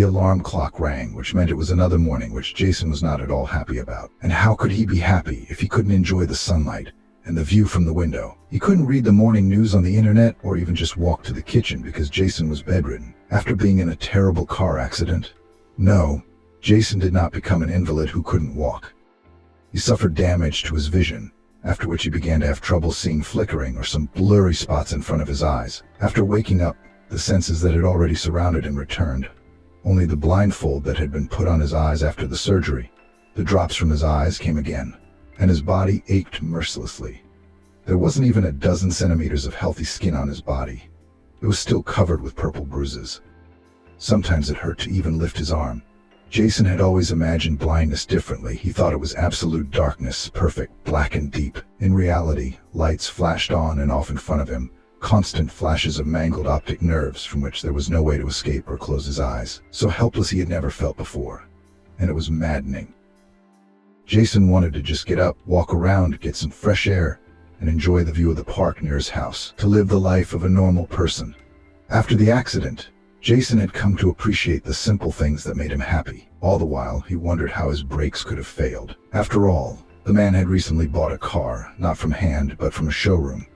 The alarm clock rang, which meant it was another morning, which Jason was not at all happy about. And how could he be happy if he couldn't enjoy the sunlight and the view from the window? He couldn't read the morning news on the internet or even just walk to the kitchen because Jason was bedridden after being in a terrible car accident. No, Jason did not become an invalid who couldn't walk. He suffered damage to his vision, after which he began to have trouble seeing flickering or some blurry spots in front of his eyes. After waking up, the senses that had already surrounded him returned. Only the blindfold that had been put on his eyes after the surgery. The drops from his eyes came again, and his body ached mercilessly. There wasn't even a dozen centimeters of healthy skin on his body. It was still covered with purple bruises. Sometimes it hurt to even lift his arm. Jason had always imagined blindness differently. He thought it was absolute darkness, perfect, black and deep. In reality, lights flashed on and off in front of him, constant flashes of mangled optic nerves from which there was no way to escape or close his eyes. So helpless he had never felt before, and it was maddening. Jason wanted to just get up, walk around, get some fresh air, and enjoy the view of the park near his house, to live the life of a normal person. After the accident, Jason had come to appreciate the simple things that made him happy. All the while, he wondered how his brakes could have failed. After all, the man had recently bought a car, not from hand, but from a showroom.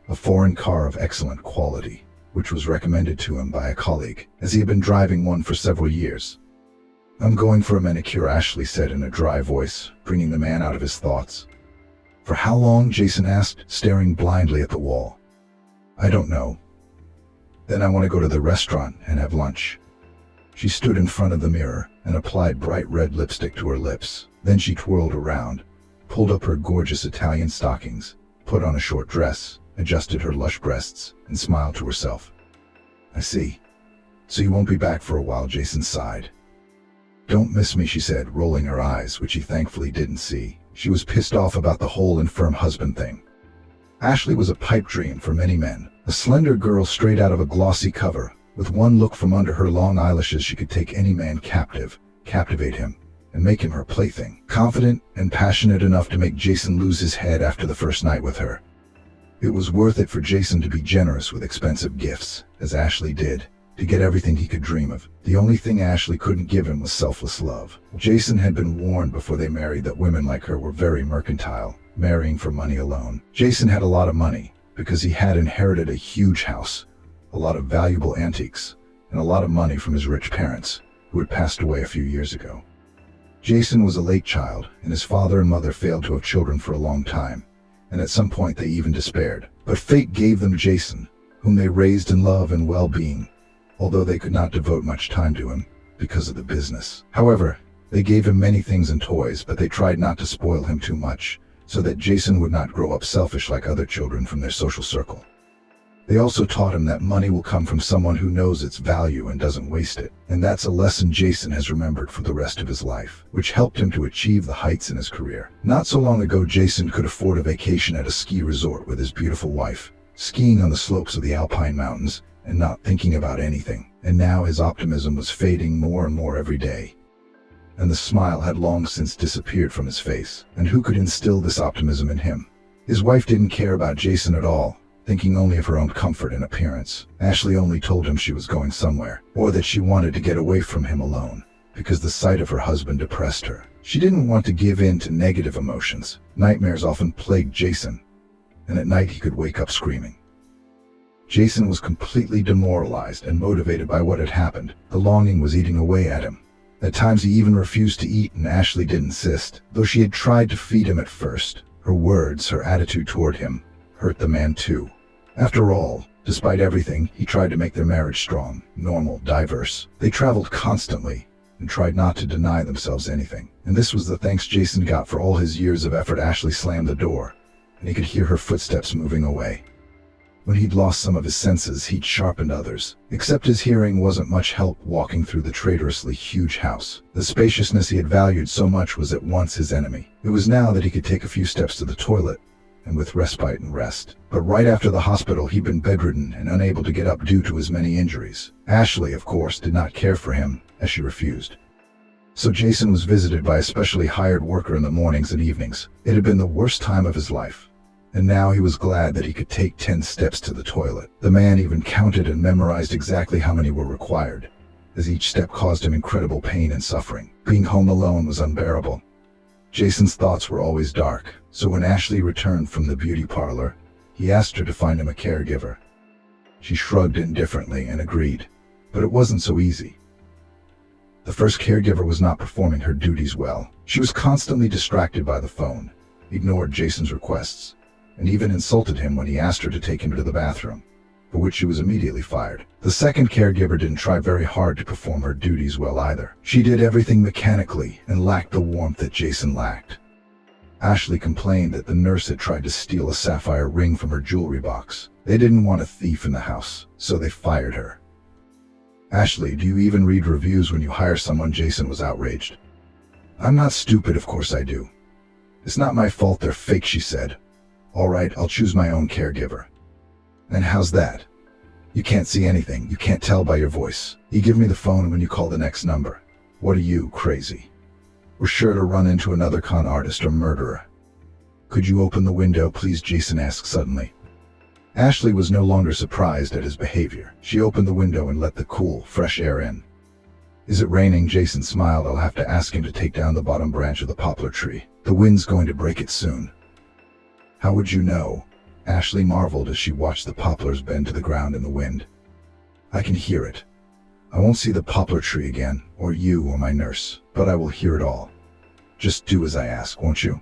A foreign car of excellent quality, which was recommended to him by a colleague, as he had been driving one for several years. "I'm going for a manicure," Ashley said in a dry voice, bringing the man out of his thoughts. "For how long?" Jason asked, staring blindly at the wall. "I don't know. Then I want to go to the restaurant and have lunch." She stood in front of the mirror and applied bright red lipstick to her lips. Then she twirled around, pulled up her gorgeous Italian stockings, put on a short dress, adjusted her lush breasts, and smiled to herself. "I see. So you won't be back for a while," Jason sighed. "Don't miss me," she said, rolling her eyes, which he thankfully didn't see. She was pissed off about the whole infirm husband thing. Ashley was a pipe dream for many men. A slender girl straight out of a glossy cover. With one look from under her long eyelashes, she could take any man captive, captivate him, and make him her plaything. Confident and passionate enough to make Jason lose his head after the first night with her. It was worth it for Jason to be generous with expensive gifts, as Ashley did, to get everything he could dream of. The only thing Ashley couldn't give him was selfless love. Jason had been warned before they married that women like her were very mercantile, marrying for money alone. Jason had a lot of money, because he had inherited a huge house, a lot of valuable antiques, and a lot of money from his rich parents, who had passed away a few years ago. Jason was a late child, and his father and mother failed to have children for a long time, and at some point they even despaired. But fate gave them Jason, whom they raised in love and well-being, although they could not devote much time to him because of the business. However, they gave him many things and toys, but they tried not to spoil him too much, so that Jason would not grow up selfish like other children from their social circle. They also taught him that money will come from someone who knows its value and doesn't waste it. And that's a lesson Jason has remembered for the rest of his life, which helped him to achieve the heights in his career. Not so long ago, Jason could afford a vacation at a ski resort with his beautiful wife, skiing on the slopes of the Alpine Mountains and not thinking about anything. And now his optimism was fading more and more every day. And the smile had long since disappeared from his face. And who could instill this optimism in him? His wife didn't care about Jason at all, thinking only of her own comfort and appearance. Ashley only told him she was going somewhere, or that she wanted to get away from him alone, because the sight of her husband depressed her. She didn't want to give in to negative emotions. Nightmares often plagued Jason, and at night he could wake up screaming. Jason was completely demoralized and motivated by what had happened. The longing was eating away at him. At times he even refused to eat, and Ashley did insist. Though she had tried to feed him at first, her words, her attitude toward him, hurt the man too. After all, despite everything, he tried to make their marriage strong, normal, diverse. They traveled constantly and tried not to deny themselves anything. And this was the thanks Jason got for all his years of effort. Ashley slammed the door, and he could hear her footsteps moving away. When he'd lost some of his senses, he'd sharpened others. Except his hearing wasn't much help walking through the traitorously huge house. The spaciousness he had valued so much was at once his enemy. It was now that he could take a few steps to the toilet, and with respite and rest. But right after the hospital, he'd been bedridden and unable to get up due to his many injuries. Ashley, of course, did not care for him, as she refused. So Jason was visited by a specially hired worker in the mornings and evenings. It had been the worst time of his life, and now he was glad that he could take 10 steps to the toilet. The man even counted and memorized exactly how many were required, as each step caused him incredible pain and suffering. Being home alone was unbearable. Jason's thoughts were always dark, so when Ashley returned from the beauty parlor, he asked her to find him a caregiver. She shrugged indifferently and agreed, but it wasn't so easy. The first caregiver was not performing her duties well. She was constantly distracted by the phone, ignored Jason's requests, and even insulted him when he asked her to take him to the bathroom, for which she was immediately fired. The second caregiver didn't try very hard to perform her duties well either. She did everything mechanically and lacked the warmth that Jason lacked. Ashley complained that the nurse had tried to steal a sapphire ring from her jewelry box. They didn't want a thief in the house, so they fired her. "Ashley, do you even read reviews when you hire someone?" Jason was outraged. "I'm not stupid, of course I do. It's not my fault they're fake," she said. "All right, I'll choose my own caregiver." "And how's that? You can't see anything, you can't tell by your voice. You give me the phone when you call the next number. What are you, crazy? We're sure to run into another con artist or murderer." "Could you open the window, please?" Jason asked suddenly. Ashley was no longer surprised at his behavior. She opened the window and let the cool, fresh air in. "Is it raining?" Jason smiled. "I'll have to ask him to take down the bottom branch of the poplar tree. The wind's going to break it soon." "How would you know?" Ashley marveled as she watched the poplars bend to the ground in the wind. "I can hear it. I won't see the poplar tree again, or you or my nurse, but I will hear it all. Just do as I ask, won't you?"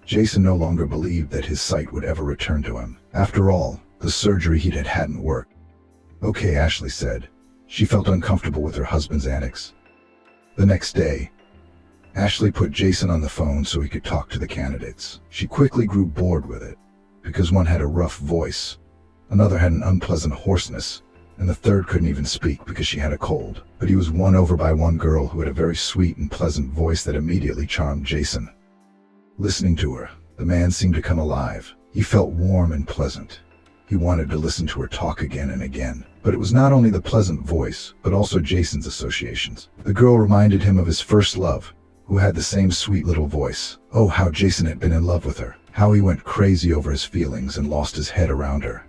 Jason no longer believed that his sight would ever return to him. After all, the surgery he hadn't worked. "Okay," Ashley said. She felt uncomfortable with her husband's antics. The next day, Ashley put Jason on the phone so he could talk to the candidates. She quickly grew bored with it, because one had a rough voice, another had an unpleasant hoarseness, and the third couldn't even speak because she had a cold. But he was won over by one girl who had a very sweet and pleasant voice that immediately charmed Jason. Listening to her, the man seemed to come alive. He felt warm and pleasant. He wanted to listen to her talk again and again. But it was not only the pleasant voice, but also Jason's associations. The girl reminded him of his first love, who had the same sweet little voice. Oh, how Jason had been in love with her. How he went crazy over his feelings and lost his head around her.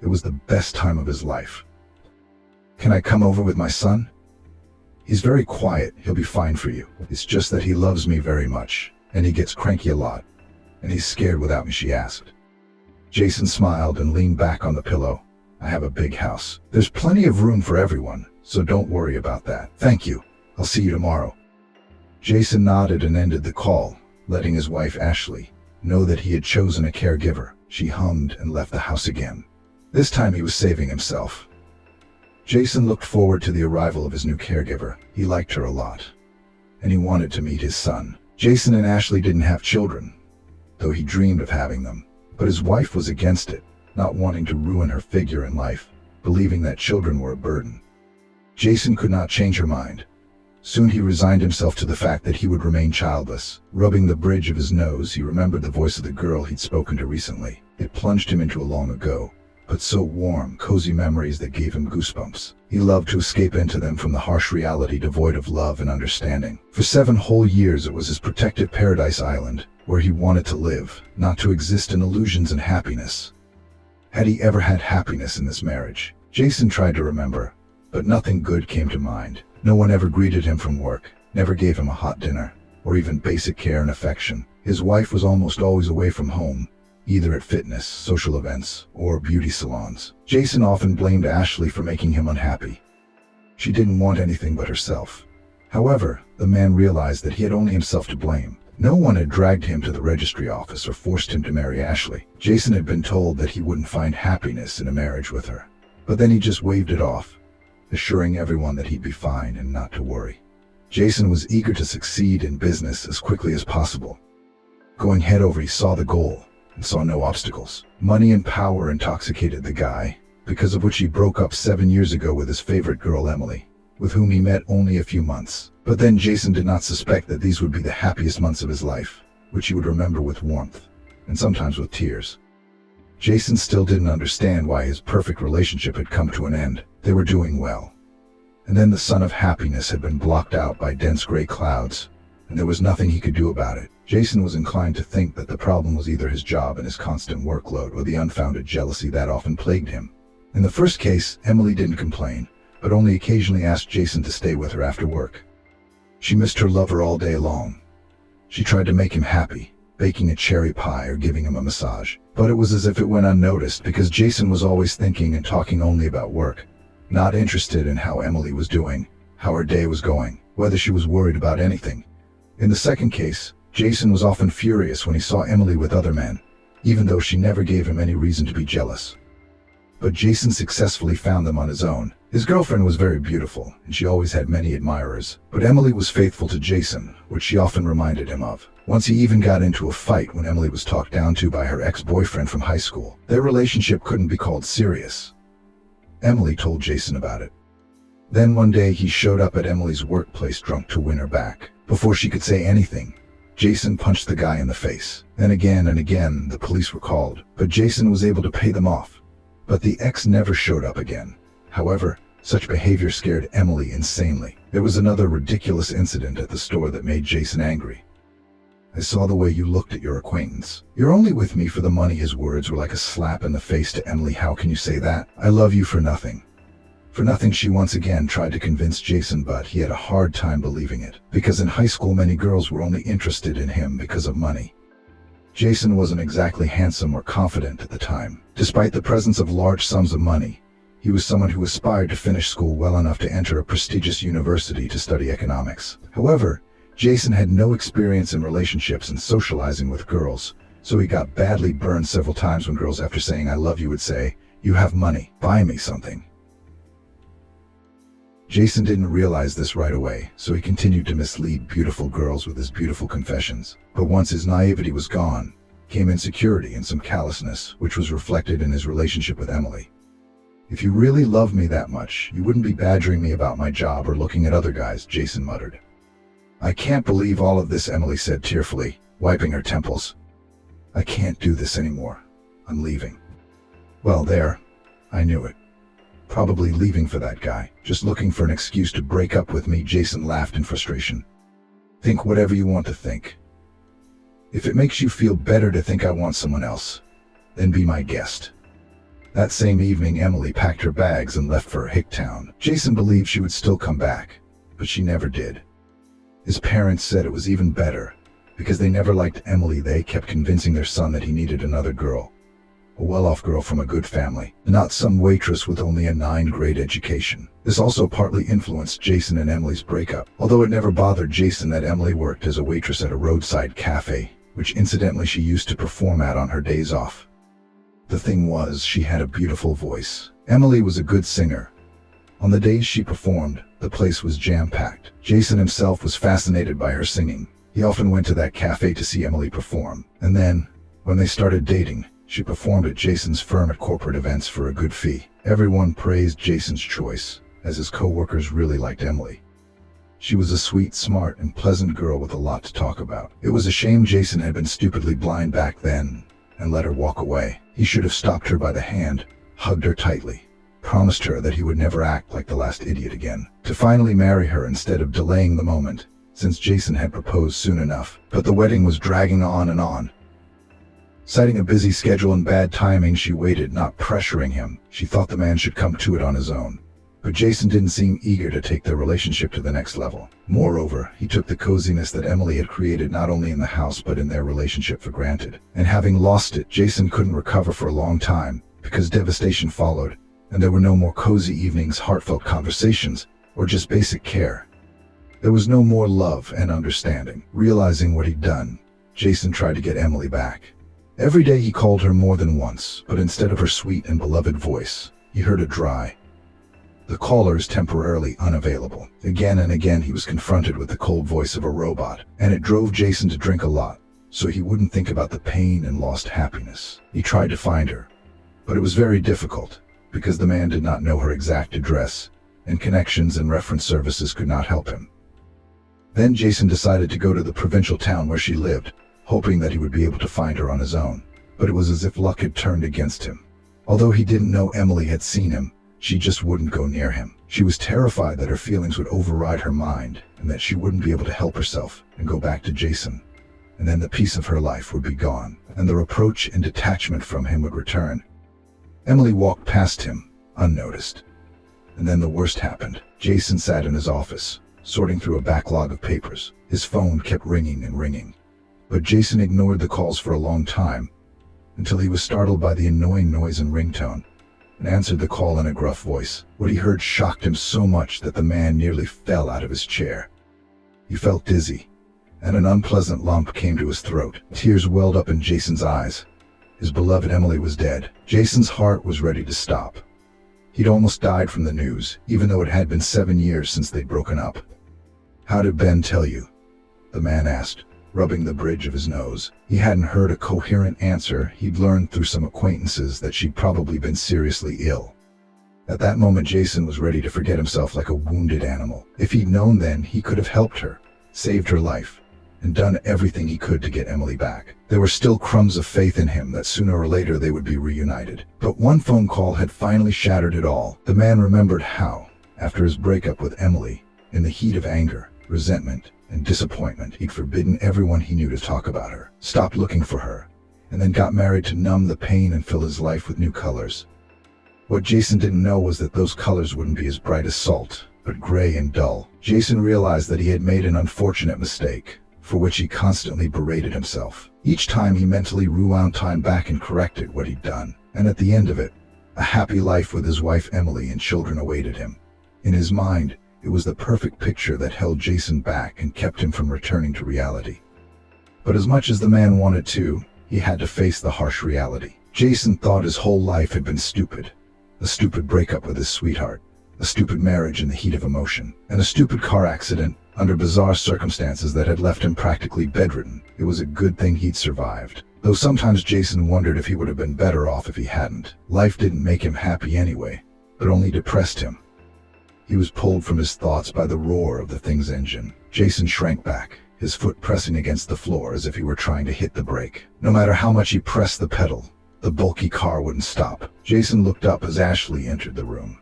It was the best time of his life. "Can I come over with my son? He's very quiet, he'll be fine for you. It's just that he loves me very much, and he gets cranky a lot, and he's scared without me," she asked. Jason smiled and leaned back on the pillow. "I have a big house. There's plenty of room for everyone, so don't worry about that. Thank you. I'll see you tomorrow." Jason nodded and ended the call, letting his wife Ashley know that he had chosen a caregiver. She hummed and left the house again. This time he was saving himself. Jason looked forward to the arrival of his new caregiver. He liked her a lot, and he wanted to meet his son. Jason and Ashley didn't have children, though he dreamed of having them. But his wife was against it, not wanting to ruin her figure in life, believing that children were a burden. Jason could not change her mind. Soon he resigned himself to the fact that he would remain childless. Rubbing the bridge of his nose, he remembered the voice of the girl he'd spoken to recently. It plunged him into a long ago, but so warm, cozy memories that gave him goosebumps. He loved to escape into them from the harsh reality devoid of love and understanding. For 7 whole years it was his protected paradise island, where he wanted to live, not to exist in illusions and happiness. Had he ever had happiness in this marriage? Jason tried to remember, but nothing good came to mind. No one ever greeted him from work, never gave him a hot dinner, or even basic care and affection. His wife was almost always away from home, either at fitness, social events, or beauty salons. Jason often blamed Ashley for making him unhappy. She didn't want anything but herself. However, the man realized that he had only himself to blame. No one had dragged him to the registry office or forced him to marry Ashley. Jason had been told that he wouldn't find happiness in a marriage with her. But then he just waved it off, assuring everyone that he'd be fine and not to worry. Jason was eager to succeed in business as quickly as possible. Going head over, he saw the goal and saw no obstacles. Money and power intoxicated the guy, because of which he broke up 7 years ago with his favorite girl, Emily, with whom he met only a few months. But then Jason did not suspect that these would be the happiest months of his life, which he would remember with warmth, and sometimes with tears. Jason still didn't understand why his perfect relationship had come to an end. They were doing well. And then the sun of happiness had been blocked out by dense gray clouds, and there was nothing he could do about it. Jason was inclined to think that the problem was either his job and his constant workload or the unfounded jealousy that often plagued him. In the first case, Emily didn't complain. but only occasionally asked Jason to stay with her after work. She missed her lover all day long. She tried to make him happy, baking a cherry pie or giving him a massage. But it was as if it went unnoticed because Jason was always thinking and talking only about work, not interested in how Emily was doing, how her day was going, whether she was worried about anything. In the second case, Jason was often furious when he saw Emily with other men, even though she never gave him any reason to be jealous. But Jason successfully found them on his own. His girlfriend was very beautiful, and she always had many admirers, but Emily was faithful to Jason, which she often reminded him of. Once he even got into a fight when Emily was talked down to by her ex-boyfriend from high school. Their relationship couldn't be called serious. Emily told Jason about it. Then one day he showed up at Emily's workplace drunk to win her back. Before she could say anything, Jason punched the guy in the face. Then again and again, the police were called, but Jason was able to pay them off. But the ex never showed up again. However, such behavior scared Emily insanely. There was another ridiculous incident at the store that made Jason angry. "I saw the way you looked at your acquaintance. You're only with me for the money." His words were like a slap in the face to Emily. "How can you say that? I love you for nothing." For nothing, she once again tried to convince Jason, but he had a hard time believing it, because in high school many girls were only interested in him because of money. Jason wasn't exactly handsome or confident at the time. Despite the presence of large sums of money, he was someone who aspired to finish school well enough to enter a prestigious university to study economics. However, Jason had no experience in relationships and socializing with girls, so he got badly burned several times when girls, after saying "I love you," would say, "You have money, buy me something." Jason didn't realize this right away, so he continued to mislead beautiful girls with his beautiful confessions. But once his naivety was gone, came insecurity and some callousness, which was reflected in his relationship with Emily. "If you really love me that much, you wouldn't be badgering me about my job or looking at other guys," Jason muttered. "I can't believe all of this," Emily said tearfully, wiping her temples. "I can't do this anymore. I'm leaving." "Well, there. I knew it. Probably leaving for that guy, just looking for an excuse to break up with me." Jason laughed in frustration. "Think whatever you want to think. If it makes you feel better to think I want someone else, then be my guest." That same evening, Emily packed her bags and left for Hicktown. Jason believed she would still come back, but she never did. His parents said it was even better, because they never liked Emily. They kept convincing their son that he needed another girl. A well-off girl from a good family, not some waitress with only a 9th-grade education. This also partly influenced Jason and Emily's breakup, although it never bothered Jason that Emily worked as a waitress at a roadside cafe, which incidentally she used to perform at on her days off. The thing was, she had a beautiful voice. Emily was a good singer. On the days she performed, the place was jam-packed. Jason himself was fascinated by her singing. He often went to that cafe to see Emily perform. And then, when they started dating, she performed at Jason's firm at corporate events for a good fee. Everyone praised Jason's choice, as his co-workers really liked Emily. She was a sweet, smart, and pleasant girl with a lot to talk about. It was a shame Jason had been stupidly blind back then and let her walk away. He should have stopped her by the hand, hugged her tightly, promised her that he would never act like the last idiot again, to finally marry her instead of delaying the moment, since Jason had proposed soon enough. But the wedding was dragging on and on. Citing a busy schedule and bad timing, she waited, not pressuring him. She thought the man should come to it on his own. But Jason didn't seem eager to take their relationship to the next level. Moreover, he took the coziness that Emily had created not only in the house but in their relationship for granted. And having lost it, Jason couldn't recover for a long time, because devastation followed, and there were no more cozy evenings, heartfelt conversations, or just basic care. There was no more love and understanding. Realizing what he'd done, Jason tried to get Emily back. Every day he called her more than once, but instead of her sweet and beloved voice, he heard a dry. The caller is temporarily unavailable. Again and again he was confronted with the cold voice of a robot, and it drove Jason to drink a lot, so he wouldn't think about the pain and lost happiness. He tried to find her, but it was very difficult, because the man did not know her exact address, and connections and reference services could not help him. Then Jason decided to go to the provincial town where she lived, hoping that he would be able to find her on his own. But it was as if luck had turned against him. Although he didn't know Emily had seen him, she just wouldn't go near him. She was terrified that her feelings would override her mind, and that she wouldn't be able to help herself and go back to Jason. And then the peace of her life would be gone, and the reproach and detachment from him would return. Emily walked past him, unnoticed. And then the worst happened. Jason sat in his office, sorting through a backlog of papers. His phone kept ringing and ringing. But Jason ignored the calls for a long time, until he was startled by the annoying noise and ringtone, and answered the call in a gruff voice. What he heard shocked him so much that the man nearly fell out of his chair. He felt dizzy, and an unpleasant lump came to his throat. Tears welled up in Jason's eyes. His beloved Emily was dead. Jason's heart was ready to stop. He'd almost died from the news, even though it had been 7 years since they'd broken up. "How did Ben tell you?" the man asked, rubbing the bridge of his nose. He hadn't heard a coherent answer. He'd learned through some acquaintances that she'd probably been seriously ill. At that moment, Jason was ready to forget himself like a wounded animal. If he'd known then, he could have helped her, saved her life, and done everything he could to get Emily back. There were still crumbs of faith in him that sooner or later they would be reunited. But one phone call had finally shattered it all. The man remembered how, after his breakup with Emily, in the heat of anger, resentment, and disappointment, he'd forbidden everyone he knew to talk about her, stopped looking for her, and then got married to numb the pain and fill his life with new colors. What Jason didn't know was that those colors wouldn't be as bright as salt, but gray and dull. Jason realized that he had made an unfortunate mistake, for which he constantly berated himself. Each time he mentally rewound time back and corrected what he'd done, and at the end of it, a happy life with his wife Emily and children awaited him. In his mind, it was the perfect picture that held Jason back and kept him from returning to reality. But as much as the man wanted to, he had to face the harsh reality. Jason thought his whole life had been stupid. A stupid breakup with his sweetheart, a stupid marriage in the heat of emotion, and a stupid car accident under bizarre circumstances that had left him practically bedridden. It was a good thing he'd survived. Though sometimes Jason wondered if he would have been better off if he hadn't. Life didn't make him happy anyway, but only depressed him. He was pulled from his thoughts by the roar of the thing's engine. Jason shrank back, his foot pressing against the floor as if he were trying to hit the brake. No matter how much he pressed the pedal, the bulky car wouldn't stop. Jason looked up as Ashley entered the room.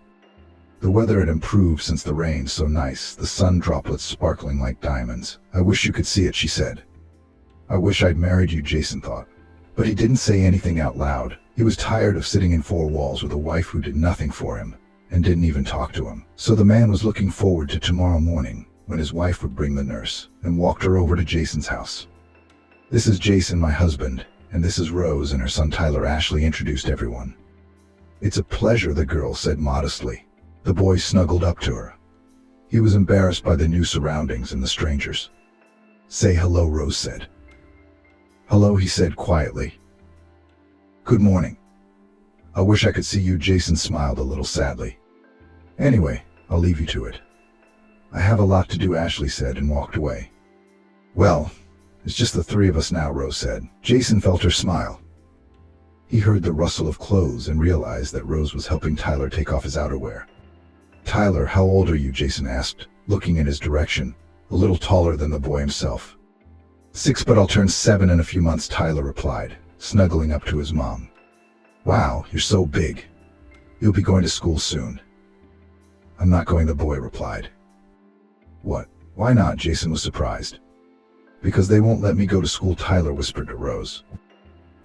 The weather had improved since the rain, so nice, the sun droplets sparkling like diamonds. "I wish you could see it," she said. "I wish I'd married you," Jason thought. But he didn't say anything out loud. He was tired of sitting in four walls with a wife who did nothing for him, and didn't even talk to him. So the man was looking forward to tomorrow morning, when his wife would bring the nurse, and walked her over to Jason's house. "This is Jason, my husband, and this is Rose and her son Tyler," Ashley introduced everyone. "It's a pleasure," the girl said modestly. The boy snuggled up to her. He was embarrassed by the new surroundings and the strangers. "Say hello," Rose said. "Hello," he said quietly. "Good morning. I wish I could see you," Jason smiled a little sadly. "Anyway, I'll leave you to it. I have a lot to do," Ashley said and walked away. "Well, it's just the three of us now," Rose said. Jason felt her smile. He heard the rustle of clothes and realized that Rose was helping Tyler take off his outerwear. "Tyler, how old are you?" Jason asked, looking in his direction, a little taller than the boy himself. "6, but I'll turn 7 in a few months," Tyler replied, snuggling up to his mom. "Wow, you're so big. You'll be going to school soon." "I'm not going," the boy replied. "What? Why not?" Jason was surprised. "Because they won't let me go to school," Tyler whispered to Rose,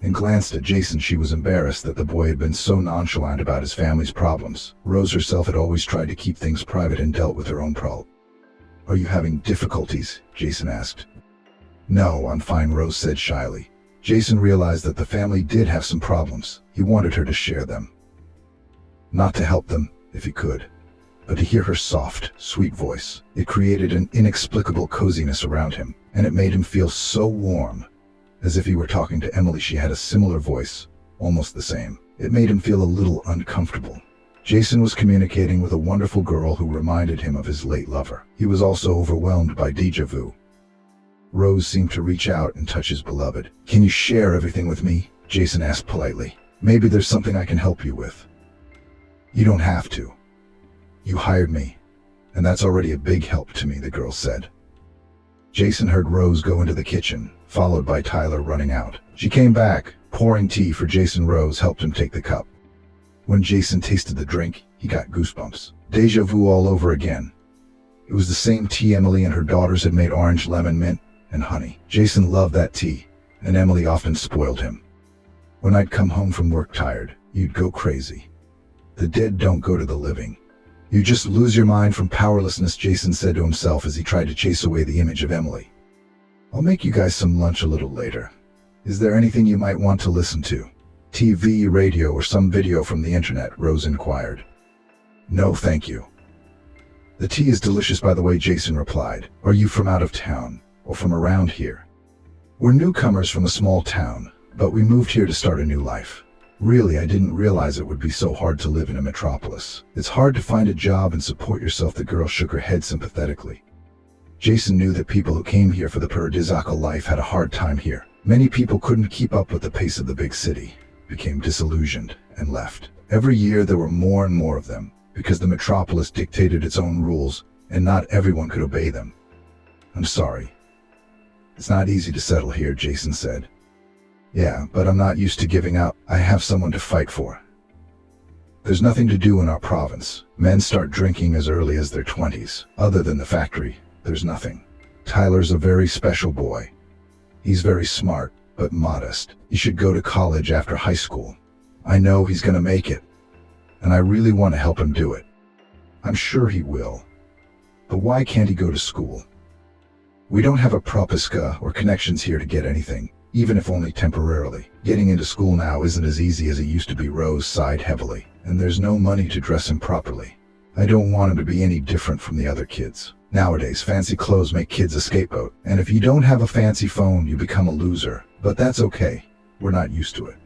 and glanced at Jason. She was embarrassed that the boy had been so nonchalant about his family's problems. Rose herself had always tried to keep things private and dealt with her own problems. "Are you having difficulties?" Jason asked. "No, I'm fine," Rose said shyly. Jason realized that the family did have some problems. He wanted her to share them. Not to help them, if he could, but to hear her soft, sweet voice. It created an inexplicable coziness around him, and it made him feel so warm, as if he were talking to Emily. She had a similar voice, almost the same. It made him feel a little uncomfortable. Jason was communicating with a wonderful girl who reminded him of his late lover. He was also overwhelmed by déjà vu. Rose seemed to reach out and touch his beloved. "Can you share everything with me?" Jason asked politely. "Maybe there's something I can help you with." "You don't have to. You hired me, and that's already a big help to me," the girl said. Jason heard Rose go into the kitchen, followed by Tyler running out. She came back, pouring tea for Jason. Rose helped him take the cup. When Jason tasted the drink, he got goosebumps. Déjà vu all over again. It was the same tea Emily and her daughters had made: orange, lemon, mint, and honey. Jason loved that tea, and Emily often spoiled him. "When I'd come home from work tired, you'd go crazy. The dead don't go to the living. You just lose your mind from powerlessness, Jason said to himself as he tried to chase away the image of Emily. I'll make you guys some lunch a little later. Is there anything you might want to listen to? TV, radio, or some video from the internet? Rose inquired. No, thank you. The tea is delicious, by the way, Jason replied. Are you from out of town, or from around here? We're newcomers from a small town, but we moved here to start a new life. Really, I didn't realize it would be so hard to live in a metropolis. It's hard to find a job and support yourself. The girl shook her head sympathetically. Jason knew that people who came here for the paradisiacal life had a hard time here. Many people couldn't keep up with the pace of the big city, became disillusioned, and left. Every year there were more and more of them, because the metropolis dictated its own rules, and not everyone could obey them. I'm sorry. It's not easy to settle here, Jason said. Yeah, but I'm not used to giving up. I have someone to fight for. There's nothing to do in our province. Men start drinking as early as their 20s. Other than the factory, there's nothing. Tyler's a very special boy. He's very smart, but modest. He should go to college after high school. I know he's gonna make it, and I really want to help him do it. I'm sure he will. But why can't he go to school? We don't have a propiska or connections here to get anything, even if only temporarily. Getting into school now isn't as easy as it used to be. Rose sighed heavily. And there's no money to dress him properly. I don't want him to be any different from the other kids. Nowadays, fancy clothes make kids a scapegoat, and if you don't have a fancy phone, you become a loser. But that's okay. We're not used to it.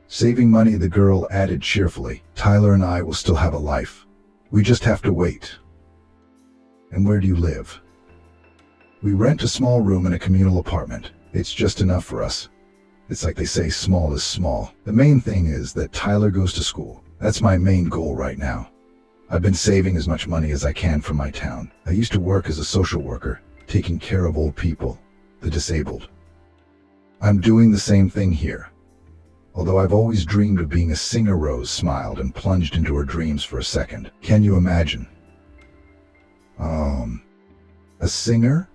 Saving money, the girl added cheerfully. Tyler and I will still have a life. We just have to wait. And where do you live? We rent a small room in a communal apartment. It's just enough for us. It's like they say, small is small. The main thing is that Tyler goes to school. That's my main goal right now. I've been saving as much money as I can from my town. I used to work as a social worker, taking care of old people, the disabled. I'm doing the same thing here. Although I've always dreamed of being a singer. Rose smiled and plunged into her dreams for a second. Can you imagine? A singer?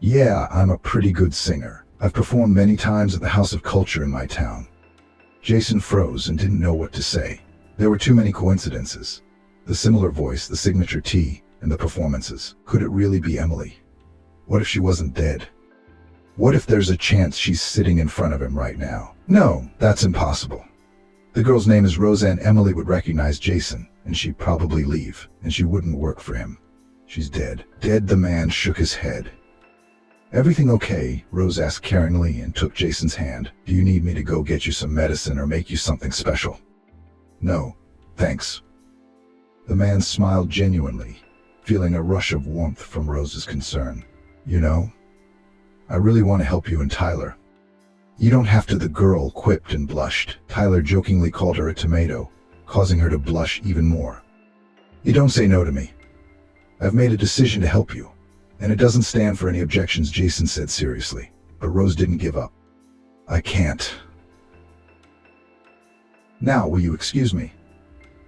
Yeah, I'm a pretty good singer. I've performed many times at the House of Culture in my town. Jason froze and didn't know what to say. There were too many coincidences. The similar voice, the signature tea, and the performances. Could it really be Emily? What if she wasn't dead? What if there's a chance she's sitting in front of him right now? No, that's impossible. The girl's name is Rosa, and Emily would recognize Jason, and she'd probably leave, and she wouldn't work for him. She's dead. Dead? The man shook his head. Everything okay? Rose asked caringly and took Jason's hand. Do you need me to go get you some medicine or make you something special? No, thanks. The man smiled genuinely, feeling a rush of warmth from Rose's concern. You know, I really want to help you and Tyler. You don't have to, the girl quipped and blushed. Tyler jokingly called her a tomato, causing her to blush even more. You don't say no to me. I've made a decision to help you. And it doesn't stand for any objections, Jason said seriously. But Rose didn't give up. I can't. Now, will you excuse me?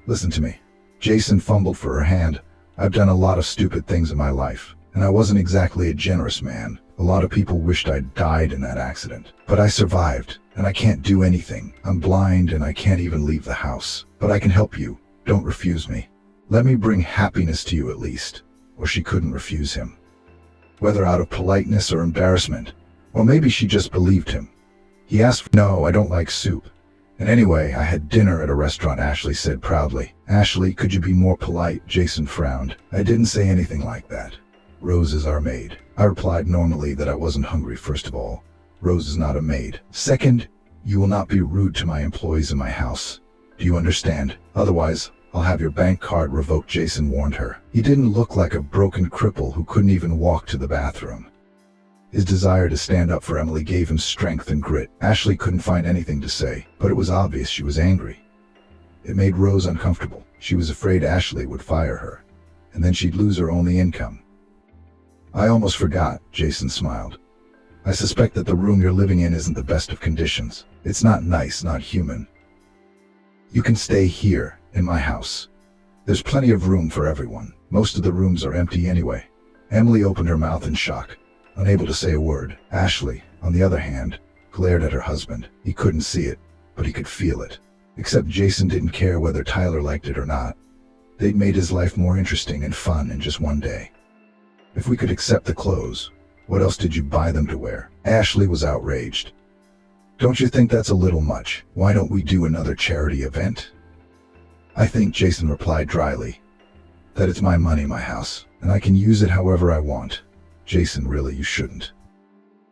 Listen to me. Jason fumbled for her hand. I've done a lot of stupid things in my life, and I wasn't exactly a generous man. A lot of people wished I'd died in that accident. But I survived, and I can't do anything. I'm blind, and I can't even leave the house. But I can help you. Don't refuse me. Let me bring happiness to you at least. Or she couldn't refuse him. Whether out of politeness or embarrassment, or maybe she just believed him. He asked, No, I don't like soup. And anyway, I had dinner at a restaurant, Ashley said proudly. Ashley, could you be more polite? Jason frowned. I didn't say anything like that. Rose is our maid. I replied normally that I wasn't hungry. First of all, Rose is not a maid. Second, you will not be rude to my employees in my house. Do you understand? Otherwise, I'll have your bank card revoked, Jason warned her. He didn't look like a broken cripple who couldn't even walk to the bathroom. His desire to stand up for Emily gave him strength and grit. Ashley couldn't find anything to say, but it was obvious she was angry. It made Rose uncomfortable. She was afraid Ashley would fire her, and then she'd lose her only income. I almost forgot, Jason smiled. I suspect that the room you're living in isn't the best of conditions. It's not nice, not human. You can stay here, in my house. There's plenty of room for everyone. Most of the rooms are empty anyway. Emily opened her mouth in shock, unable to say a word. Ashley, on the other hand, glared at her husband. He couldn't see it, but he could feel it. Except Jason didn't care whether Tyler liked it or not. They'd made his life more interesting and fun in just one day. If we could accept the clothes, what else did you buy them to wear? Ashley was outraged. Don't you think that's a little much? Why don't we do another charity event? I think, Jason replied dryly, that it's my money, my house, and I can use it however I want. Jason, really, you shouldn't.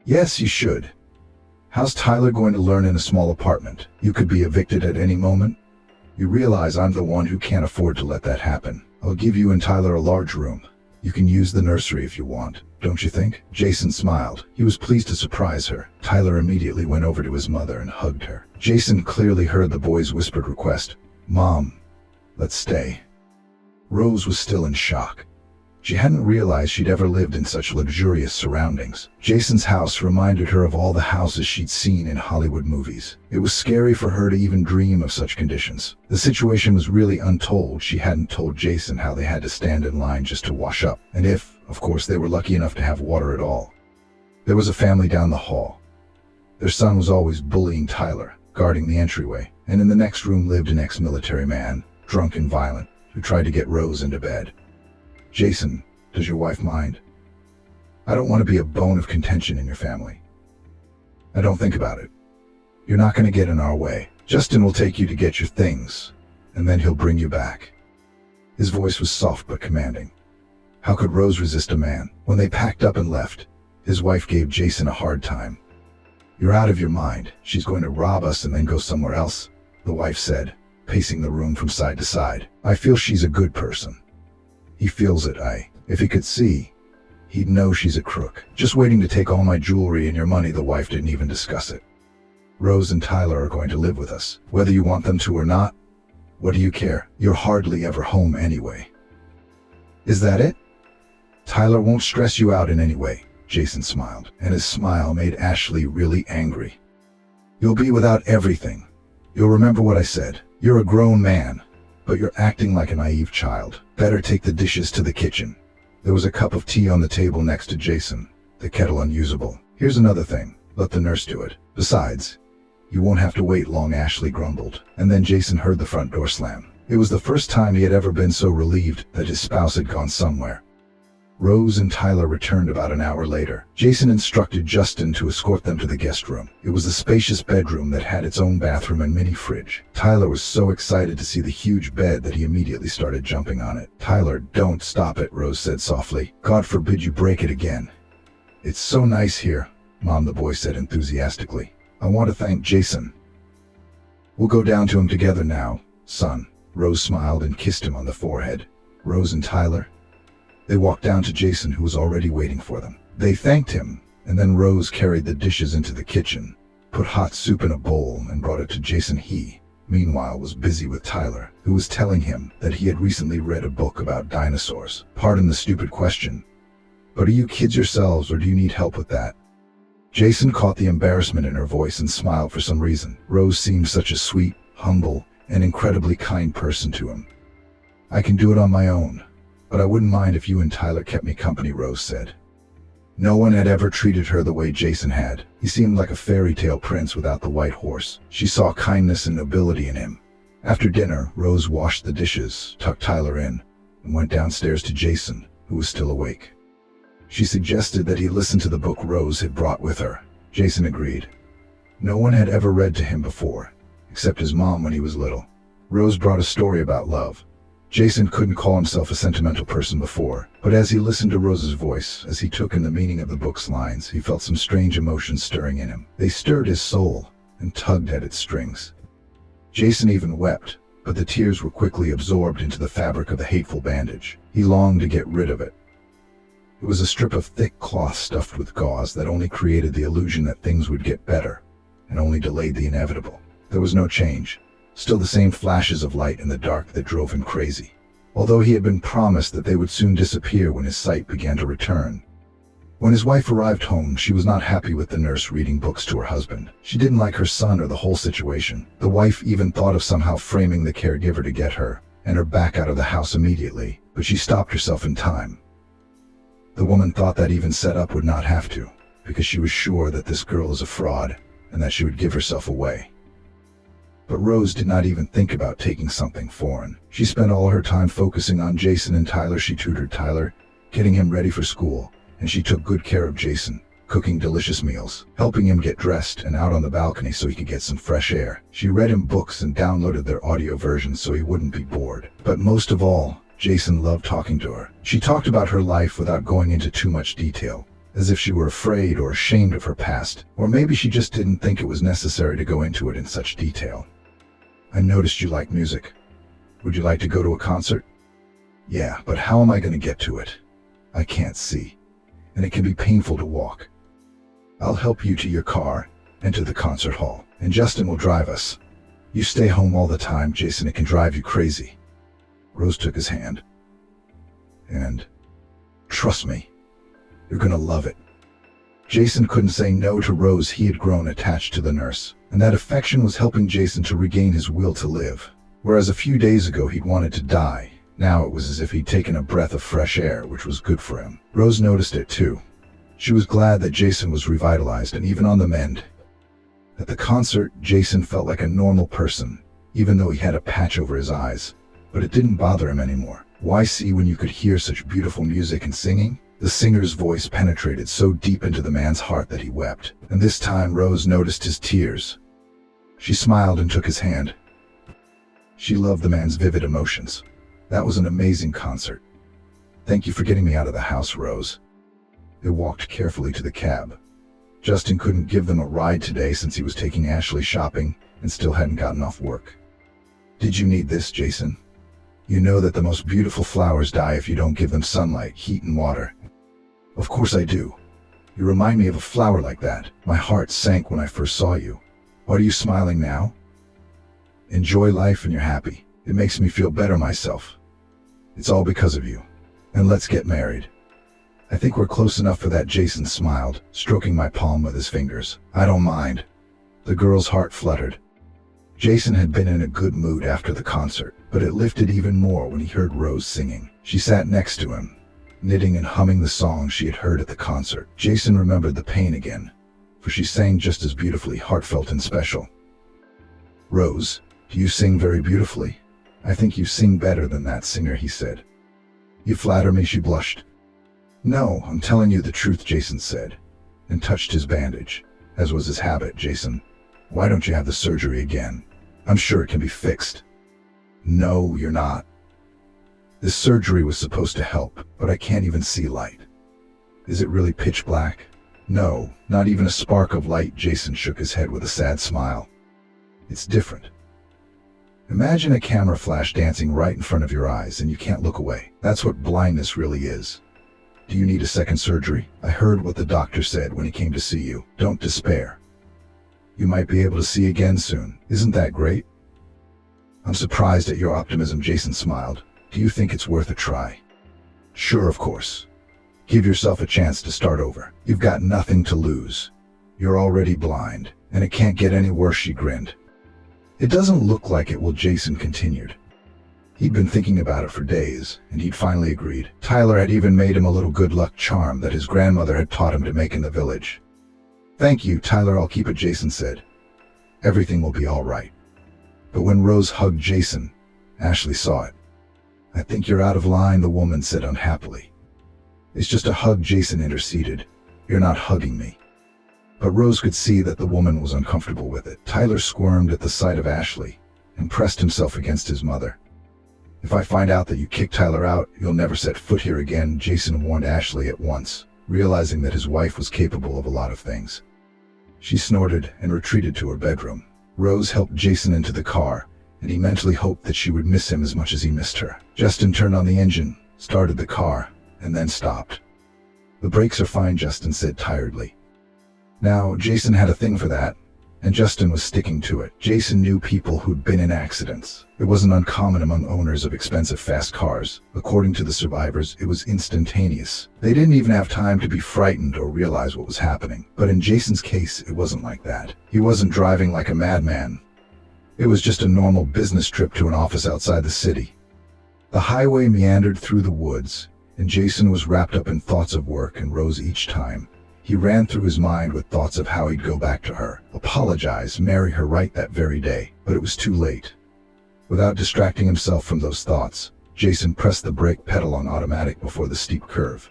Yes, you should. How's Tyler going to learn in a small apartment? You could be evicted at any moment. You realize I'm the one who can't afford to let that happen. I'll give you and Tyler a large room. You can use the nursery if you want, don't you think? Jason smiled. He was pleased to surprise her. Tyler immediately went over to his mother and hugged her. Jason clearly heard the boy's whispered request. Mom, let's stay. Rose was still in shock. She hadn't realized she'd ever lived in such luxurious surroundings. Jason's house reminded her of all the houses she'd seen in Hollywood movies. It was scary for her to even dream of such conditions. The situation was really untold. She hadn't told Jason how they had to stand in line just to wash up, and if, of course, they were lucky enough to have water at all. There was a family down the hall. Their son was always bullying Tyler, guarding the entryway, and in the next room lived an ex-military man, drunk and violent, who tried to get Rose into bed. Jason, does your wife mind? I don't want to be a bone of contention in your family. I don't think about it. You're not going to get in our way. Justin will take you to get your things, and then he'll bring you back. His voice was soft but commanding. How could Rose resist a man? When they packed up and left, his wife gave Jason a hard time. You're out of your mind. She's going to rob us and then go somewhere else, the wife said, pacing the room from side to side. I feel she's a good person. He feels it, If he could see, he'd know she's a crook. Just waiting to take all my jewelry and your money. The wife didn't even discuss it. Rose and Tyler are going to live with us, whether you want them to or not. What do you care? You're hardly ever home anyway. Is that it? Tyler won't stress you out in any way, Jason smiled, and his smile made Ashley really angry. You'll be without everything. You'll remember what I said. You're a grown man, but you're acting like a naive child. Better take the dishes to the kitchen. There was a cup of tea on the table next to Jason, the kettle unusable. Here's another thing. Let the nurse do it. Besides, you won't have to wait long, Ashley grumbled. And then Jason heard the front door slam. It was the first time he had ever been so relieved that his spouse had gone somewhere. Rose and Tyler returned about an hour later. Jason instructed Justin to escort them to the guest room. It was a spacious bedroom that had its own bathroom and mini fridge. Tyler was so excited to see the huge bed that he immediately started jumping on it. Tyler, don't stop it, Rose said softly. God forbid you break it again. It's so nice here, Mom, the boy said enthusiastically. I want to thank Jason. We'll go down to him together now, son. Rose smiled and kissed him on the forehead. Rose and Tyler. They walked down to Jason, who was already waiting for them. They thanked him, and then Rose carried the dishes into the kitchen, put hot soup in a bowl, and brought it to Jason. He, meanwhile, was busy with Tyler, who was telling him that he had recently read a book about dinosaurs. Pardon the stupid question, but are you kids yourselves, or do you need help with that? Jason caught the embarrassment in her voice and smiled for some reason. Rose seemed such a sweet, humble, and incredibly kind person to him. I can do it on my own. But I wouldn't mind if you and Tyler kept me company, Rose said. No one had ever treated her the way Jason had. He seemed like a fairy tale prince without the white horse. She saw kindness and nobility in him. After dinner, Rose washed the dishes, tucked Tyler in, and went downstairs to Jason, who was still awake. She suggested that he listen to the book Rose had brought with her. Jason agreed. No one had ever read to him before, except his mom when he was little. Rose brought a story about love. Jason couldn't call himself a sentimental person before, but as he listened to Rose's voice, as he took in the meaning of the book's lines, he felt some strange emotions stirring in him. They stirred his soul and tugged at its strings. Jason even wept, but the tears were quickly absorbed into the fabric of the hateful bandage. He longed to get rid of it. It was a strip of thick cloth stuffed with gauze that only created the illusion that things would get better, and only delayed the inevitable. There was no change. Still the same flashes of light in the dark that drove him crazy, although he had been promised that they would soon disappear when his sight began to return. When his wife arrived home, she was not happy with the nurse reading books to her husband. She didn't like her son or the whole situation. The wife even thought of somehow framing the caregiver to get her and her back out of the house immediately, but she stopped herself in time. The woman thought that even setup would not have to, because she was sure that this girl is a fraud and that she would give herself away. But Rose did not even think about taking something foreign. She spent all her time focusing on Jason and Tyler. She tutored Tyler, getting him ready for school, and she took good care of Jason, cooking delicious meals, helping him get dressed and out on the balcony so he could get some fresh air. She read him books and downloaded their audio versions so he wouldn't be bored. But most of all, Jason loved talking to her. She talked about her life without going into too much detail, as if she were afraid or ashamed of her past, or maybe she just didn't think it was necessary to go into it in such detail. I noticed you like music. Would you like to go to a concert? Yeah, but how am I going to get to it? I can't see, and it can be painful to walk. I'll help you to your car and to the concert hall, and Justin will drive us. You stay home all the time, Jason. It can drive you crazy. Rose took his hand. And trust me, you're gonna love it. Jason couldn't say no to Rose. He had grown attached to the nurse, and that affection was helping Jason to regain his will to live. Whereas a few days ago he'd wanted to die, now it was as if he'd taken a breath of fresh air, which was good for him. Rose noticed it too. She was glad that Jason was revitalized and even on the mend. At the concert, Jason felt like a normal person, even though he had a patch over his eyes. But it didn't bother him anymore. Why see when you could hear such beautiful music and singing? The singer's voice penetrated so deep into the man's heart that he wept. And this time Rose noticed his tears. She smiled and took his hand. She loved the man's vivid emotions. That was an amazing concert. Thank you for getting me out of the house, Rose. They walked carefully to the cab. Justin couldn't give them a ride today since he was taking Ashley shopping and still hadn't gotten off work. Did you need this, Jason? You know that the most beautiful flowers die if you don't give them sunlight, heat, and water. Of course I do. You remind me of a flower like that. My heart sank when I first saw you. Why are you smiling now? Enjoy life and you're happy. It makes me feel better myself. It's all because of you. And let's get married. I think we're close enough for that. Jason smiled, stroking my palm with his fingers. I don't mind. The girl's heart fluttered. Jason had been in a good mood after the concert, but it lifted even more when he heard Rose singing. She sat next to him, knitting and humming the song she had heard at the concert. Jason remembered the pain again, for she sang just as beautifully, heartfelt and special. Rose, do you sing very beautifully? I think you sing better than that singer, he said. You flatter me, she blushed. No, I'm telling you the truth, Jason said, and touched his bandage, as was his habit. Jason, why don't you have the surgery again? I'm sure it can be fixed. No, you're not. This surgery was supposed to help, but I can't even see light. Is it really pitch black? No, not even a spark of light. Jason shook his head with a sad smile. It's different. Imagine a camera flash dancing right in front of your eyes and you can't look away. That's what blindness really is. Do you need a second surgery? I heard what the doctor said when he came to see you. Don't despair. You might be able to see again soon. Isn't that great? I'm surprised at your optimism, Jason smiled. Do you think it's worth a try? Sure, of course. Give yourself a chance to start over. You've got nothing to lose. You're already blind, and it can't get any worse, she grinned. It doesn't look like it will, Jason continued. He'd been thinking about it for days, and he'd finally agreed. Tyler had even made him a little good luck charm that his grandmother had taught him to make in the village. Thank you, Tyler, I'll keep it, Jason said. Everything will be all right. But when Rose hugged Jason, Ashley saw it. I think you're out of line, the woman said unhappily. It's just a hug, Jason interceded. You're not hugging me. But Rose could see that the woman was uncomfortable with it. Tyler squirmed at the sight of Ashley and pressed himself against his mother. If I find out that you kicked Tyler out, you'll never set foot here again, Jason warned Ashley at once, realizing that his wife was capable of a lot of things. She snorted and retreated to her bedroom. Rose helped Jason into the car, and he mentally hoped that she would miss him as much as he missed her. Justin turned on the engine, started the car, and then stopped. The brakes are fine, Justin said tiredly. Now, Jason had a thing for that, and Justin was sticking to it. Jason knew people who'd been in accidents. It wasn't uncommon among owners of expensive fast cars. According to the survivors, it was instantaneous. They didn't even have time to be frightened or realize what was happening. But in Jason's case, it wasn't like that. He wasn't driving like a madman. It was just a normal business trip to an office outside the city. The highway meandered through the woods, and Jason was wrapped up in thoughts of work and Rose each time. He ran through his mind with thoughts of how he'd go back to her, apologize, marry her right that very day, but it was too late. Without distracting himself from those thoughts, Jason pressed the brake pedal on automatic before the steep curve.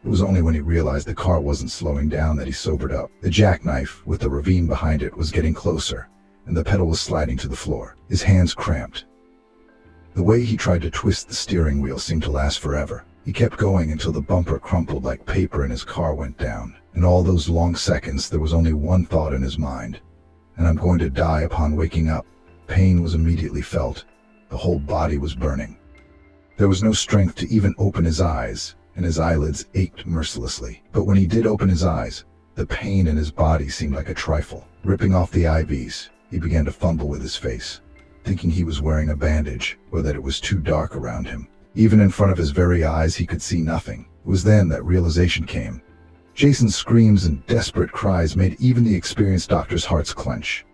It was only when he realized the car wasn't slowing down that he sobered up. The jackknife, with the ravine behind it, was getting closer, and the pedal was sliding to the floor. His hands cramped. The way he tried to twist the steering wheel seemed to last forever. He kept going until the bumper crumpled like paper and his car went down. In all those long seconds, there was only one thought in his mind: and I'm going to die upon waking up. Pain was immediately felt. The whole body was burning. There was no strength to even open his eyes, and his eyelids ached mercilessly. But when he did open his eyes, the pain in his body seemed like a trifle. Ripping off the IVs, he began to fumble with his face, thinking he was wearing a bandage, or that it was too dark around him. Even in front of his very eyes, he could see nothing. It was then that realization came. Jason's screams and desperate cries made even the experienced doctor's hearts clench.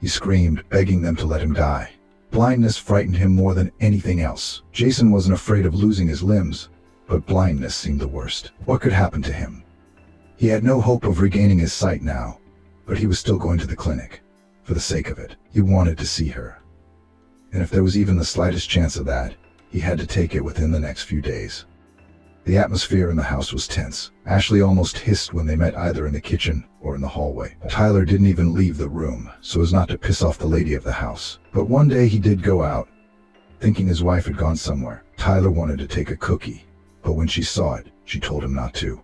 He screamed, begging them to let him die. Blindness frightened him more than anything else. Jason wasn't afraid of losing his limbs, but blindness seemed the worst. What could happen to him? He had no hope of regaining his sight now, but he was still going to the clinic. For the sake of it, he wanted to see her. And if there was even the slightest chance of that, he had to take it within the next few days. The atmosphere in the house was tense. Ashley almost hissed when they met either in the kitchen or in the hallway. Tyler didn't even leave the room, so as not to piss off the lady of the house. But one day he did go out, thinking his wife had gone somewhere. Tyler wanted to take a cookie, but when she saw it, she told him not to.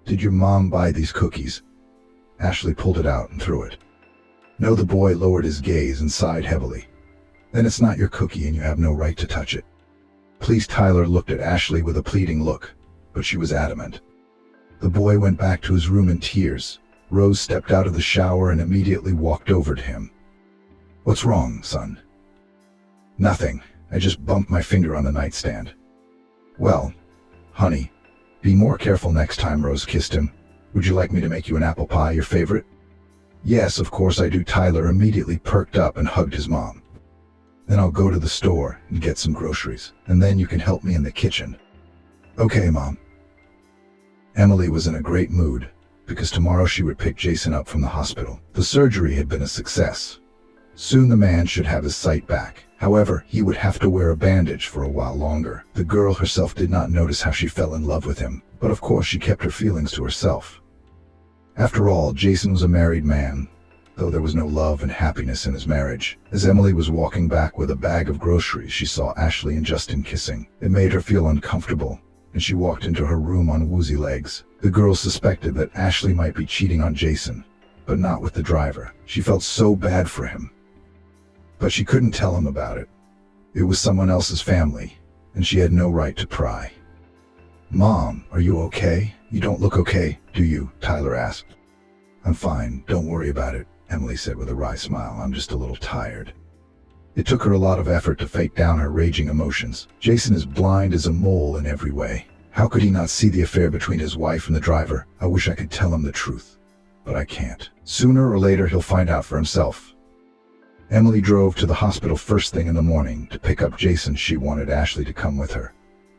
"Did your mom buy these cookies?" Ashley pulled it out and threw it. No, the boy lowered his gaze and sighed heavily. "Then it's not your cookie and you have no right to touch it." Please, Tyler looked at Ashley with a pleading look, but she was adamant. The boy went back to his room in tears. Rose stepped out of the shower and immediately walked over to him. "What's wrong, son?" "Nothing. I just bumped my finger on the nightstand." "Well, honey, be more careful next time," Rose kissed him. "Would you like me to make you an apple pie, your favorite?" "Yes, of course I do." Tyler immediately perked up and hugged his mom. "Then I'll go to the store and get some groceries, and then you can help me in the kitchen." "Okay, Mom." Emily was in a great mood, because tomorrow she would pick Jason up from the hospital. The surgery had been a success. Soon the man should have his sight back. However, he would have to wear a bandage for a while longer. The girl herself did not notice how she fell in love with him, but of course she kept her feelings to herself. After all, Jason was a married man, though there was no love and happiness in his marriage. As Emily was walking back with a bag of groceries, she saw Ashley and Justin kissing. It made her feel uncomfortable, and she walked into her room on woozy legs. The girl suspected that Ashley might be cheating on Jason, but not with the driver. She felt so bad for him, but she couldn't tell him about it. It was someone else's family, and she had no right to pry. "Mom, are you okay? You don't look okay, do you?" Tyler asked. "I'm fine, don't worry about it," Emily said with a wry smile. "I'm just a little tired." It took her a lot of effort to fake down her raging emotions. Jason is blind as a mole in every way. How could he not see the affair between his wife and the driver? I wish I could tell him the truth, but I can't. Sooner or later he'll find out for himself. Emily drove to the hospital first thing in the morning to pick up Jason. She wanted Ashley to come with her,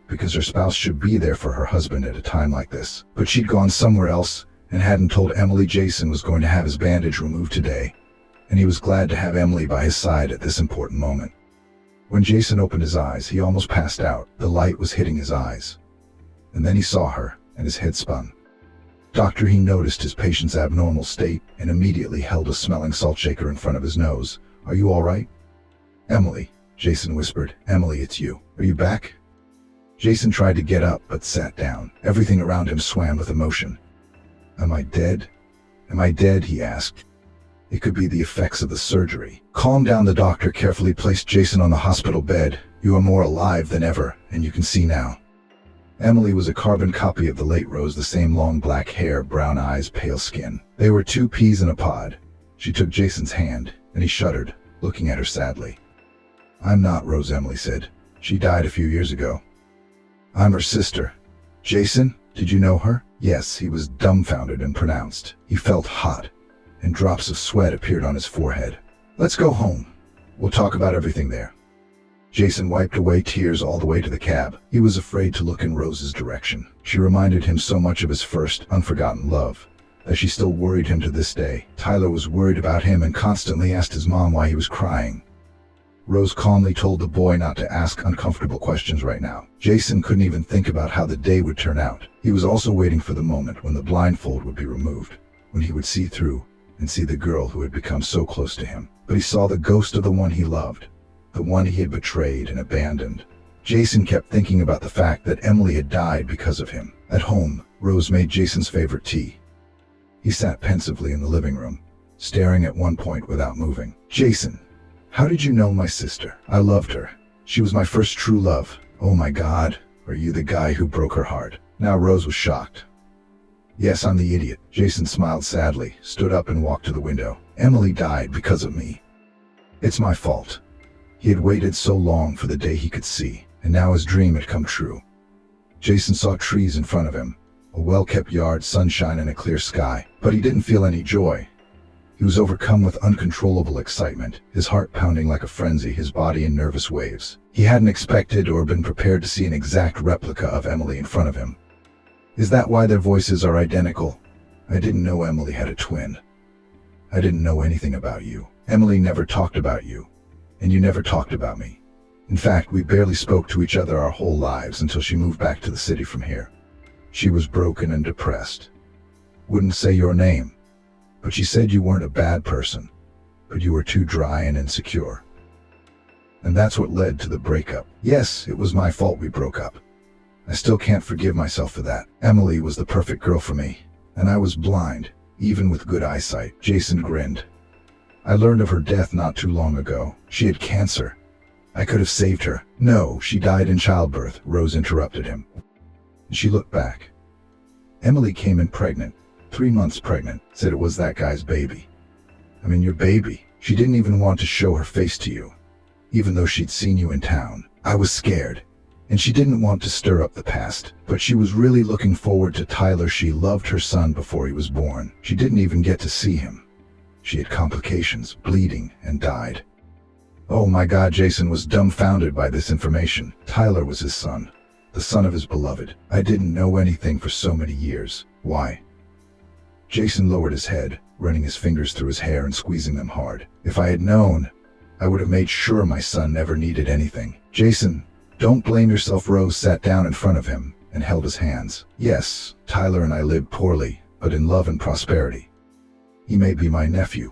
because her spouse should be there for her husband at a time like this. But she'd gone somewhere else and hadn't told Emily Jason was going to have his bandage removed today, and he was glad to have Emily by his side at this important moment. When Jason opened his eyes, he almost passed out. The light was hitting his eyes, and then he saw her, and his head spun. "Doctor," he noticed his patient's abnormal state and immediately held a smelling salt shaker in front of his nose. "Are you all right?" "Emily," Jason whispered. "Emily, it's you. Are you back?" Jason tried to get up, but sat down. Everything around him swam with emotion. "Am I dead? Am I dead?" he asked. It could be the effects of the surgery. Calm down, the doctor carefully placed Jason on the hospital bed. "You are more alive than ever, and you can see now." Emily was a carbon copy of the late Rose, the same long black hair, brown eyes, pale skin. They were two peas in a pod. She took Jason's hand, and he shuddered, looking at her sadly. "I'm not Rose," Emily said. "She died a few years ago." "I'm her sister." "Jason, did you know her?" "Yes." He was dumbfounded and pronounced. He felt hot, and drops of sweat appeared on his forehead. "Let's go home. We'll talk about everything there." Jason wiped away tears all the way to the cab. He was afraid to look in Rose's direction. She reminded him so much of his first, unforgotten love that she still worried him to this day. Tyler was worried about him and constantly asked his mom why he was crying. Rose calmly told the boy not to ask uncomfortable questions right now. Jason couldn't even think about how the day would turn out. He was also waiting for the moment when the blindfold would be removed, when he would see through and see the girl who had become so close to him. But he saw the ghost of the one he loved, the one he had betrayed and abandoned. Jason kept thinking about the fact that Emily had died because of him. At home, Rose made Jason's favorite tea. He sat pensively in the living room, staring at one point without moving. "Jason, how did you know my sister? I loved her. She was my first true love. Oh my God, are you the guy who broke her heart?" Now Rose was shocked. "Yes, I'm the idiot." Jason smiled sadly, stood up and walked to the window. "Emily died because of me. It's my fault." He had waited so long for the day he could see, and now his dream had come true. Jason saw trees in front of him, a well-kept yard, sunshine, and a clear sky, but he didn't feel any joy. He was overcome with uncontrollable excitement, his heart pounding like a frenzy, his body in nervous waves. He hadn't expected or been prepared to see an exact replica of Emily in front of him. Is that why their voices are identical? I didn't know Emily had a twin. I didn't know anything about you. Emily never talked about you, and you never talked about me. In fact, we barely spoke to each other our whole lives until she moved back to the city from here. She was broken and depressed. Wouldn't say your name, but she said you weren't a bad person, but you were too dry and insecure. And that's what led to the breakup. Yes, it was my fault we broke up. I still can't forgive myself for that. Emily was the perfect girl for me, and I was blind, even with good eyesight. Jason grinned. I learned of her death not too long ago. She had cancer. I could have saved her. No, she died in childbirth, Rose interrupted him. She looked back. Emily came in pregnant, 3 months pregnant, said it was that guy's baby. I mean, your baby. She didn't even want to show her face to you, even though she'd seen you in town. I was scared. And she didn't want to stir up the past, but she was really looking forward to Tyler. She loved her son before he was born. She didn't even get to see him. She had complications, bleeding, and died. Oh my God, Jason was dumbfounded by this information. Tyler was his son, the son of his beloved. I didn't know anything for so many years. Why? Jason lowered his head, running his fingers through his hair and squeezing them hard. If I had known, I would have made sure my son never needed anything. Jason, don't blame yourself. Rose sat down in front of him and held his hands. Yes, Tyler and I lived poorly, but in love and prosperity. He may be my nephew,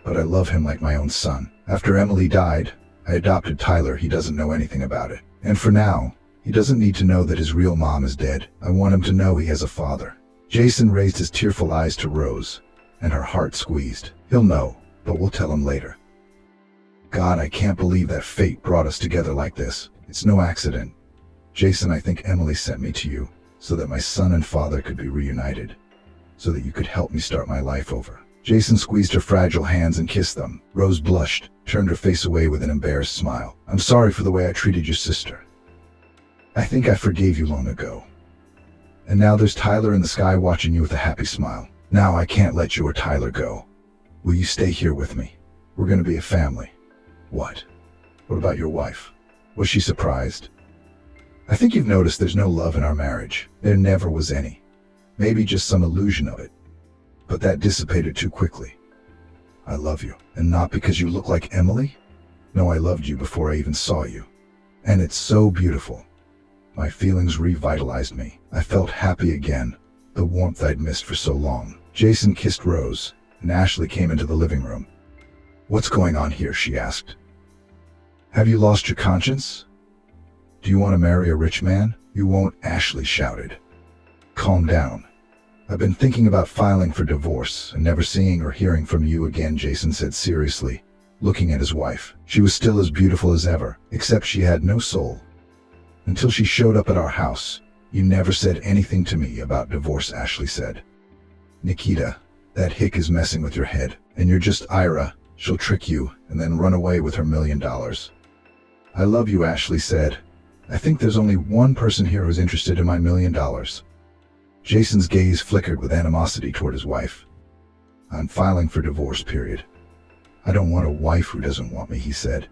but I love him like my own son. After Emily died, I adopted Tyler. He doesn't know anything about it. And for now, he doesn't need to know that his real mom is dead. I want him to know he has a father. Jason raised his tearful eyes to Rose, and her heart squeezed. He'll know, but we'll tell him later. God, I can't believe that fate brought us together like this. It's no accident. Jason, I think Emily sent me to you so that my son and father could be reunited, so that you could help me start my life over. Jason squeezed her fragile hands and kissed them. Rose blushed, turned her face away with an embarrassed smile. I'm sorry for the way I treated your sister. I think I forgave you long ago. And now there's Tyler in the sky watching you with a happy smile. Now I can't let you or Tyler go. Will you stay here with me? We're going to be a family. What? What about your wife? Was she surprised? I think you've noticed there's no love in our marriage. There never was any. Maybe just some illusion of it. But that dissipated too quickly. I love you. And not because you look like Emily? No, I loved you before I even saw you. And it's so beautiful. My feelings revitalized me. I felt happy again, the warmth I'd missed for so long. Jason kissed Rose, and Ashley came into the living room. What's going on here? She asked. Have you lost your conscience? Do you want to marry a rich man? You won't, Ashley shouted. Calm down. I've been thinking about filing for divorce and never seeing or hearing from you again, Jason said seriously, looking at his wife. She was still as beautiful as ever, except she had no soul. Until she showed up at our house, you never said anything to me about divorce, Ashley said. Nikita, that hick is messing with your head, and you're just Ira. She'll trick you and then run away with her $1 million. I love you, Ashley said. I think there's only one person here who's interested in my $1 million. Jason's gaze flickered with animosity toward his wife. I'm filing for divorce, period. I don't want a wife who doesn't want me, he said.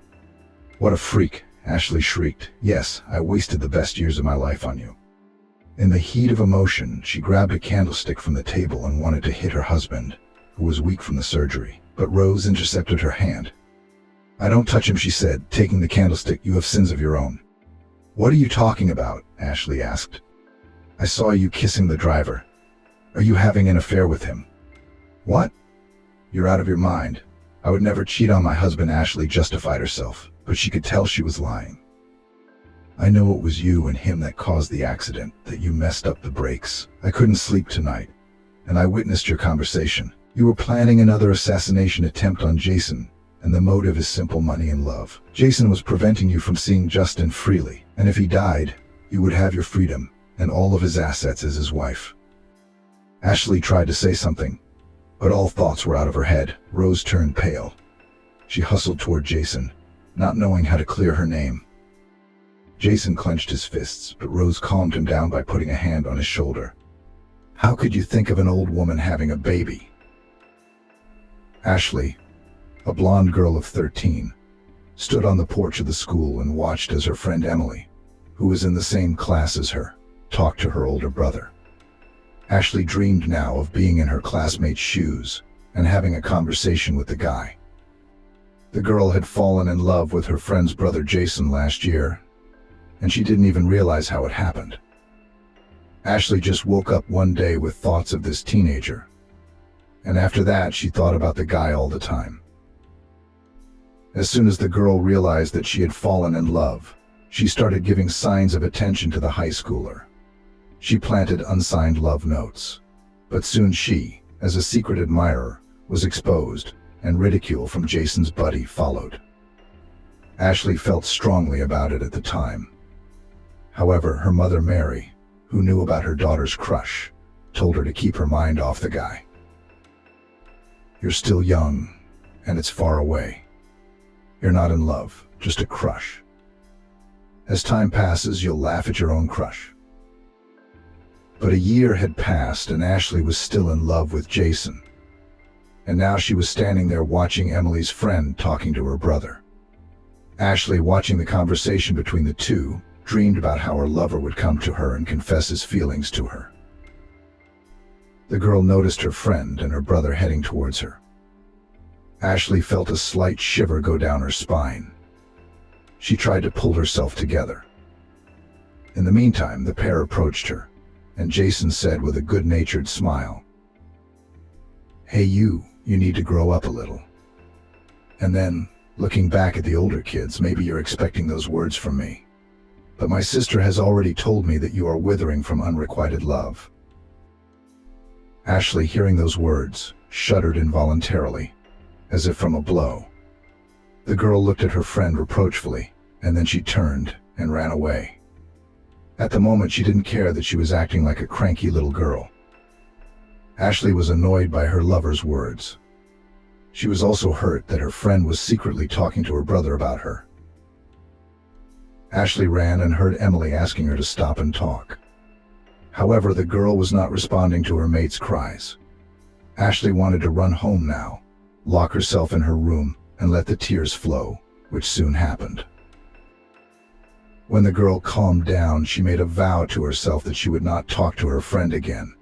What a freak, Ashley shrieked. Yes, I wasted the best years of my life on you. In the heat of emotion, she grabbed a candlestick from the table and wanted to hit her husband, who was weak from the surgery. But Rose intercepted her hand. I don't touch him, she said, taking the candlestick. You have sins of your own. What are you talking about? Ashley asked. I saw you kissing the driver. Are you having an affair with him? What? You're out of your mind. I would never cheat on my husband. Ashley justified herself, but she could tell she was lying. I know it was you and him that caused the accident, that you messed up the brakes. I couldn't sleep tonight, and I witnessed your conversation. You were planning another assassination attempt on Jason, and the motive is simple: money and love. Jason was preventing you from seeing Justin freely, and if he died, you would have your freedom and all of his assets as his wife. Ashley tried to say something, but all thoughts were out of her head. Rose turned pale. She hustled toward Jason, not knowing how to clear her name. Jason clenched his fists, but Rose calmed him down by putting a hand on his shoulder. How could you think of an old woman having a baby? Ashley, a blonde girl of 13, stood on the porch of the school and watched as her friend Emily, who was in the same class as her, talked to her older brother. Ashley dreamed now of being in her classmate's shoes and having a conversation with the guy. The girl had fallen in love with her friend's brother Jason last year, and she didn't even realize how it happened. Ashley just woke up one day with thoughts of this teenager, and after that she thought about the guy all the time. As soon as the girl realized that she had fallen in love, she started giving signs of attention to the high schooler. She planted unsigned love notes, but soon she, as a secret admirer, was exposed, and ridicule from Jason's buddy followed. Ashley felt strongly about it at the time. However, her mother Mary, who knew about her daughter's crush, told her to keep her mind off the guy. You're still young, and it's far away. You're not in love, just a crush. As time passes, you'll laugh at your own crush. But a year had passed and Ashley was still in love with Jason. And now she was standing there watching Emily's friend talking to her brother. Ashley, watching the conversation between the two, dreamed about how her lover would come to her and confess his feelings to her. The girl noticed her friend and her brother heading towards her. Ashley felt a slight shiver go down her spine. She tried to pull herself together. In the meantime, the pair approached her, and Jason said with a good-natured smile, "Hey you need to grow up a little." And then, looking back at the older kids, maybe you're expecting those words from me, but my sister has already told me that you are withering from unrequited love. Ashley, hearing those words, shuddered involuntarily, as if from a blow. The girl looked at her friend reproachfully, and then she turned and ran away. At the moment, she didn't care that she was acting like a cranky little girl. Ashley was annoyed by her lover's words. She was also hurt that her friend was secretly talking to her brother about her. Ashley ran and heard Emily asking her to stop and talk. However, the girl was not responding to her mate's cries. Ashley wanted to run home now, lock herself in her room, and let the tears flow, which soon happened. When the girl calmed down, she made a vow to herself that she would not talk to her friend again,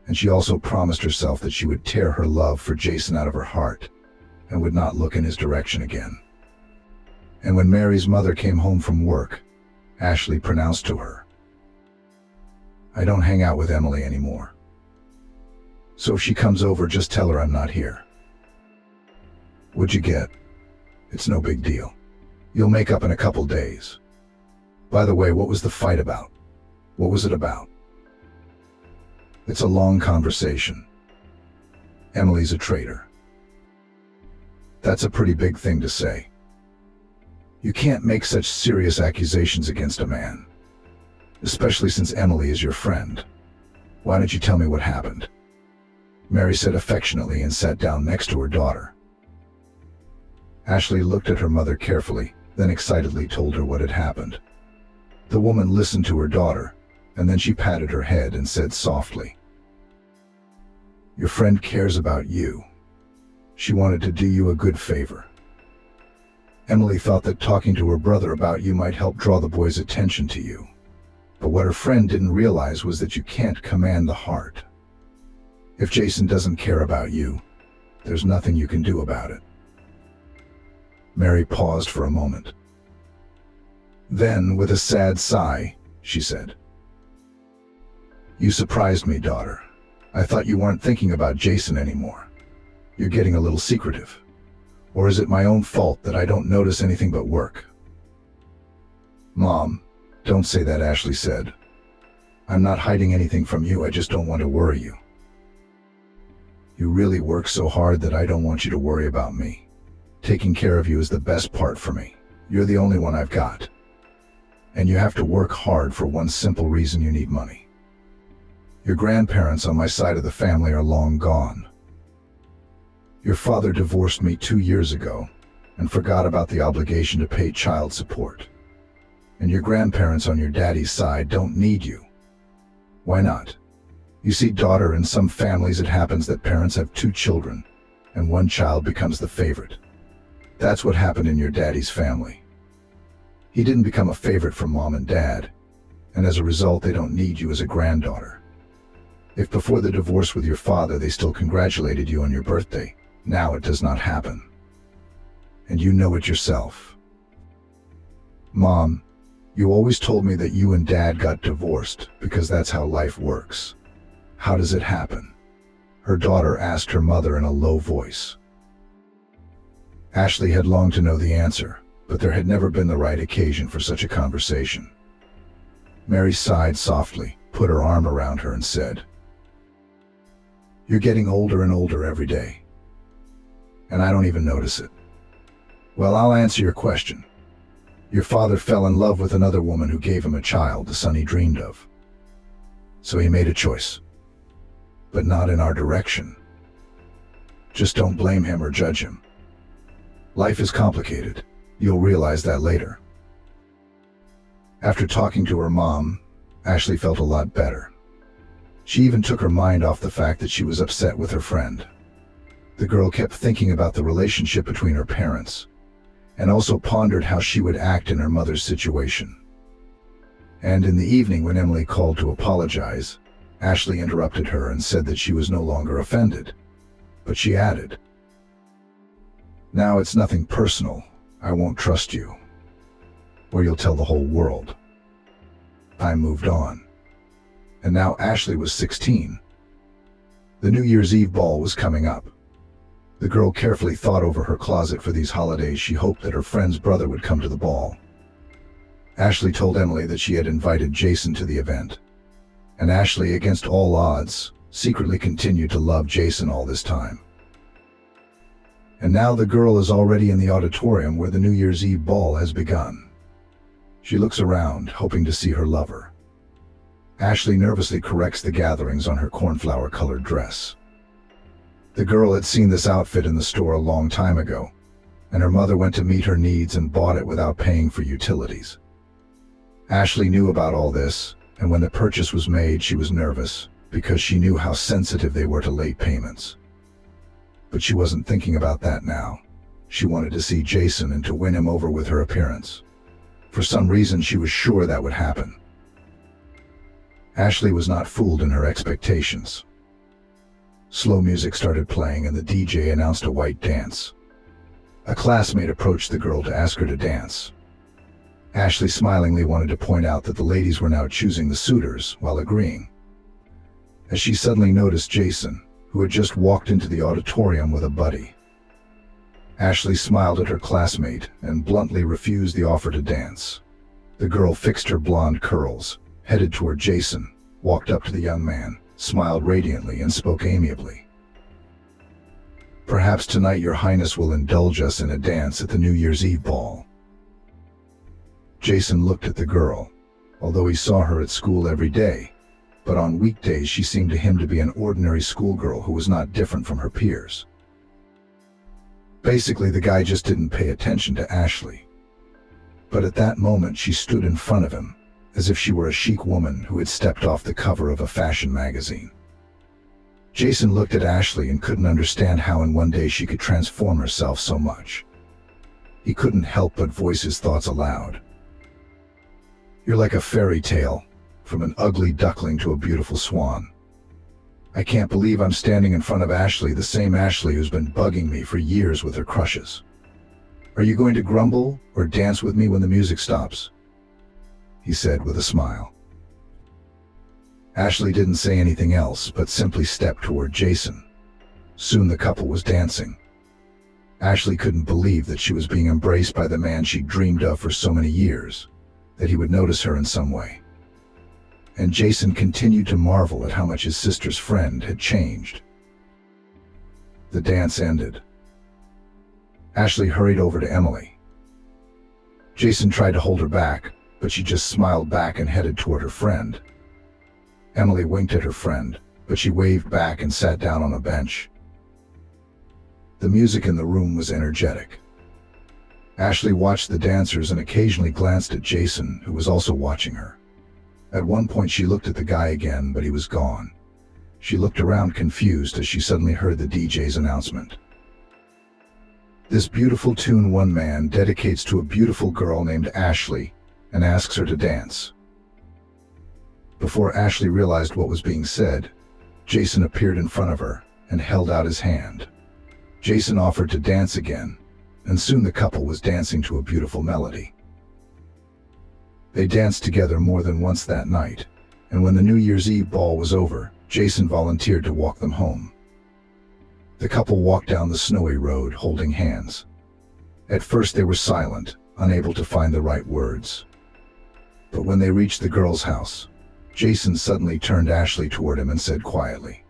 and she also promised herself that she would tear her love for Jason out of her heart and would not look in his direction again. And when Mary's mother came home from work, Ashley pronounced to her, "I don't hang out with Emily anymore. So if she comes over, just tell her I'm not here." What'd you get? It's no big deal. You'll make up in a couple days. By the way, what was the fight about? What was it about? It's a long conversation. Emily's a traitor. That's a pretty big thing to say. You can't make such serious accusations against a man, especially since Emily is your friend. Why don't you tell me what happened? Mary said affectionately and sat down next to her daughter. Ashley looked at her mother carefully, then excitedly told her what had happened. The woman listened to her daughter, and then she patted her head and said softly, "Your friend cares about you. She wanted to do you a good favor." Emily thought that talking to her brother about you might help draw the boy's attention to you. But what her friend didn't realize was that you can't command the heart. If Jason doesn't care about you, there's nothing you can do about it. Mary paused for a moment. Then, with a sad sigh, she said, "You surprised me, daughter. I thought you weren't thinking about Jason anymore. You're getting a little secretive. Or is it my own fault that I don't notice anything but work?" "Mom, don't say that," Ashley said. "I'm not hiding anything from you, I just don't want to worry you. You really work so hard that I don't want you to worry about me. Taking care of you is the best part for me. You're the only one I've got. And you have to work hard for one simple reason: you need money. Your grandparents on my side of the family are long gone. Your father divorced me 2 years ago and forgot about the obligation to pay child support. And your grandparents on your daddy's side don't need you. Why not? You see, daughter, in some families it happens that parents have 2 children and one child becomes the favorite. That's what happened in your daddy's family. He didn't become a favorite for mom and dad, and as a result they don't need you as a granddaughter. If before the divorce with your father they still congratulated you on your birthday, now it does not happen. And you know it yourself. Mom, you always told me that you and Dad got divorced because that's how life works. How does it happen?" her daughter asked her mother in a low voice. Ashley had longed to know the answer, but there had never been the right occasion for such a conversation. Mary sighed softly, put her arm around her and said, "You're getting older and older every day. And I don't even notice it. Well, I'll answer your question. Your father fell in love with another woman who gave him a child, the son he dreamed of. So he made a choice. But not in our direction. Just don't blame him or judge him. Life is complicated. You'll realize that later." After talking to her mom, Ashley felt a lot better. She even took her mind off the fact that she was upset with her friend. The girl kept thinking about the relationship between her parents, and also pondered how she would act in her mother's situation. And in the evening, when Emily called to apologize, Ashley interrupted her and said that she was no longer offended. But she added, "Now it's nothing personal. I won't trust you. Or you'll tell the whole world." I moved on. And now Ashley was 16. The New Year's Eve ball was coming up. The girl carefully thought over her closet for these holidays. She hoped that her friend's brother would come to the ball. Ashley told Emily that she had invited Jason to the event. And Ashley, against all odds, secretly continued to love Jason all this time. And now the girl is already in the auditorium where the New Year's Eve ball has begun. She looks around, hoping to see her lover. Ashley nervously corrects the gatherings on her cornflower-colored dress. The girl had seen this outfit in the store a long time ago, and her mother went to meet her needs and bought it without paying for utilities. Ashley knew about all this, and when the purchase was made, she was nervous because she knew how sensitive they were to late payments. But she wasn't thinking about that now. She wanted to see Jason and to win him over with her appearance. For some reason, she was sure that would happen. Ashley was not fooled in her expectations. Slow music started playing and the DJ announced a white dance. A classmate approached the girl to ask her to dance. Ashley smilingly wanted to point out that the ladies were now choosing the suitors while agreeing. As she suddenly noticed Jason, who had just walked into the auditorium with a buddy. Ashley smiled at her classmate and bluntly refused the offer to dance. The girl fixed her blonde curls, headed toward Jason, walked up to the young man, smiled radiantly, and spoke amiably. "Perhaps tonight your highness will indulge us in a dance at the New Year's Eve ball." Jason looked at the girl, although he saw her at school every day, but on weekdays she seemed to him to be an ordinary schoolgirl who was not different from her peers. Basically, the guy just didn't pay attention to Ashley. But at that moment she stood in front of him, as if she were a chic woman who had stepped off the cover of a fashion magazine. Jason looked at Ashley and couldn't understand how in one day she could transform herself so much. He couldn't help but voice his thoughts aloud. You're like a fairy tale, from an ugly duckling to a beautiful swan. I can't believe I'm standing in front of Ashley, the same Ashley who's been bugging me for years with her crushes. Are you going to grumble or dance with me when the music stops? He said with a smile. Ashley didn't say anything else, but simply stepped toward Jason. Soon the couple was dancing. Ashley couldn't believe that she was being embraced by the man she'd dreamed of for so many years, that he would notice her in some way. And Jason continued to marvel at how much his sister's friend had changed. The dance ended. Ashley hurried over to Emily. Jason tried to hold her back, but she just smiled back and headed toward her friend. Emily winked at her friend, but she waved back and sat down on a bench. The music in the room was energetic. Ashley watched the dancers and occasionally glanced at Jason, who was also watching her. At one point she looked at the guy again, but he was gone. She looked around confused as she suddenly heard the DJ's announcement. This beautiful tune one man dedicates to a beautiful girl named Ashley and asks her to dance. Before Ashley realized what was being said, Jason appeared in front of her and held out his hand. Jason offered to dance again, and soon the couple was dancing to a beautiful melody. They danced together more than once that night, and when the New Year's Eve ball was over, Jason volunteered to walk them home. The couple walked down the snowy road holding hands. At first they were silent, unable to find the right words. But when they reached the girl's house, Jason suddenly turned Ashley toward him and said quietly,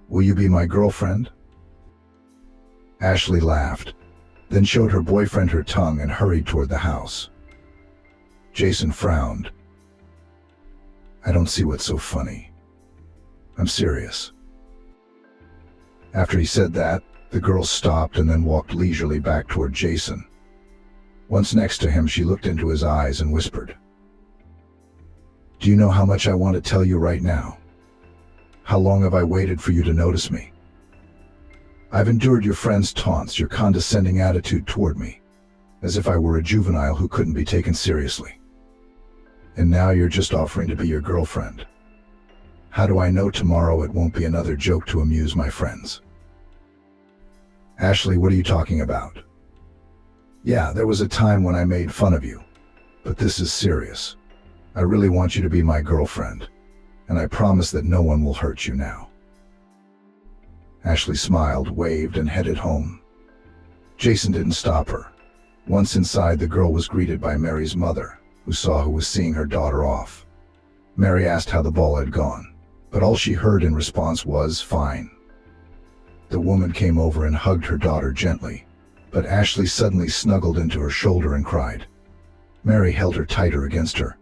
"Will you be my girlfriend?" Ashley laughed, then showed her boyfriend her tongue and hurried toward the house. Jason frowned. "I don't see what's so funny. I'm serious." After he said that, the girl stopped and then walked leisurely back toward Jason. Once next to him, she looked into his eyes and whispered, "Do you know how much I want to tell you right now? How long have I waited for you to notice me? I've endured your friends' taunts, your condescending attitude toward me, as if I were a juvenile who couldn't be taken seriously. And now you're just offering to be your girlfriend. How do I know tomorrow it won't be another joke to amuse my friends?" "Ashley, what are you talking about? Yeah, there was a time when I made fun of you, but this is serious. I really want you to be my girlfriend, and I promise that no one will hurt you now." Ashley smiled, waved, and headed home. Jason didn't stop her. Once inside, the girl was greeted by Mary's mother, who saw who was seeing her daughter off. Mary asked how the ball had gone, but all she heard in response was, "Fine." The woman came over and hugged her daughter gently, but Ashley suddenly snuggled into her shoulder and cried. Mary held her tighter against her,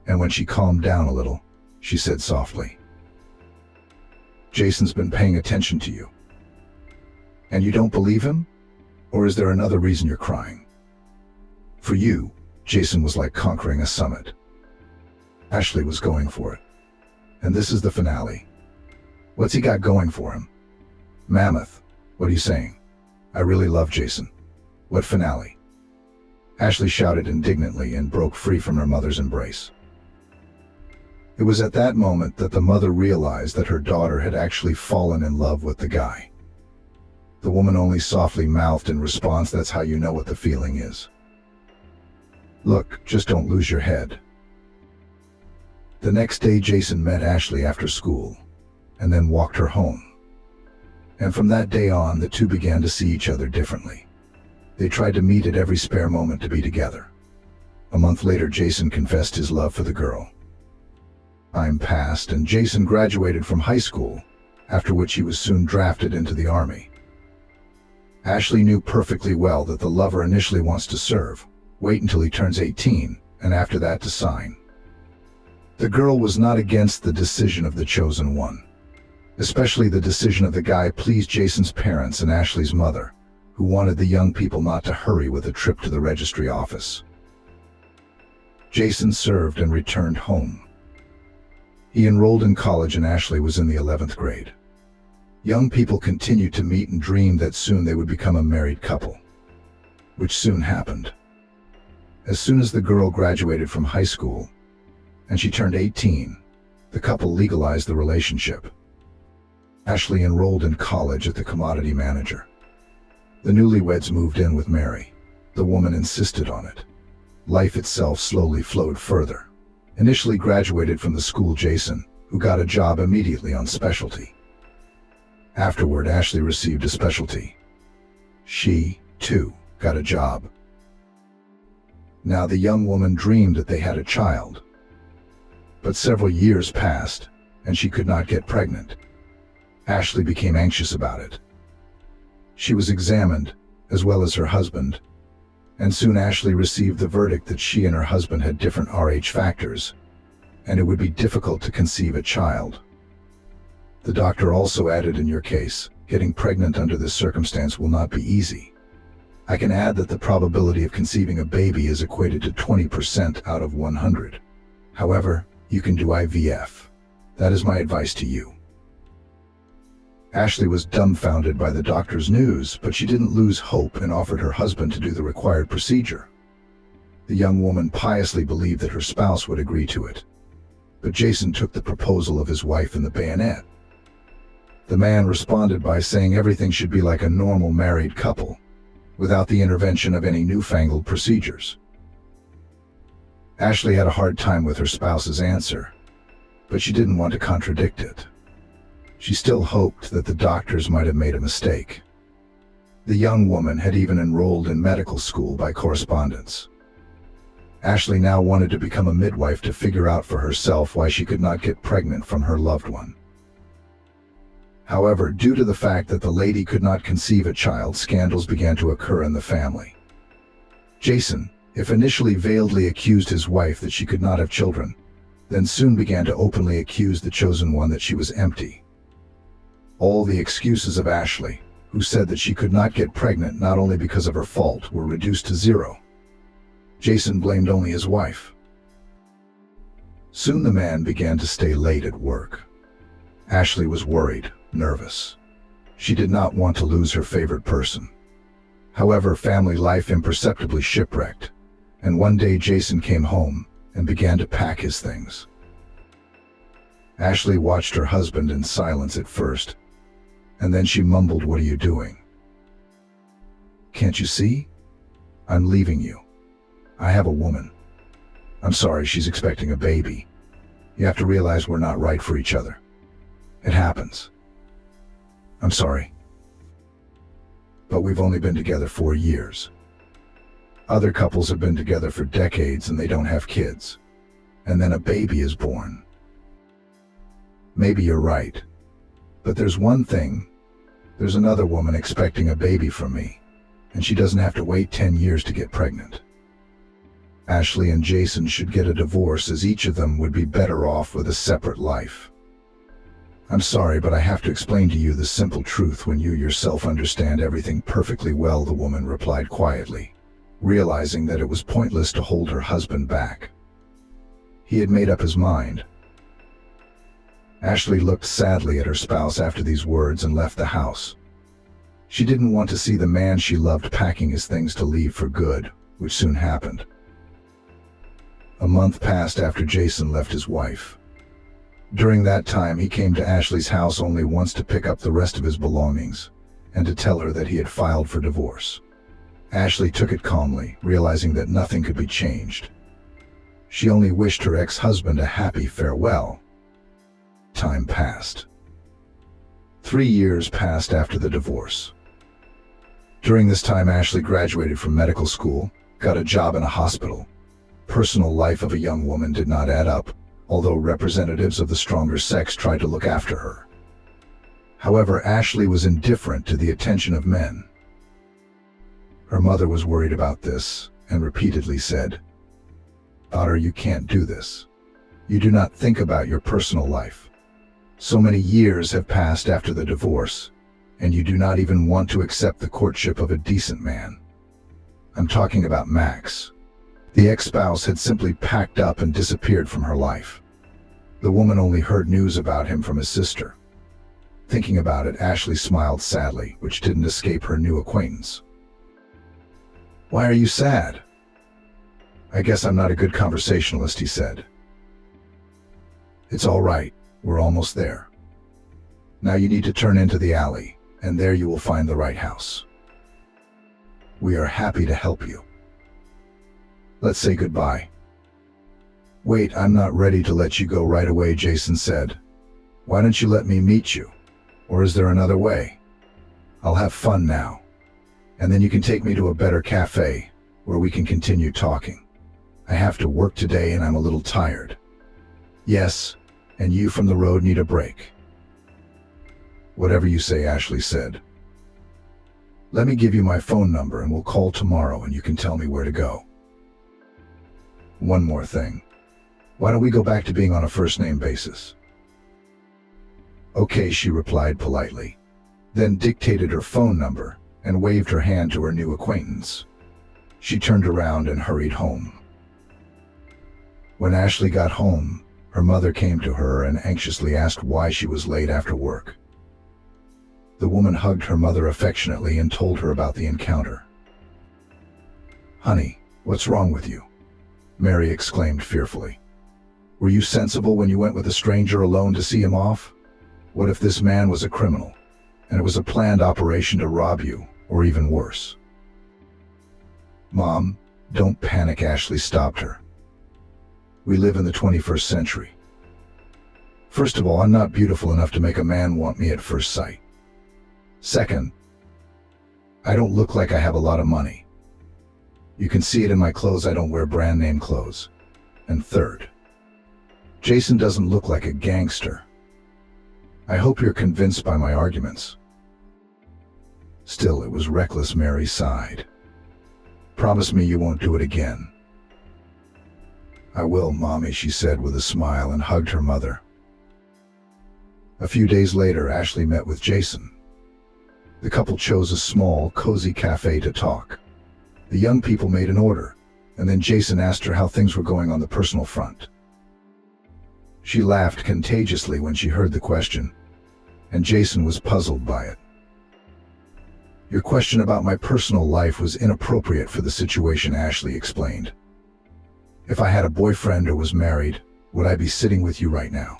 and when she calmed down a little, she said softly, "Jason's been paying attention to you. And you don't believe him? Or is there another reason you're crying? For you, Jason was like conquering a summit. Ashley was going for it. And this is the finale. What's he got going for him? Mammoth, what are you saying? I really love Jason. What finale?" Ashley shouted indignantly and broke free from her mother's embrace. It was at that moment that the mother realized that her daughter had actually fallen in love with the guy. The woman only softly mouthed in response, "That's how you know what the feeling is. Look, just don't lose your head." The next day, Jason met Ashley after school, and then walked her home. And from that day on, the two began to see each other differently. They tried to meet at every spare moment to be together. A month later, Jason confessed his love for the girl. Time passed, and Jason graduated from high school, after which he was soon drafted into the army. Ashley knew perfectly well that the lover initially wants to serve, wait until he turns 18, and after that to sign. The girl was not against the decision of the chosen one. Especially the decision of the guy pleased Jason's parents and Ashley's mother, who wanted the young people not to hurry with a trip to the registry office. Jason served and returned home. He enrolled in college and Ashley was in the 11th grade. Young people continued to meet and dreamed that soon they would become a married couple. which soon happened. As soon as the girl graduated from high school and she turned 18, the couple legalized the relationship. Ashley enrolled in college at the commodity manager. The newlyweds moved in with Mary. The woman insisted on it. Life itself slowly flowed further. Initially graduated from the school Jason, who got a job immediately on specialty. Afterward, Ashley received a specialty. She, too, got a job. Now the young woman dreamed that they had a child. But several years passed, and she could not get pregnant. Ashley became anxious about it. She was examined, as well as her husband, and soon Ashley received the verdict that she and her husband had different Rh factors, and it would be difficult to conceive a child. The doctor also added, in your case, getting pregnant under this circumstance will not be easy. I can add that the probability of conceiving a baby is equated to 20% out of 100. However, you can do IVF. That is my advice to you. Ashley was dumbfounded by the doctor's news, but she didn't lose hope and offered her husband to do the required procedure. The young woman piously believed that her spouse would agree to it. But Jason took the proposal of his wife in the bayonet. The man responded by saying everything should be like a normal married couple, without the intervention of any newfangled procedures. Ashley had a hard time with her spouse's answer, but she didn't want to contradict it. She still hoped that the doctors might have made a mistake. The young woman had even enrolled in medical school by correspondence. Ashley now wanted to become a midwife to figure out for herself why she could not get pregnant from her loved one. However, due to the fact that the lady could not conceive a child, scandals began to occur in the family. Jason, if initially veiledly accused his wife that she could not have children, then soon began to openly accuse the chosen one that she was empty. All the excuses of Ashley, who said that she could not get pregnant not only because of her fault, were reduced to zero. Jason blamed only his wife. Soon the man began to stay late at work. Ashley was worried, nervous. She did not want to lose her favorite person. However, family life imperceptibly shipwrecked, and one day Jason came home and began to pack his things. Ashley watched her husband in silence at first, and then she mumbled, "What are you doing? Can't you see? I'm leaving you. I have a woman. I'm sorry, she's expecting a baby. You have to realize we're not right for each other. It happens. I'm sorry. But we've only been together 4 years. Other couples have been together for decades and they don't have kids. And then a baby is born. Maybe you're right. But there's one thing. There's another woman expecting a baby from me, and she doesn't have to wait 10 years to get pregnant. Ashley and Jason should get a divorce, as each of them would be better off with a separate life. I'm sorry, but I have to explain to you the simple truth when you yourself understand everything perfectly well," the woman replied quietly, realizing that it was pointless to hold her husband back. He had made up his mind. Ashley looked sadly at her spouse after these words and left the house. She didn't want to see the man she loved packing his things to leave for good, which soon happened. A month passed after Jason left his wife. During that time, he came to Ashley's house only once to pick up the rest of his belongings and to tell her that he had filed for divorce. Ashley took it calmly, realizing that nothing could be changed. She only wished her ex-husband a happy farewell. Time passed. 3 years passed after the divorce. During this time, Ashley graduated from medical school, got a job in a hospital. Personal life of a young woman did not add up, although representatives of the stronger sex tried to look after her. However, Ashley was indifferent to the attention of men. Her mother was worried about this and repeatedly said, "Daughter, you can't do this. You do not think about your personal life. So many years have passed after the divorce, and you do not even want to accept the courtship of a decent man." I'm talking about Max. The ex-spouse had simply packed up and disappeared from her life. The woman only heard news about him from his sister. Thinking about it, Ashley smiled sadly, which didn't escape her new acquaintance. Why are you sad? I guess I'm not a good conversationalist, he said. It's all right. We're almost there. Now you need to turn into the alley, and there you will find the right house. We are happy to help you. Let's say goodbye. Wait, I'm not ready to let you go right away, Jason said. Why don't you let me meet you? Or is there another way? I'll have fun now. And then you can take me to a better cafe, where we can continue talking. I have to work today and I'm a little tired. Yes, and you from the road need a break. Whatever you say, Ashley said. Let me give you my phone number and we'll call tomorrow and you can tell me where to go. One more thing. Why don't we go back to being on a first-name basis? Okay, she replied politely, then dictated her phone number and waved her hand to her new acquaintance. She turned around and hurried home. When Ashley got home, her mother came to her and anxiously asked why she was late after work. The woman hugged her mother affectionately and told her about the encounter. Honey, what's wrong with you? Mary exclaimed fearfully. Were you sensible when you went with a stranger alone to see him off? What if this man was a criminal, and it was a planned operation to rob you, or even worse? Mom, don't panic, Ashley stopped her. We live in the 21st century. First of all, I'm not beautiful enough to make a man want me at first sight. Second, I don't look like I have a lot of money. You can see it in my clothes, I don't wear brand name clothes. And third, Jason doesn't look like a gangster. I hope you're convinced by my arguments. Still, it was reckless, Mary sighed. Promise me you won't do it again. I will, Mommy, she said with a smile and hugged her mother. A few days later, Ashley met with Jason. The couple chose a small, cozy cafe to talk. The young people made an order, and then Jason asked her how things were going on the personal front. She laughed contagiously when she heard the question, and Jason was puzzled by it. Your question about my personal life was inappropriate for the situation, Ashley explained. If I had a boyfriend or was married, would I be sitting with you right now?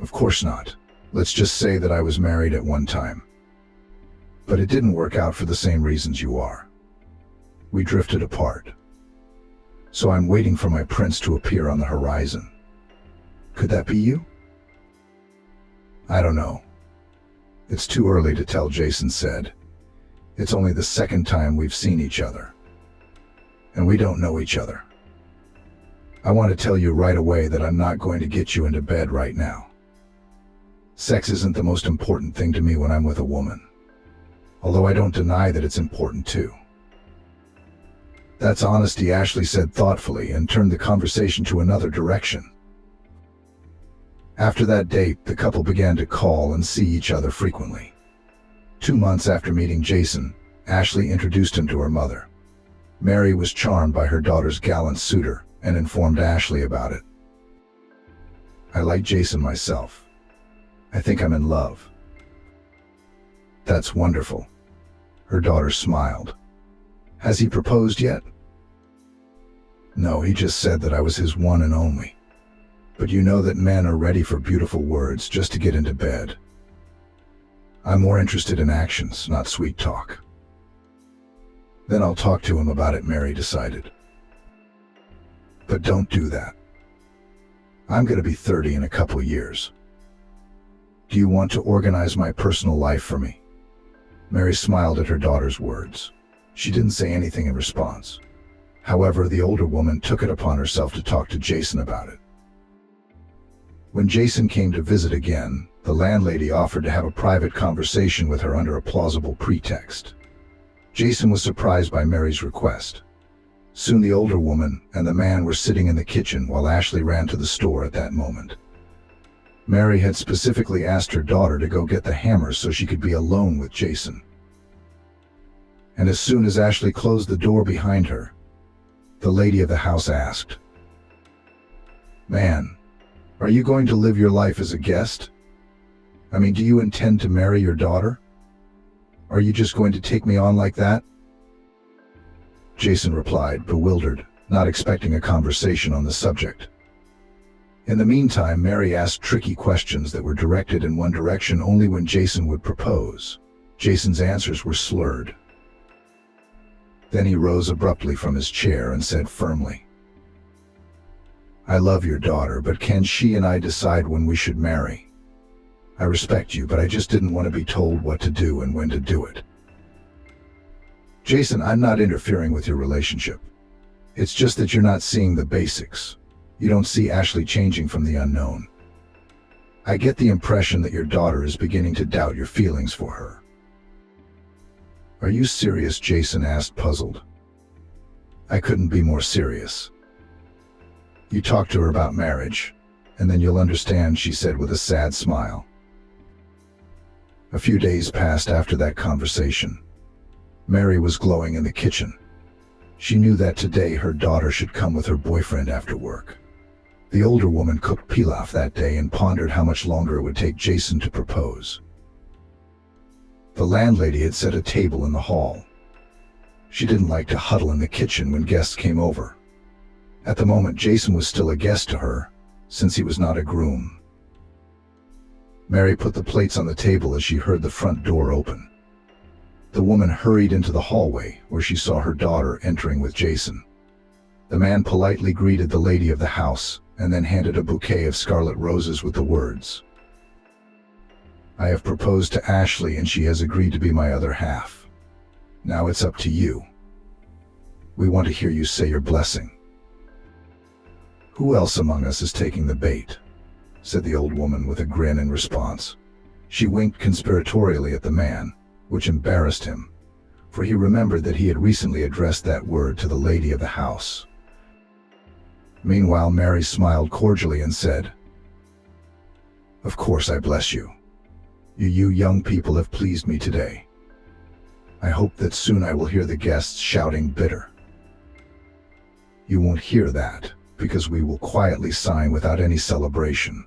Of course not. Let's just say that I was married at one time. But it didn't work out for the same reasons you are. We drifted apart. So I'm waiting for my prince to appear on the horizon. Could that be you? I don't know. It's too early to tell, Jason said. It's only the second time we've seen each other. And we don't know each other. I want to tell you right away that I'm not going to get you into bed right now. Sex isn't the most important thing to me when I'm with a woman. Although I don't deny that it's important too. That's honesty, Ashley said thoughtfully and turned the conversation to another direction. After that date, the couple began to call and see each other frequently. 2 months after meeting Jason, Ashley introduced him to her mother. Mary was charmed by her daughter's gallant suitor and informed Ashley about it. I like Jason myself. I think I'm in love. That's wonderful. Her daughter smiled. Has he proposed yet? No, he just said that I was his one and only. But you know that men are ready for beautiful words just to get into bed. I'm more interested in actions, not sweet talk. Then I'll talk to him about it, Mary decided. But don't do that. I'm going to be 30 in a couple years. Do you want to organize my personal life for me? Mary smiled at her daughter's words. She didn't say anything in response. However, the older woman took it upon herself to talk to Jason about it. When Jason came to visit again, the landlady offered to have a private conversation with her under a plausible pretext. Jason was surprised by Mary's request. Soon the older woman and the man were sitting in the kitchen while Ashley ran to the store at that moment. Mary had specifically asked her daughter to go get the hammer so she could be alone with Jason. And as soon as Ashley closed the door behind her, the lady of the house asked, "Man, are you going to live your life as a guest? I mean, do you intend to marry your daughter? Are you just going to take me on like that?" Jason replied, bewildered, not expecting a conversation on the subject. In the meantime, Mary asked tricky questions that were directed in one direction only when Jason would propose. Jason's answers were slurred. Then he rose abruptly from his chair and said firmly, "I love your daughter, but can she and I decide when we should marry? I respect you, but I just didn't want to be told what to do and when to do it." "Jason, I'm not interfering with your relationship. It's just that you're not seeing the basics. You don't see Ashley changing from the unknown. I get the impression that your daughter is beginning to doubt your feelings for her." "Are you serious?" Jason asked, puzzled. "I couldn't be more serious." "You talk to her about marriage, and then you'll understand," she said with a sad smile. A few days passed after that conversation. Mary was glowing in the kitchen. She knew that today her daughter should come with her boyfriend after work. The older woman cooked pilaf that day and pondered how much longer it would take Jason to propose. The landlady had set a table in the hall. She didn't like to huddle in the kitchen when guests came over. At the moment, Jason was still a guest to her, since he was not a groom. Mary put the plates on the table as she heard the front door open. The woman hurried into the hallway, where she saw her daughter entering with Jason. The man politely greeted the lady of the house, and then handed a bouquet of scarlet roses with the words, "I have proposed to Ashley and she has agreed to be my other half. Now it's up to you. We want to hear you say your blessing." "Who else among us is taking the bait?" said the old woman with a grin in response. She winked conspiratorially at the man, which embarrassed him, for he remembered that he had recently addressed that word to the lady of the house. Meanwhile, Mary smiled cordially and said, "Of course I bless you. You young people have pleased me today. I hope that soon I will hear the guests shouting bitter." "You won't hear that, because we will quietly sign without any celebration.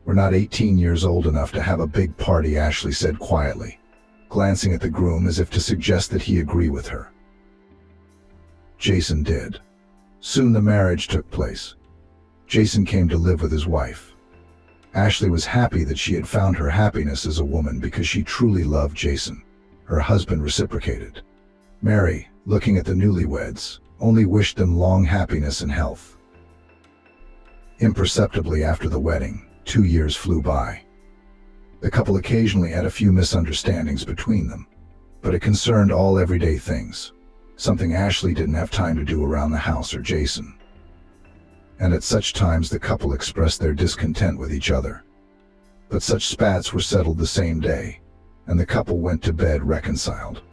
We're not 18 years old enough to have a big party," Ashley said quietly, glancing at the groom as if to suggest that he agree with her. Jason did. Soon the marriage took place. Jason came to live with his wife. Ashley was happy that she had found her happiness as a woman because she truly loved Jason. Her husband reciprocated. Mary, looking at the newlyweds, only wished them long happiness and health. Imperceptibly after the wedding, 2 years flew by. The couple occasionally had a few misunderstandings between them, but it concerned all everyday things, something Ashley didn't have time to do around the house or Jason. And at such times the couple expressed their discontent with each other. But such spats were settled the same day, and the couple went to bed reconciled.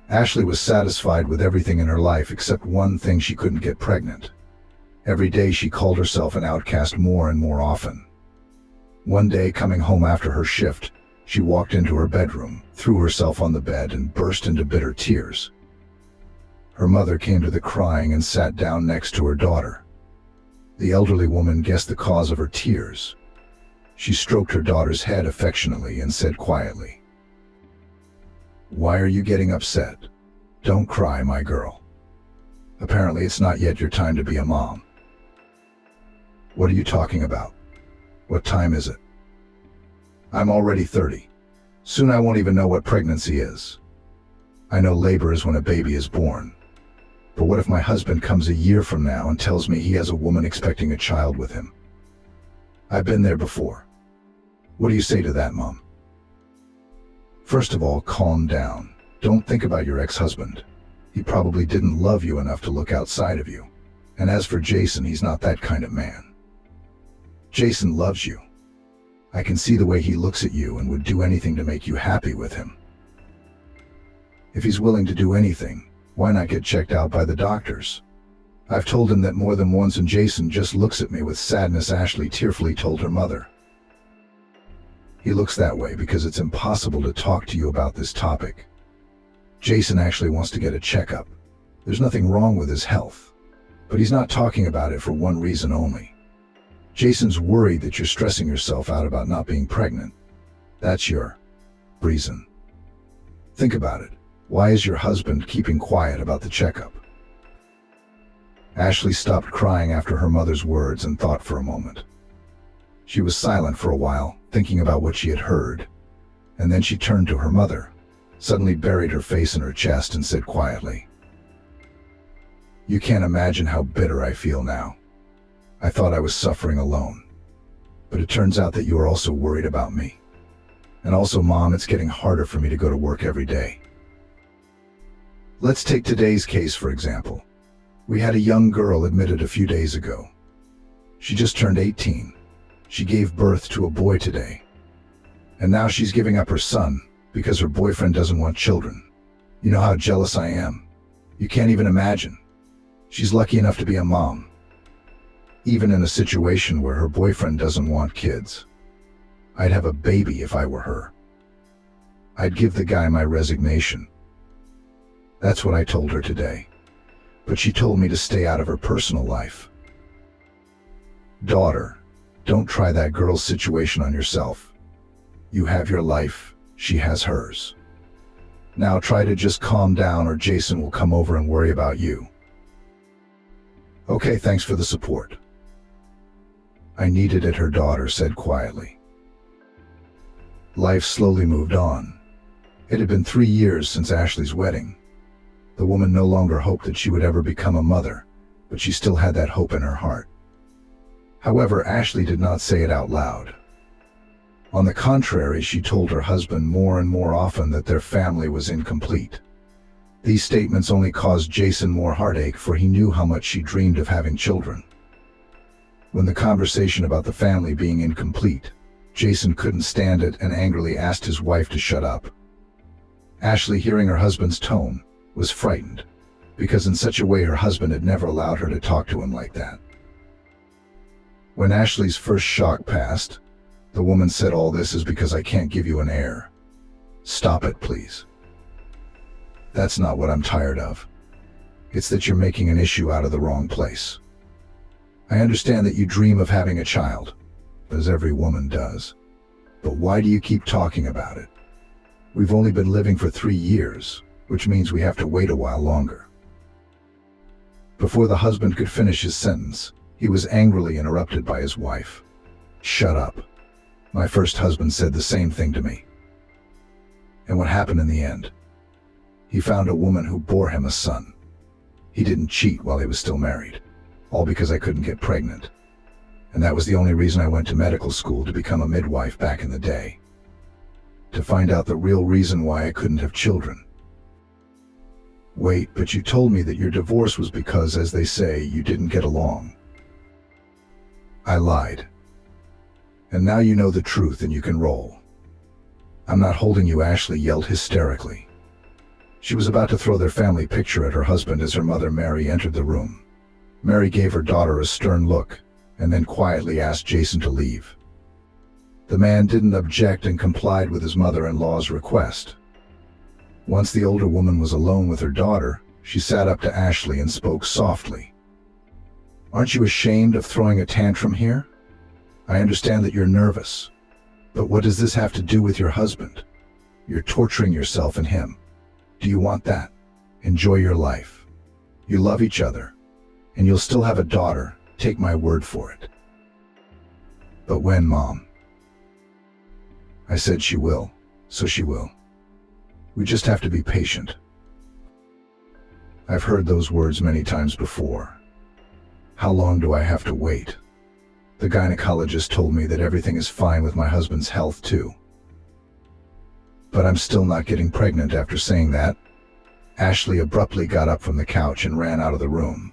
Ashley was satisfied with everything in her life except one thing: she couldn't get pregnant. Every day she called herself an outcast more and more often. One day, coming home after her shift, she walked into her bedroom, threw herself on the bed, and burst into bitter tears. Her mother came to the crying and sat down next to her daughter. The elderly woman guessed the cause of her tears. She stroked her daughter's head affectionately and said quietly, "Why are you getting upset? Don't cry, my girl. Apparently it's not yet your time to be a mom." "What are you talking about? What time is it? I'm already 30. Soon I won't even know what pregnancy is. I know labor is when a baby is born. But what if my husband comes a year from now and tells me he has a woman expecting a child with him? I've been there before. What do you say to that, Mom?" "First of all, calm down. Don't think about your ex-husband. He probably didn't love you enough to look outside of you. And as for Jason, he's not that kind of man. Jason loves you. I can see the way he looks at you and would do anything to make you happy with him. If he's willing to do anything, why not get checked out by the doctors? I've told him that more than once, and Jason just looks at me with sadness," Ashley tearfully told her mother. "He looks that way because it's impossible to talk to you about this topic. Jason actually wants to get a checkup. There's nothing wrong with his health. But he's not talking about it for one reason only. Jason's worried that you're stressing yourself out about not being pregnant. That's your reason. Think about it. Why is your husband keeping quiet about the checkup?" Ashley stopped crying after her mother's words and thought for a moment. She was silent for a while, thinking about what she had heard, and then she turned to her mother, suddenly buried her face in her chest and said quietly, "You can't imagine how bitter I feel now. I thought I was suffering alone, but it turns out that you are also worried about me. And also, Mom, it's getting harder for me to go to work every day. Let's take today's case, for example. We had a young girl admitted a few days ago. She just turned 18. She gave birth to a boy today. And now she's giving up her son because her boyfriend doesn't want children. You know how jealous I am. You can't even imagine. She's lucky enough to be a mom, even in a situation where her boyfriend doesn't want kids. I'd have a baby if I were her. I'd give the guy my resignation." That's what I told her today, but she told me to stay out of her personal life. Daughter, don't try that girl's situation on yourself. You have your life, she has hers. Now try to just calm down or Jason will come over and worry about you. Okay, thanks for the support. I needed it, her daughter said quietly. Life slowly moved on. It had been 3 years since Ashley's wedding. The woman no longer hoped that she would ever become a mother, but she still had that hope in her heart. However, Ashley did not say it out loud. On the contrary, she told her husband more and more often that their family was incomplete. These statements only caused Jason more heartache, for he knew how much she dreamed of having children. When the conversation about the family being incomplete, Jason couldn't stand it and angrily asked his wife to shut up. Ashley, hearing her husband's tone, was frightened, because in such a way her husband had never allowed her to talk to him like that. When Ashley's first shock passed, the woman said, "All this is because I can't give you an heir. Stop it, please. That's not what I'm tired of. It's that you're making an issue out of the wrong place. I understand that you dream of having a child, as every woman does. But why do you keep talking about it? We've only been living for 3 years, which means we have to wait a while longer." Before the husband could finish his sentence, he was angrily interrupted by his wife. "Shut up. My first husband said the same thing to me." And what happened in the end? He found a woman who bore him a son. He didn't cheat while he was still married, all because I couldn't get pregnant. And that was the only reason I went to medical school, to become a midwife back in the day. To find out the real reason why I couldn't have children. Wait, but you told me that your divorce was because, as they say, you didn't get along. I lied. And now you know the truth and you can roll. I'm not holding you, Ashley yelled hysterically. She was about to throw their family picture at her husband as her mother Mary entered the room. Mary gave her daughter a stern look and then quietly asked Jason to leave. The man didn't object and complied with his mother-in-law's request. Once the older woman was alone with her daughter, she sat up to Ashley and spoke softly. "Aren't you ashamed of throwing a tantrum here? I understand that you're nervous, but what does this have to do with your husband? You're torturing yourself and him. Do you want that? Enjoy your life. You love each other, and you'll still have a daughter, take my word for it." "But when, Mom?" "I said she will, so she will. We just have to be patient." I've heard those words many times before. How long do I have to wait? The gynecologist told me that everything is fine with my husband's health too. But I'm still not getting pregnant. After saying that, Ashley abruptly got up from the couch and ran out of the room.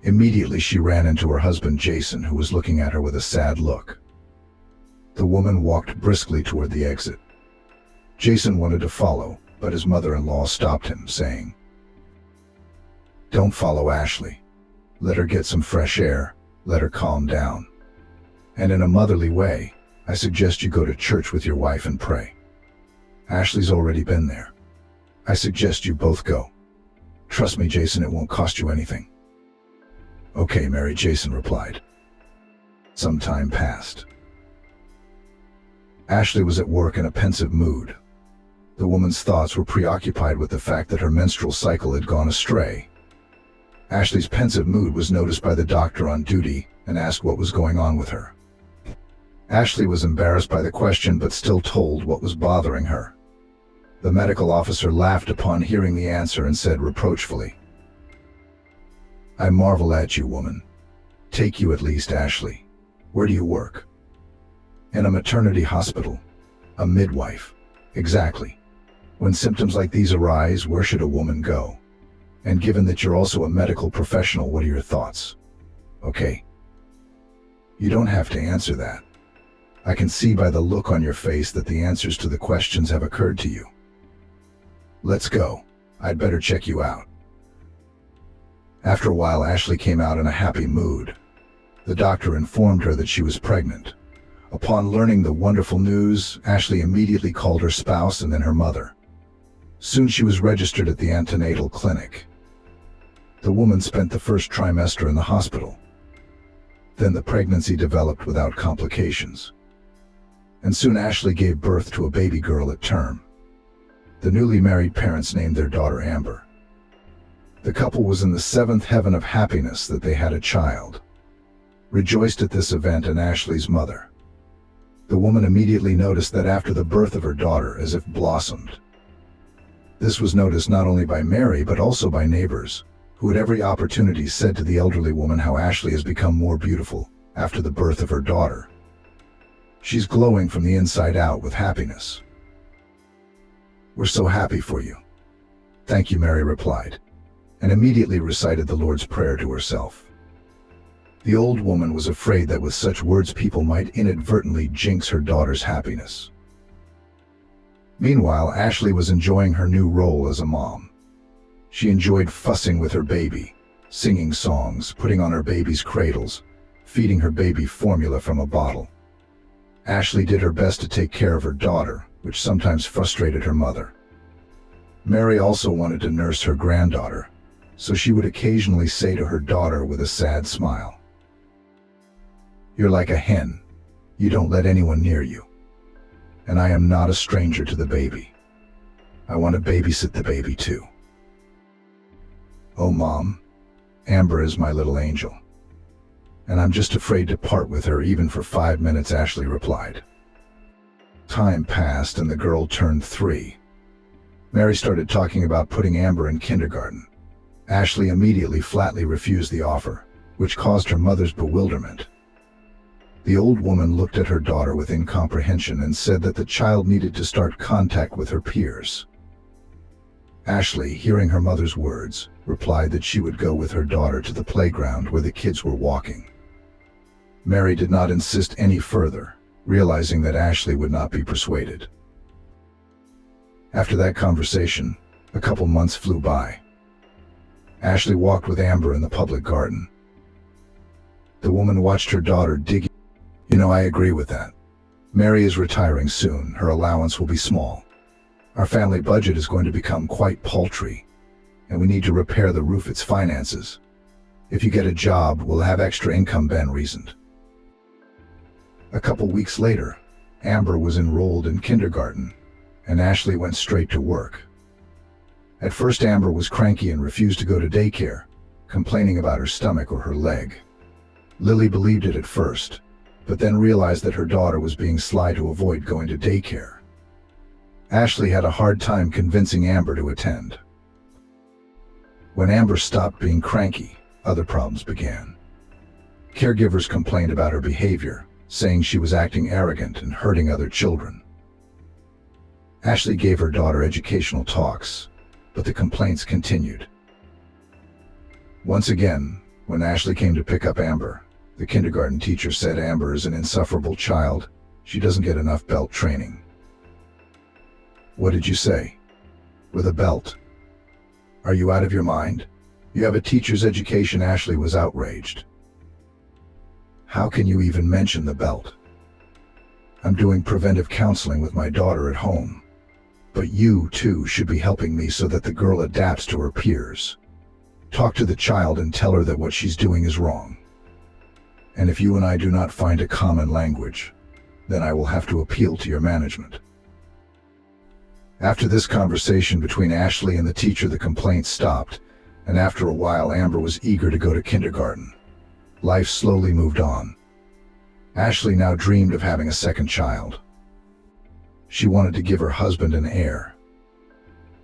Immediately she ran into her husband Jason, who was looking at her with a sad look. The woman walked briskly toward the exit. Jason wanted to follow, but his mother-in-law stopped him, saying, "Don't follow Ashley. Let her get some fresh air, let her calm down. And in a motherly way, I suggest you go to church with your wife and pray. Ashley's already been there. I suggest you both go. Trust me, Jason, it won't cost you anything." "Okay, Mary," Jason replied. Some time passed. Ashley was at work in a pensive mood. The woman's thoughts were preoccupied with the fact that her menstrual cycle had gone astray. Ashley's pensive mood was noticed by the doctor on duty and asked what was going on with her. Ashley was embarrassed by the question but still told what was bothering her. The medical officer laughed upon hearing the answer and said reproachfully, "I marvel at you, woman. Take you at least, Ashley. Where do you work?" "In a maternity hospital. A midwife." "Exactly. When symptoms like these arise, where should a woman go? And given that you're also a medical professional, what are your thoughts?" "Okay. You don't have to answer that. I can see by the look on your face that the answers to the questions have occurred to you. Let's go. I'd better check you out." After a while, Ashley came out in a happy mood. The doctor informed her that she was pregnant. Upon learning the wonderful news, Ashley immediately called her spouse and then her mother. Soon she was registered at the antenatal clinic. The woman spent the first trimester in the hospital. Then the pregnancy developed without complications. And soon Ashley gave birth to a baby girl at term. The newly married parents named their daughter Amber. The couple was in the seventh heaven of happiness that they had a child. Rejoiced at this event and Ashley's mother. The woman immediately noticed that after the birth of her daughter, as if blossomed. This was noticed not only by Mary but also by neighbors, who at every opportunity said to the elderly woman how Ashley has become more beautiful after the birth of her daughter. She's glowing from the inside out with happiness. "We're so happy for you." "Thank you," Mary replied, and immediately recited the Lord's Prayer to herself. The old woman was afraid that with such words people might inadvertently jinx her daughter's happiness. Meanwhile, Ashley was enjoying her new role as a mom. She enjoyed fussing with her baby, singing songs, putting on her baby's cradles, feeding her baby formula from a bottle. Ashley did her best to take care of her daughter, which sometimes frustrated her mother. Mary also wanted to nurse her granddaughter, so she would occasionally say to her daughter with a sad smile, "You're like a hen. You don't let anyone near you. And I am not a stranger to the baby. I want to babysit the baby too." "Oh, Mom, Amber is my little angel. And I'm just afraid to part with her even for 5 minutes," Ashley replied. Time passed and the girl turned 3. Mary started talking about putting Amber in kindergarten. Ashley immediately flatly refused the offer, which caused her mother's bewilderment. The old woman looked at her daughter with incomprehension and said that the child needed to start contact with her peers. Ashley, hearing her mother's words, replied that she would go with her daughter to the playground where the kids were walking. Mary did not insist any further, realizing that Ashley would not be persuaded. After that conversation, a couple months flew by. Ashley walked with Amber in the public garden. The woman watched her daughter digging. "You know, I agree with that. Mary is retiring soon. Her allowance will be small. Our family budget is going to become quite paltry, and we need to repair the roof. Its finances. If you get a job, we'll have extra income," Ben reasoned. A couple weeks later, Amber was enrolled in kindergarten, and Ashley went straight to work. At first, Amber was cranky and refused to go to daycare, complaining about her stomach or her leg. Lily believed it at first, but then realized that her daughter was being sly to avoid going to daycare. Ashley had a hard time convincing Amber to attend. When Amber stopped being cranky, other problems began. Caregivers complained about her behavior, saying she was acting arrogant and hurting other children. Ashley gave her daughter educational talks, but the complaints continued. Once again, when Ashley came to pick up Amber, the kindergarten teacher said Amber is an insufferable child. She doesn't get enough belt training. "What did you say? With a belt? Are you out of your mind? You have a teacher's education." Ashley was outraged. "How can you even mention the belt? I'm doing preventive counseling with my daughter at home. But you, too, should be helping me so that the girl adapts to her peers. Talk to the child and tell her that what she's doing is wrong. And if you and I do not find a common language, then I will have to appeal to your management." After this conversation between Ashley and the teacher, the complaints stopped, and after a while Amber was eager to go to kindergarten. Life slowly moved on. Ashley now dreamed of having a second child. She wanted to give her husband an heir.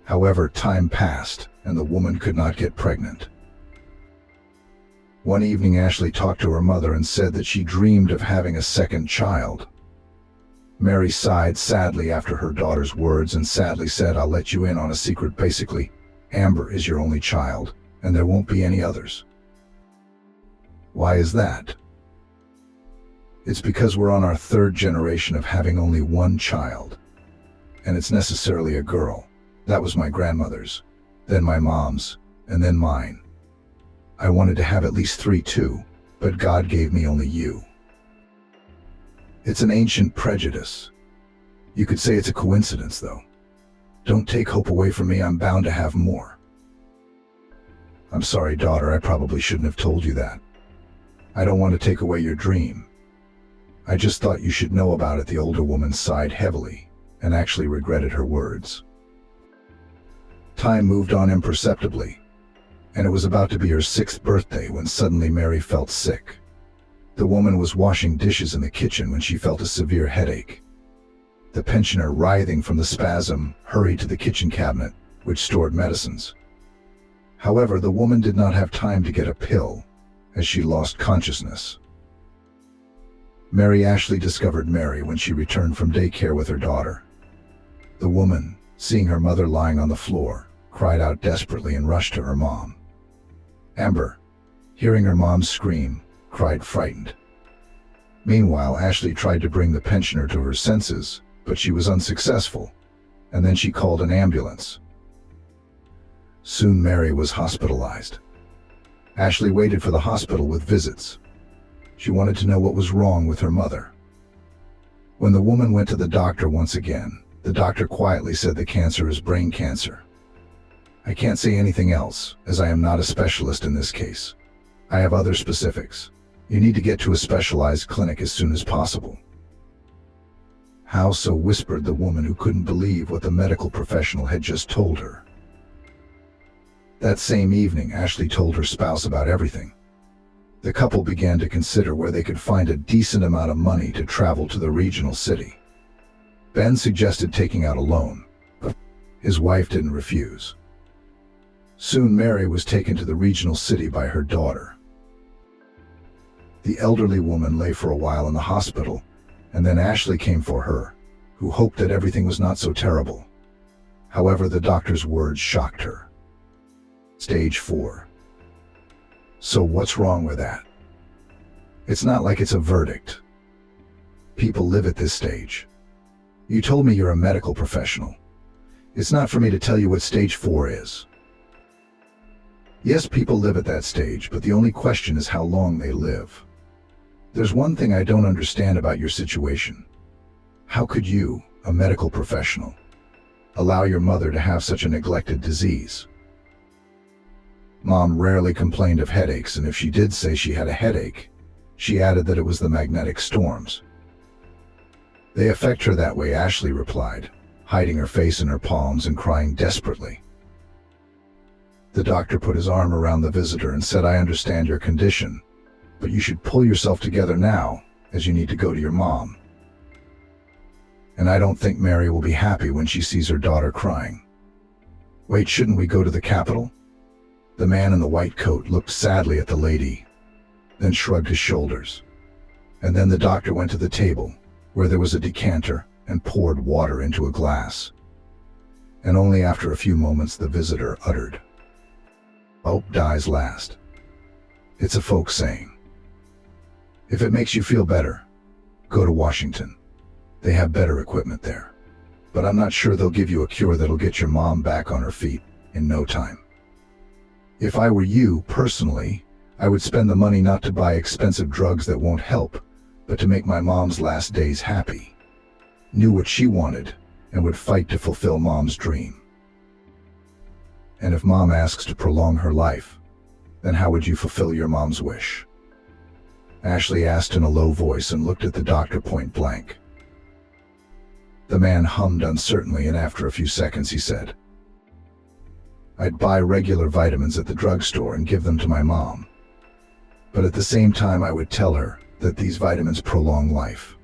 However, time passed, and the woman could not get pregnant. One evening, Ashley talked to her mother and said that she dreamed of having a second child. Mary sighed sadly after her daughter's words and sadly said, "I'll let you in on a secret. Basically, Amber is your only child, and there won't be any others." Why is that? It's because we're on our third generation of having only one child. And it's necessarily a girl. That was my grandmother's, then my mom's, and then mine. I wanted to have at least 3 too, but God gave me only you. It's an ancient prejudice. You could say it's a coincidence, though. Don't take hope away from me. I'm bound to have more. I'm sorry, daughter, I probably shouldn't have told you that. I don't want to take away your dream. I just thought you should know about it. The older woman sighed heavily and actually regretted her words. Time moved on imperceptibly, and it was about to be her 6th birthday when suddenly Mary felt sick. The woman was washing dishes in the kitchen when she felt a severe headache. The pensioner, writhing from the spasm, hurried to the kitchen cabinet, which stored medicines. However, the woman did not have time to get a pill, as she lost consciousness. Ashley discovered Mary when she returned from daycare with her daughter. The woman, seeing her mother lying on the floor, cried out desperately and rushed to her mom. Amber, hearing her mom scream, cried frightened. Meanwhile, Ashley tried to bring the pensioner to her senses, but she was unsuccessful, and then she called an ambulance. Soon Mary was hospitalized. Ashley waited for the hospital with visits. She wanted to know what was wrong with her mother. When the woman went to the doctor once again, the doctor quietly said the cancer is brain cancer. I can't say anything else, as I am not a specialist in this case. I have other specifics. You need to get to a specialized clinic as soon as possible. How so? Whispered the woman, who couldn't believe what the medical professional had just told her. That same evening, Ashley told her spouse about everything. The couple began to consider where they could find a decent amount of money to travel to the regional city. Ben suggested taking out a loan, but his wife didn't refuse. Soon Mary was taken to the regional city by her daughter. The elderly woman lay for a while in the hospital, and then Ashley came for her, who hoped that everything was not so terrible. However, the doctor's words shocked her. Stage 4. So what's wrong with that? It's not like it's a verdict. People live at this stage. You told me you're a medical professional. It's not for me to tell you what stage 4 is. Yes, people live at that stage, but the only question is how long they live. There's one thing I don't understand about your situation. How could you, a medical professional, allow your mother to have such a neglected disease? Mom rarely complained of headaches, and if she did say she had a headache, she added that it was the magnetic storms. They affect her that way, Ashley replied, hiding her face in her palms and crying desperately. The doctor put his arm around the visitor and said, I understand your condition, but you should pull yourself together now, as you need to go to your mom. And I don't think Mary will be happy when she sees her daughter crying. Wait, shouldn't we go to the Capitol? The man in the white coat looked sadly at the lady, then shrugged his shoulders. And then the doctor went to the table, where there was a decanter, and poured water into a glass. And only after a few moments the visitor uttered, "Hope dies last." It's a folk saying. If it makes you feel better, go to Washington. They have better equipment there. But I'm not sure they'll give you a cure that'll get your mom back on her feet in no time. If I were you, personally, I would spend the money not to buy expensive drugs that won't help, but to make my mom's last days happy. Knew what she wanted, and would fight to fulfill mom's dream. And if mom asks to prolong her life, then how would you fulfill your mom's wish? Ashley asked in a low voice and looked at the doctor point blank. The man hummed uncertainly, and after a few seconds he said, "I'd buy regular vitamins at the drugstore and give them to my mom. But at the same time I would tell her that these vitamins prolong life.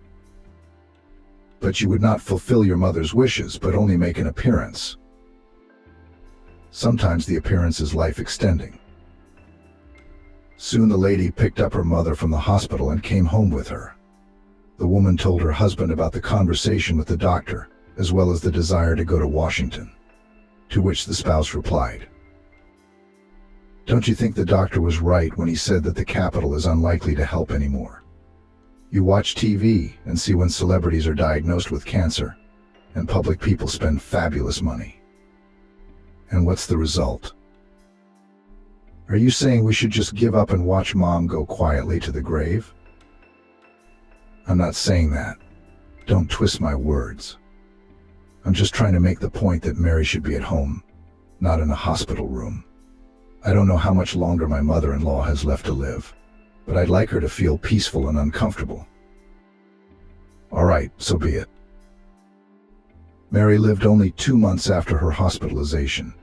But you would not fulfill your mother's wishes, but only make an appearance. Sometimes the appearance is life-extending." Soon the lady picked up her mother from the hospital and came home with her. The woman told her husband about the conversation with the doctor, as well as the desire to go to Washington, to which the spouse replied, "Don't you think the doctor was right when he said that the capital is unlikely to help anymore? You watch TV and see when celebrities are diagnosed with cancer, and public people spend fabulous money. And what's the result? Are you saying we should just give up and watch mom go quietly to the grave?" "I'm not saying that. Don't twist my words. I'm just trying to make the point that Mary should be at home, not in a hospital room. I don't know how much longer my mother-in-law has left to live, but I'd like her to feel peaceful and uncomfortable." "All right, so be it." Mary lived only 2 months after her hospitalization.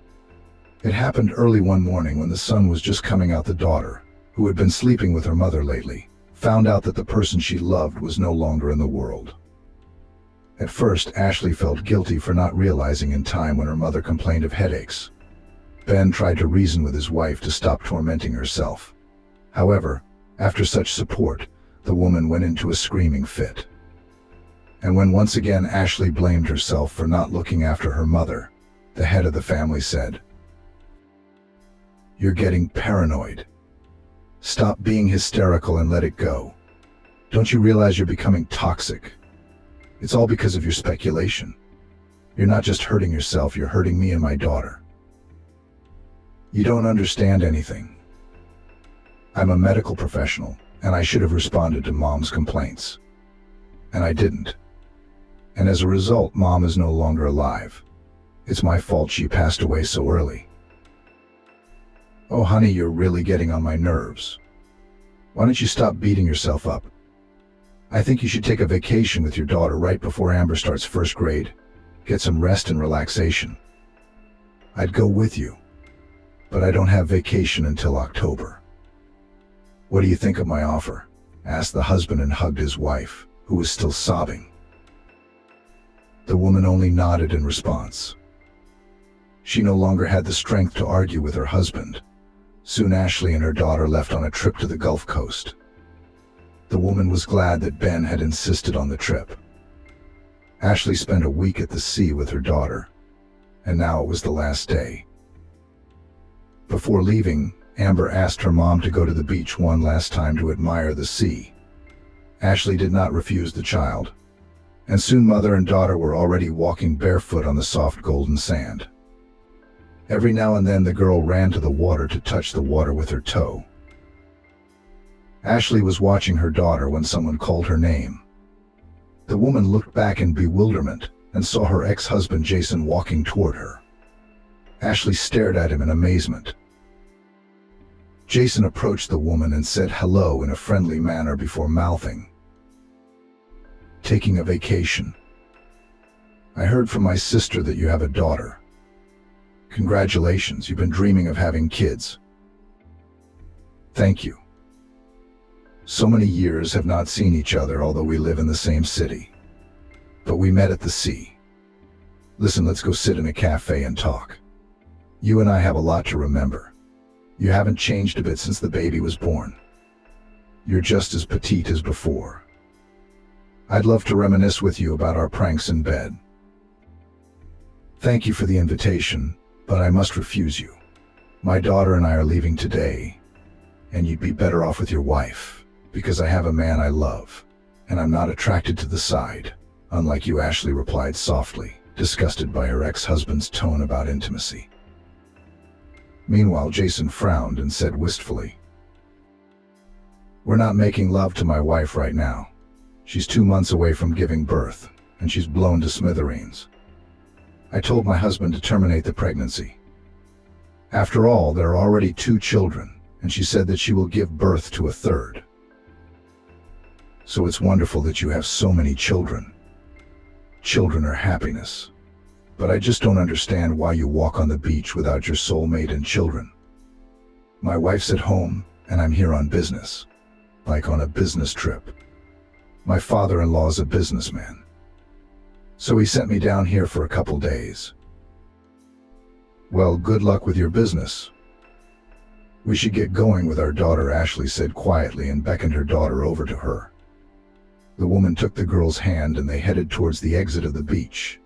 It happened early one morning when the sun was just coming out. The daughter, who had been sleeping with her mother lately, found out that the person she loved was no longer in the world. At first, Ashley felt guilty for not realizing in time when her mother complained of headaches. Ben tried to reason with his wife to stop tormenting herself. However, after such support, the woman went into a screaming fit. And when once again Ashley blamed herself for not looking after her mother, the head of the family said, "You're getting paranoid. Stop being hysterical and let it go. Don't you realize you're becoming toxic? It's all because of your speculation. You're not just hurting yourself, you're hurting me and my daughter. You don't understand anything. I'm a medical professional, and I should have responded to Mom's complaints. And I didn't. And as a result, Mom is no longer alive. It's my fault she passed away so early. Oh honey, you're really getting on my nerves. Why don't you stop beating yourself up? I think you should take a vacation with your daughter right before Amber starts first grade. Get some rest and relaxation. I'd go with you, but I don't have vacation until October. What do you think of my offer?" asked the husband and hugged his wife, who was still sobbing. The woman only nodded in response. She no longer had the strength to argue with her husband. Soon Ashley and her daughter left on a trip to the Gulf Coast. The woman was glad that Ben had insisted on the trip. Ashley spent a week at the sea with her daughter, and now it was the last day. Before leaving, Amber asked her mom to go to the beach one last time to admire the sea. Ashley did not refuse the child, and soon mother and daughter were already walking barefoot on the soft golden sand. Every now and then the girl ran to the water to touch the water with her toe. Ashley was watching her daughter when someone called her name. The woman looked back in bewilderment and saw her ex-husband Jason walking toward her. Ashley stared at him in amazement. Jason approached the woman and said hello in a friendly manner before mouthing, "Taking a vacation. I heard from my sister that you have a daughter. Congratulations, you've been dreaming of having kids." "Thank you. So many years have not seen each other, although we live in the same city. But we met at the sea. Listen, let's go sit in a cafe and talk. You and I have a lot to remember. You haven't changed a bit since the baby was born. You're just as petite as before. I'd love to reminisce with you about our pranks in bed. Thank you for the invitation, but I must refuse you. My daughter and I are leaving today, and you'd be better off with your wife, because I have a man I love, and I'm not attracted to the side, unlike you," Ashley replied softly, disgusted by her ex-husband's tone about intimacy. Meanwhile, Jason frowned and said wistfully, "We're not making love to my wife right now. She's 2 months away from giving birth, and she's blown to smithereens. I told my husband to terminate the pregnancy. After all, there are already 2 children, and she said that she will give birth to a 3rd. So it's wonderful that you have so many children. Children are happiness. But I just don't understand why you walk on the beach without your soulmate and children. My wife's at home, and I'm here on business. Like on a business trip. My father-in-law's a businessman. So he sent me down here for a couple days. Well, good luck with your business. We should get going with our daughter, Ashley said quietly and beckoned her daughter over to her. The woman took the girl's hand and they headed towards the exit of the beach.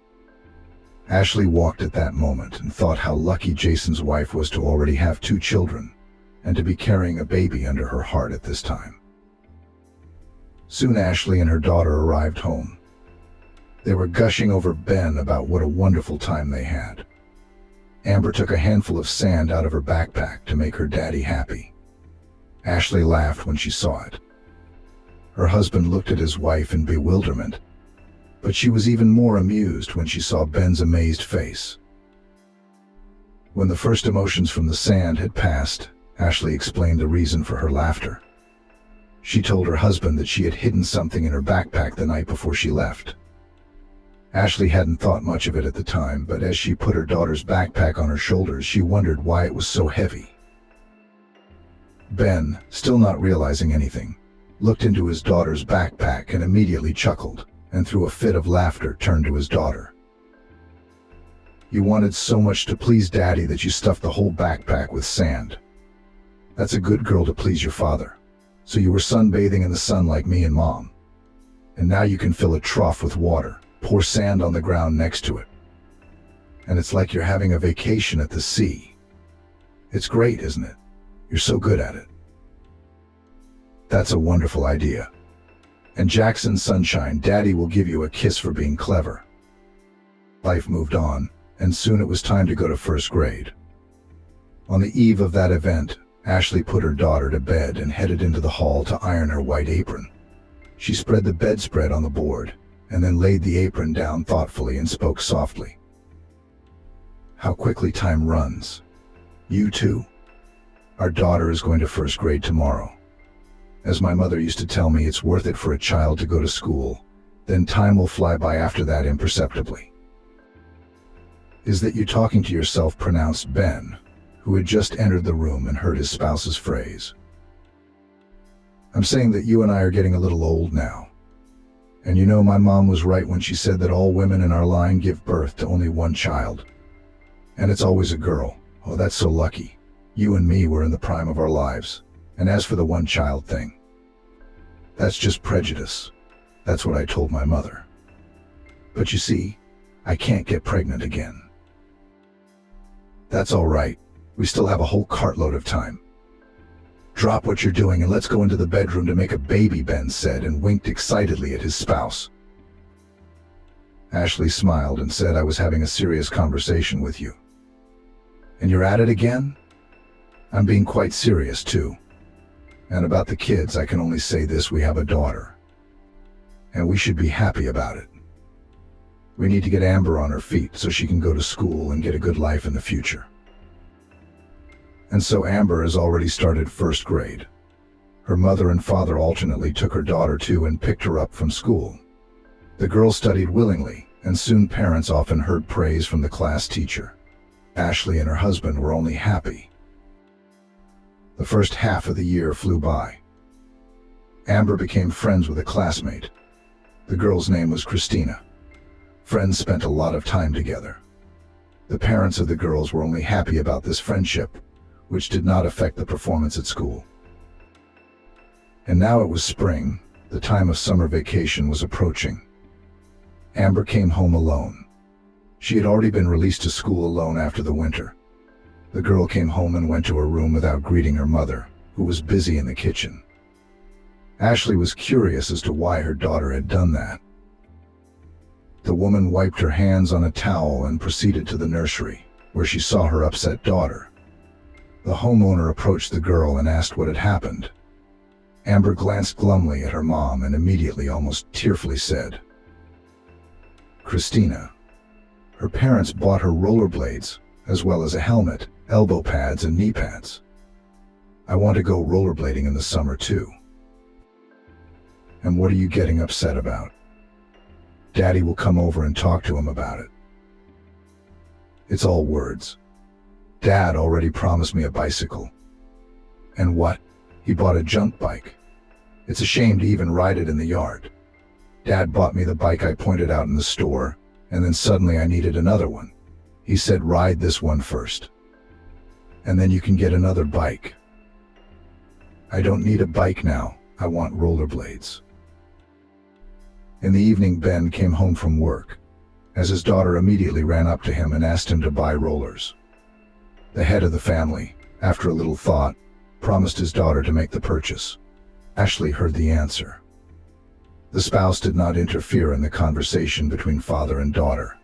Ashley walked at that moment and thought how lucky Jason's wife was to already have 2 children and to be carrying a baby under her heart at this time. Soon Ashley and her daughter arrived home. They were gushing over Ben about what a wonderful time they had. Amber took a handful of sand out of her backpack to make her daddy happy. Ashley laughed when she saw it. Her husband looked at his wife in bewilderment, but she was even more amused when she saw Ben's amazed face. When the first emotions from the sand had passed, Ashley explained the reason for her laughter. She told her husband that she had hidden something in her backpack the night before she left. Ashley hadn't thought much of it at the time, but as she put her daughter's backpack on her shoulders, she wondered why it was so heavy. Ben, still not realizing anything, looked into his daughter's backpack and immediately chuckled, and through a fit of laughter turned to his daughter. "You wanted so much to please Daddy that you stuffed the whole backpack with sand. That's a good girl to please your father. So you were sunbathing in the sun like me and Mom. And now you can fill a trough with water, pour sand on the ground next to it. And it's like you're having a vacation at the sea. It's great, isn't it? You're so good at it." "That's a wonderful idea. And Jackson Sunshine, Daddy will give you a kiss for being clever." Life moved on, and soon it was time to go to first grade. On the eve of that event, Ashley put her daughter to bed and headed into the hall to iron her white apron. She spread the bedspread on the board, and then laid the apron down thoughtfully and spoke softly. "How quickly time runs. You too. Our daughter is going to first grade tomorrow. As my mother used to tell me, it's worth it for a child to go to school, then time will fly by after that imperceptibly." "Is that you talking to yourself?" pronounced Ben, who had just entered the room and heard his spouse's phrase. "I'm saying that you and I are getting a little old now. And you know, my mom was right when she said that all women in our line give birth to only 1 child. And it's always a girl. Oh, that's so lucky. You and me were in the prime of our lives. And as for the 1-child thing, that's just prejudice. That's what I told my mother. But you see, I can't get pregnant again." "That's all right. We still have a whole cartload of time. Drop what you're doing and let's go into the bedroom to make a baby," Ben said and winked excitedly at his spouse. Ashley smiled and said, "I was having a serious conversation with you." "And you're at it again?" "I'm being quite serious too. And about the kids, I can only say this: we have a daughter. And we should be happy about it. We need to get Amber on her feet so she can go to school and get a good life in the future." And so Amber has already started first grade. Her mother and father alternately took her daughter to and picked her up from school. The girl studied willingly, and soon parents often heard praise from the class teacher. Ashley and her husband were only happy. The first half of the year flew by. Amber became friends with a classmate. The girl's name was Christina. Friends spent a lot of time together. The parents of the girls were only happy about this friendship, which did not affect the performance at school. And now it was spring. The time of summer vacation was approaching. Amber came home alone. She had already been released to school alone after the winter. The girl came home and went to her room without greeting her mother, who was busy in the kitchen. Ashley was curious as to why her daughter had done that. The woman wiped her hands on a towel and proceeded to the nursery, where she saw her upset daughter. The homeowner approached the girl and asked what had happened. Amber glanced glumly at her mom and immediately, almost tearfully, said, "Christina, her parents bought her rollerblades, as well as a helmet, elbow pads, and knee pads. I want to go rollerblading in the summer too." "And what are you getting upset about?" Daddy will come over and talk to him about it. It's all words. Dad already promised me a bicycle. And what? He bought a junk bike. It's a shame to even ride it in the yard. Dad bought me the bike I pointed out in the store, and then suddenly I needed another one. He said, ride this one first, and then you can get another bike. I don't need a bike now. I want rollerblades. In the evening, Ben came home from work, as his daughter immediately ran up to him and asked him to buy rollers. The head of the family, after a little thought, promised his daughter to make the purchase. Ashley heard the answer. The spouse did not interfere in the conversation between father and daughter.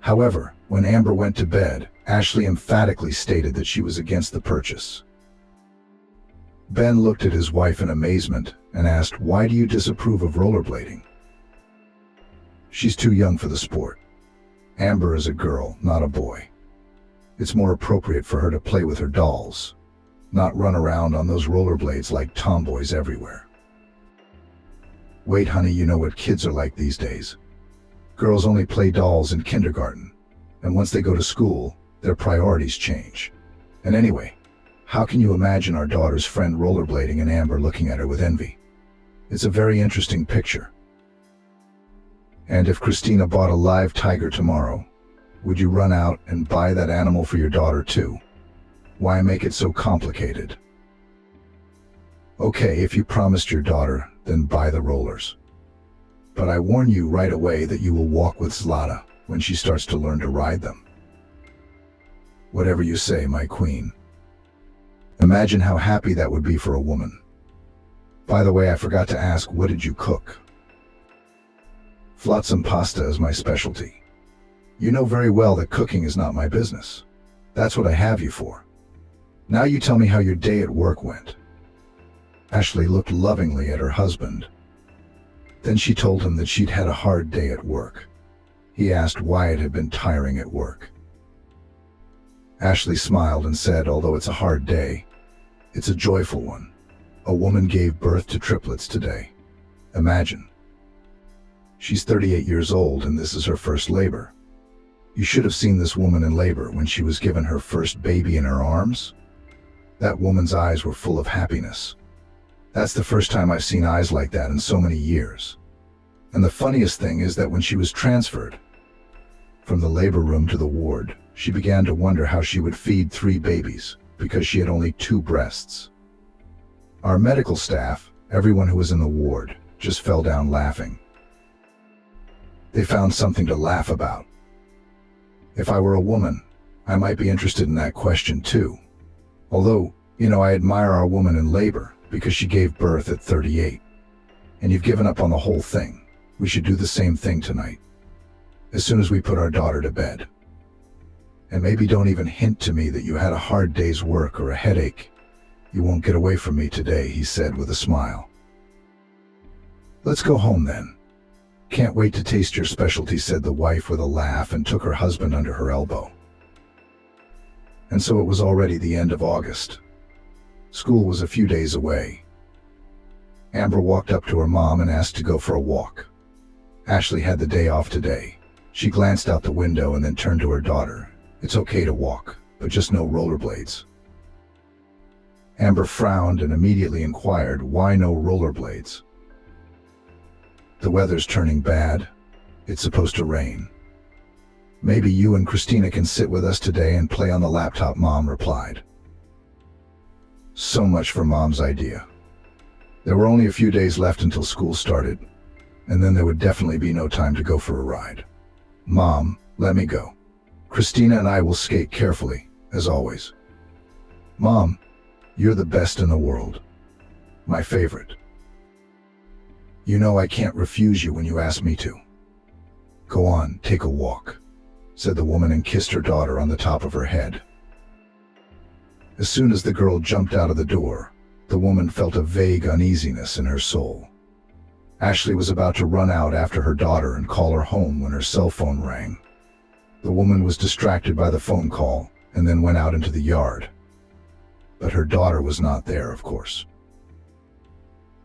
However, when Amber went to bed, Ashley emphatically stated that she was against the purchase. Ben looked at his wife in amazement and asked, "Why do you disapprove of rollerblading?" "She's too young for the sport. Amber is a girl, not a boy. It's more appropriate for her to play with her dolls, not run around on those rollerblades like tomboys everywhere." "Wait, honey, you know what kids are like these days. Girls only play dolls in kindergarten, and once they go to school, their priorities change. And anyway, how can you imagine our daughter's friend rollerblading and Amber looking at her with envy? It's a very interesting picture. And if Christina bought a live tiger tomorrow, would you run out and buy that animal for your daughter too? Why make it so complicated?" "Okay, if you promised your daughter, then buy the rollers. But I warn you right away that you will walk with Zlata when she starts to learn to ride them." "Whatever you say, my queen." Imagine how happy that would be for a woman. By the way, I forgot to ask, what did you cook? "Flotsam pasta is my specialty. You know very well that cooking is not my business. That's what I have you for. Now you tell me how your day at work went." Ashley looked lovingly at her husband. Then she told him that she'd had a hard day at work. He asked why it had been tiring at work. Ashley smiled and said, "Although it's a hard day, it's a joyful one. A woman gave birth to triplets today. Imagine. She's 38 years old and this is her first labor. You should have seen this woman in labor when she was given her first baby in her arms. That woman's eyes were full of happiness. That's the first time I've seen eyes like that in so many years. And the funniest thing is that when she was transferred from the labor room to the ward, she began to wonder how she would feed 3 babies because she had only 2 breasts. Our medical staff, everyone who was in the ward, just fell down laughing. They found something to laugh about. If I were a woman, I might be interested in that question too. Although, I admire our woman in labor because she gave birth at 38. And you've given up on the whole thing. We should do the same thing tonight, as soon as we put our daughter to bed. And maybe don't even hint to me that you had a hard day's work or a headache. You won't get away from me today," he said with a smile. "Let's go home then. Can't wait to taste your specialty," said the wife with a laugh and took her husband under her elbow. And so it was already the end of August. School was a few days away. Amber walked up to her mom and asked to go for a walk. Ashley had the day off today. She glanced out the window and then turned to her daughter. "It's okay to walk, but just no rollerblades." Amber frowned and immediately inquired, "Why no rollerblades?" "The weather's turning bad. It's supposed to rain. Maybe you and Christina can sit with us today and play on the laptop," Mom replied. So much for Mom's idea. There were only a few days left until school started, and then there would definitely be no time to go for a ride. "Mom, let me go. Christina and I will skate carefully, as always." "Mom, you're the best in the world. My favorite. You know I can't refuse you when you ask me to. Go on, take a walk," said the woman and kissed her daughter on the top of her head. As soon as the girl jumped out of the door, the woman felt a vague uneasiness in her soul. Ashley was about to run out after her daughter and call her home when her cell phone rang. The woman was distracted by the phone call and then went out into the yard. But her daughter was not there, of course.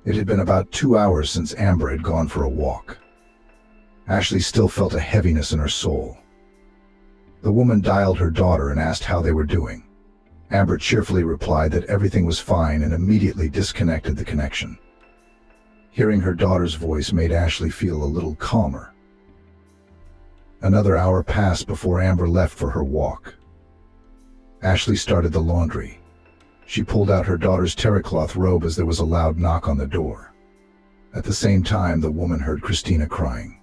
It had been about 2 hours since Amber had gone for a walk. Ashley still felt a heaviness in her soul. The woman dialed her daughter and asked how they were doing. Amber cheerfully replied that everything was fine and immediately disconnected the connection. Hearing her daughter's voice made Ashley feel a little calmer. Another hour passed before Amber left for her walk. Ashley started the laundry. She pulled out her daughter's terrycloth robe as there was a loud knock on the door. At the same time, the woman heard Christina crying.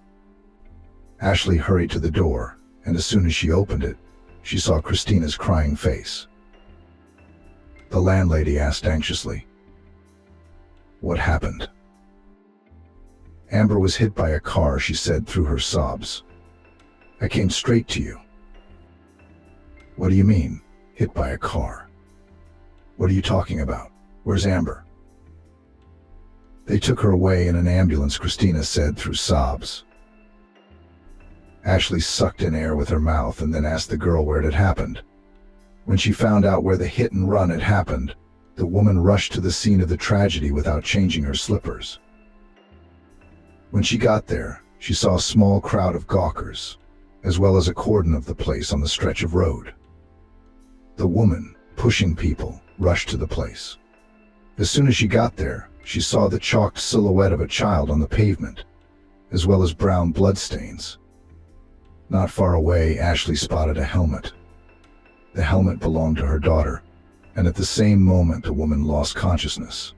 Ashley hurried to the door, and as soon as she opened it, she saw Christina's crying face. The landlady asked anxiously, "What happened?" "Amber was hit by a car," she said through her sobs. "I came straight to you." "What do you mean, hit by a car? What are you talking about? Where's Amber?" "They took her away in an ambulance," Christina said through sobs. Ashley sucked in air with her mouth and then asked the girl where it had happened. When she found out where the hit and run had happened, the woman rushed to the scene of the tragedy without changing her slippers. When she got there, she saw a small crowd of gawkers, as well as a cordon of the place on the stretch of road. The woman, pushing people, rushed to the place. As soon as she got there, she saw the chalked silhouette of a child on the pavement, as well as brown bloodstains. Not far away, Ashley spotted a helmet. The helmet belonged to her daughter, and at the same moment the woman lost consciousness.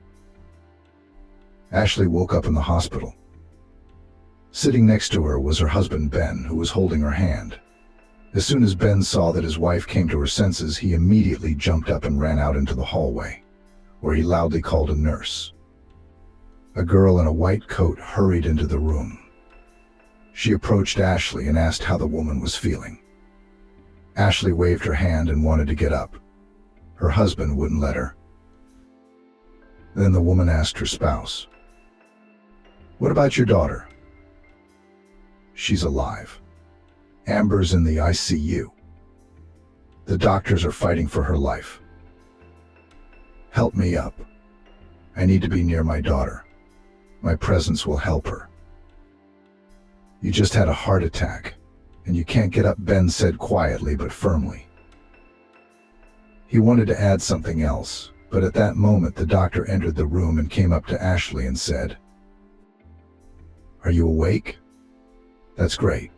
Ashley woke up in the hospital. Sitting next to her was her husband Ben, who was holding her hand. As soon as Ben saw that his wife came to her senses, he immediately jumped up and ran out into the hallway, where he loudly called a nurse. A girl in a white coat hurried into the room. She approached Ashley and asked how the woman was feeling. Ashley waved her hand and wanted to get up. Her husband wouldn't let her. Then the woman asked her spouse, "What about your daughter?" "She's alive. Amber's in the ICU. The doctors are fighting for her life. Help me up. I need to be near my daughter. My presence will help her." "You just had a heart attack, and you can't get up," Ben said quietly but firmly. He wanted to add something else, but at that moment the doctor entered the room and came up to Ashley and said, "Are you awake? That's great.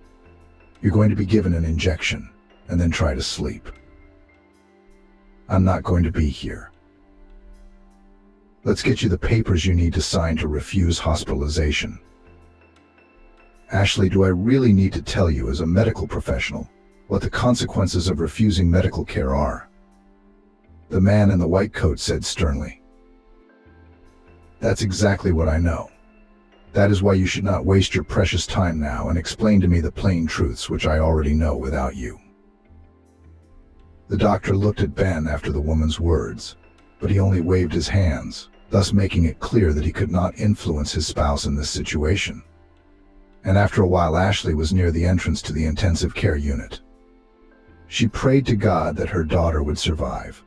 You're going to be given an injection, and then try to sleep. I'm not going to be here. Let's get you the papers you need to sign to refuse hospitalization." "Ashley, do I really need to tell you as a medical professional what the consequences of refusing medical care are?" The man in the white coat said sternly. "That's exactly what I know. That is why you should not waste your precious time now and explain to me the plain truths which I already know without you." The doctor looked at Ben after the woman's words, but he only waved his hands, thus making it clear that he could not influence his spouse in this situation. And after a while, Ashley was near the entrance to the intensive care unit. She prayed to God that her daughter would survive.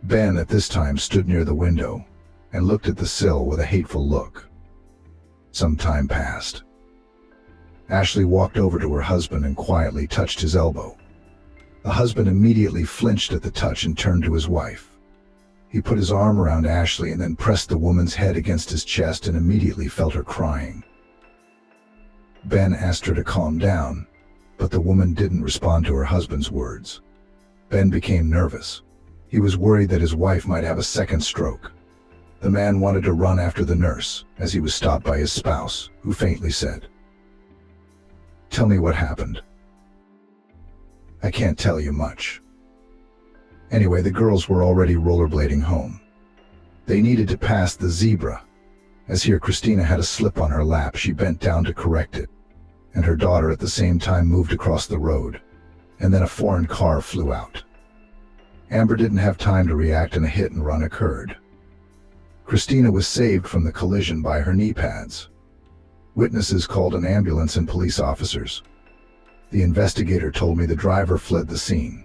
Ben at this time stood near the window and looked at the sill with a hateful look. Some time passed. Ashley walked over to her husband and quietly touched his elbow. The husband immediately flinched at the touch and turned to his wife. He put his arm around Ashley and then pressed the woman's head against his chest and immediately felt her crying. Ben asked her to calm down, but the woman didn't respond to her husband's words. Ben became nervous. He was worried that his wife might have a second stroke. The man wanted to run after the nurse, as he was stopped by his spouse, who faintly said, "Tell me what happened." "I can't tell you much." Anyway, the girls were already rollerblading home. They needed to pass the zebra. As here Christina had a slip on her lap, she bent down to correct it, and her daughter at the same time moved across the road, and then a foreign car flew out. Amber didn't have time to react and a hit and run occurred. Christina was saved from the collision by her knee pads. Witnesses called an ambulance and police officers. The investigator told me the driver fled the scene,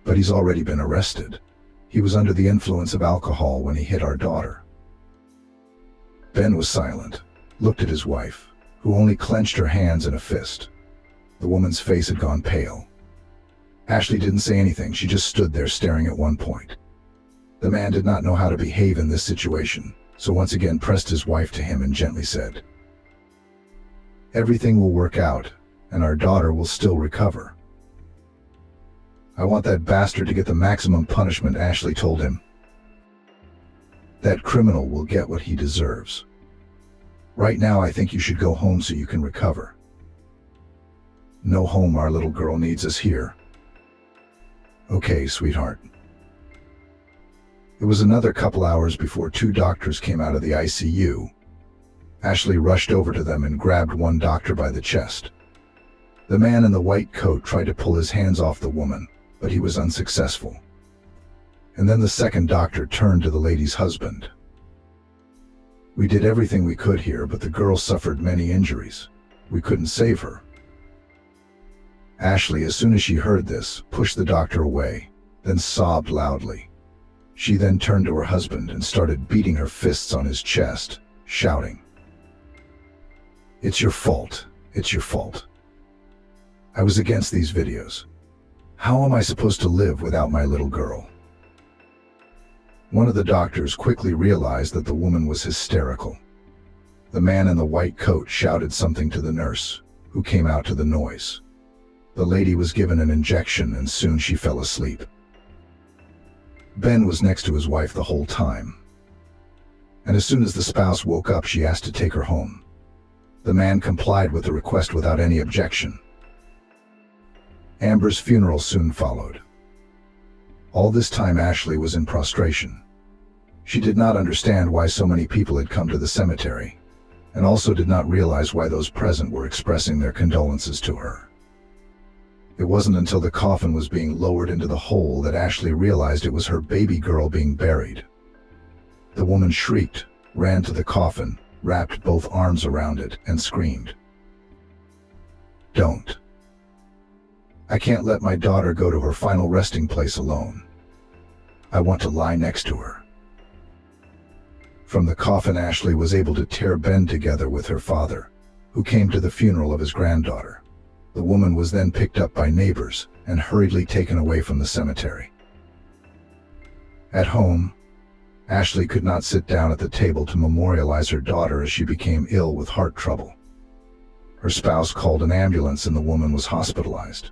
but he's already been arrested. He was under the influence of alcohol when he hit our daughter. Ben was silent, looked at his wife, who only clenched her hands in a fist. The woman's face had gone pale. Ashley didn't say anything, she just stood there staring at one point. The man did not know how to behave in this situation, so once again pressed his wife to him and gently said, "Everything will work out, and our daughter will still recover." "I want that bastard to get the maximum punishment," Ashley told him. "That criminal will get what he deserves. Right now I think you should go home so you can recover." "No home, our little girl needs us here." "Okay, sweetheart." It was another couple hours before two doctors came out of the ICU. Ashley rushed over to them and grabbed one doctor by the chest. The man in the white coat tried to pull his hands off the woman, but he was unsuccessful. And then the second doctor turned to the lady's husband. "We did everything we could here, but the girl suffered many injuries. We couldn't save her." Ashley, as soon as she heard this, pushed the doctor away, then sobbed loudly. She then turned to her husband and started beating her fists on his chest, shouting, "It's your fault. It's your fault. I was against these videos. How am I supposed to live without my little girl?" One of the doctors quickly realized that the woman was hysterical. The man in the white coat shouted something to the nurse, who came out to the noise. The lady was given an injection and soon she fell asleep. Ben was next to his wife the whole time. And as soon as the spouse woke up, she asked to take her home. The man complied with the request without any objection. Amber's funeral soon followed. All this time Ashley was in prostration. She did not understand why so many people had come to the cemetery, and also did not realize why those present were expressing their condolences to her. It wasn't until the coffin was being lowered into the hole that Ashley realized it was her baby girl being buried. The woman shrieked, ran to the coffin, wrapped both arms around it, and screamed, "Don't. I can't let my daughter go to her final resting place alone. I want to lie next to her." From the coffin, Ashley was able to tear Ben together with her father, who came to the funeral of his granddaughter. The woman was then picked up by neighbors and hurriedly taken away from the cemetery. At home, Ashley could not sit down at the table to memorialize her daughter as she became ill with heart trouble. Her spouse called an ambulance and the woman was hospitalized.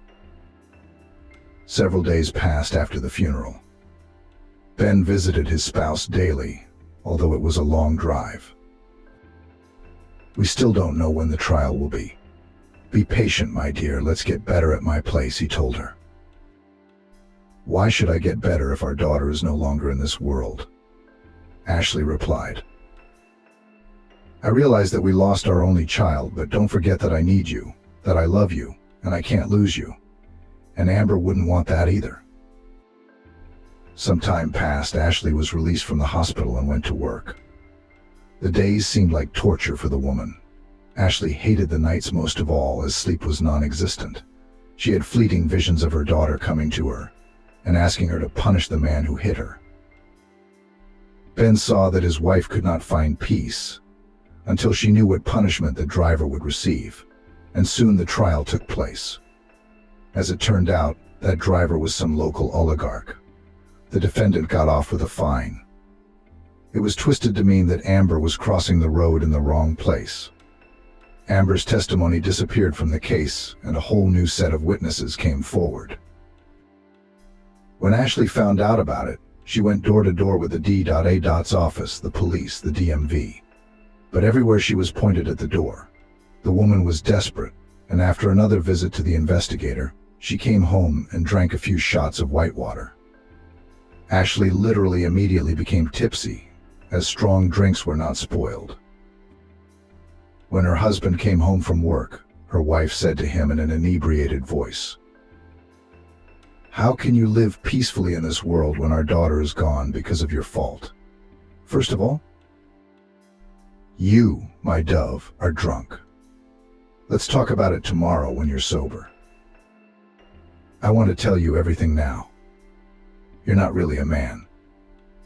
Several days passed after the funeral. Ben visited his spouse daily, although it was a long drive. "We still don't know when the trial will be. Be patient, my dear, let's get better at my place," he told her. "Why should I get better if our daughter is no longer in this world?" Ashley replied. "I realize that we lost our only child, but don't forget that I need you, that I love you, and I can't lose you. And Amber wouldn't want that either." Some time passed. Ashley was released from the hospital and went to work. The days seemed like torture for the woman. Ashley hated the nights most of all, as sleep was non-existent. She had fleeting visions of her daughter coming to her and asking her to punish the man who hit her. Ben saw that his wife could not find peace until she knew what punishment the driver would receive, and soon the trial took place. As it turned out, that driver was some local oligarch. The defendant got off with a fine. It was twisted to mean that Amber was crossing the road in the wrong place. Amber's testimony disappeared from the case, and a whole new set of witnesses came forward. When Ashley found out about it, she went door to door with the D.A.'s office, the police, the DMV. But everywhere she was pointed at the door. The woman was desperate, and after another visit to the investigator, she came home and drank a few shots of whitewater. Ashley literally immediately became tipsy, as strong drinks were not spoiled. When her husband came home from work, her wife said to him in an inebriated voice, "How can you live peacefully in this world when our daughter is gone because of your fault? First of all, you, my dove, are drunk. Let's talk about it tomorrow when you're sober. I want to tell you everything now. You're not really a man.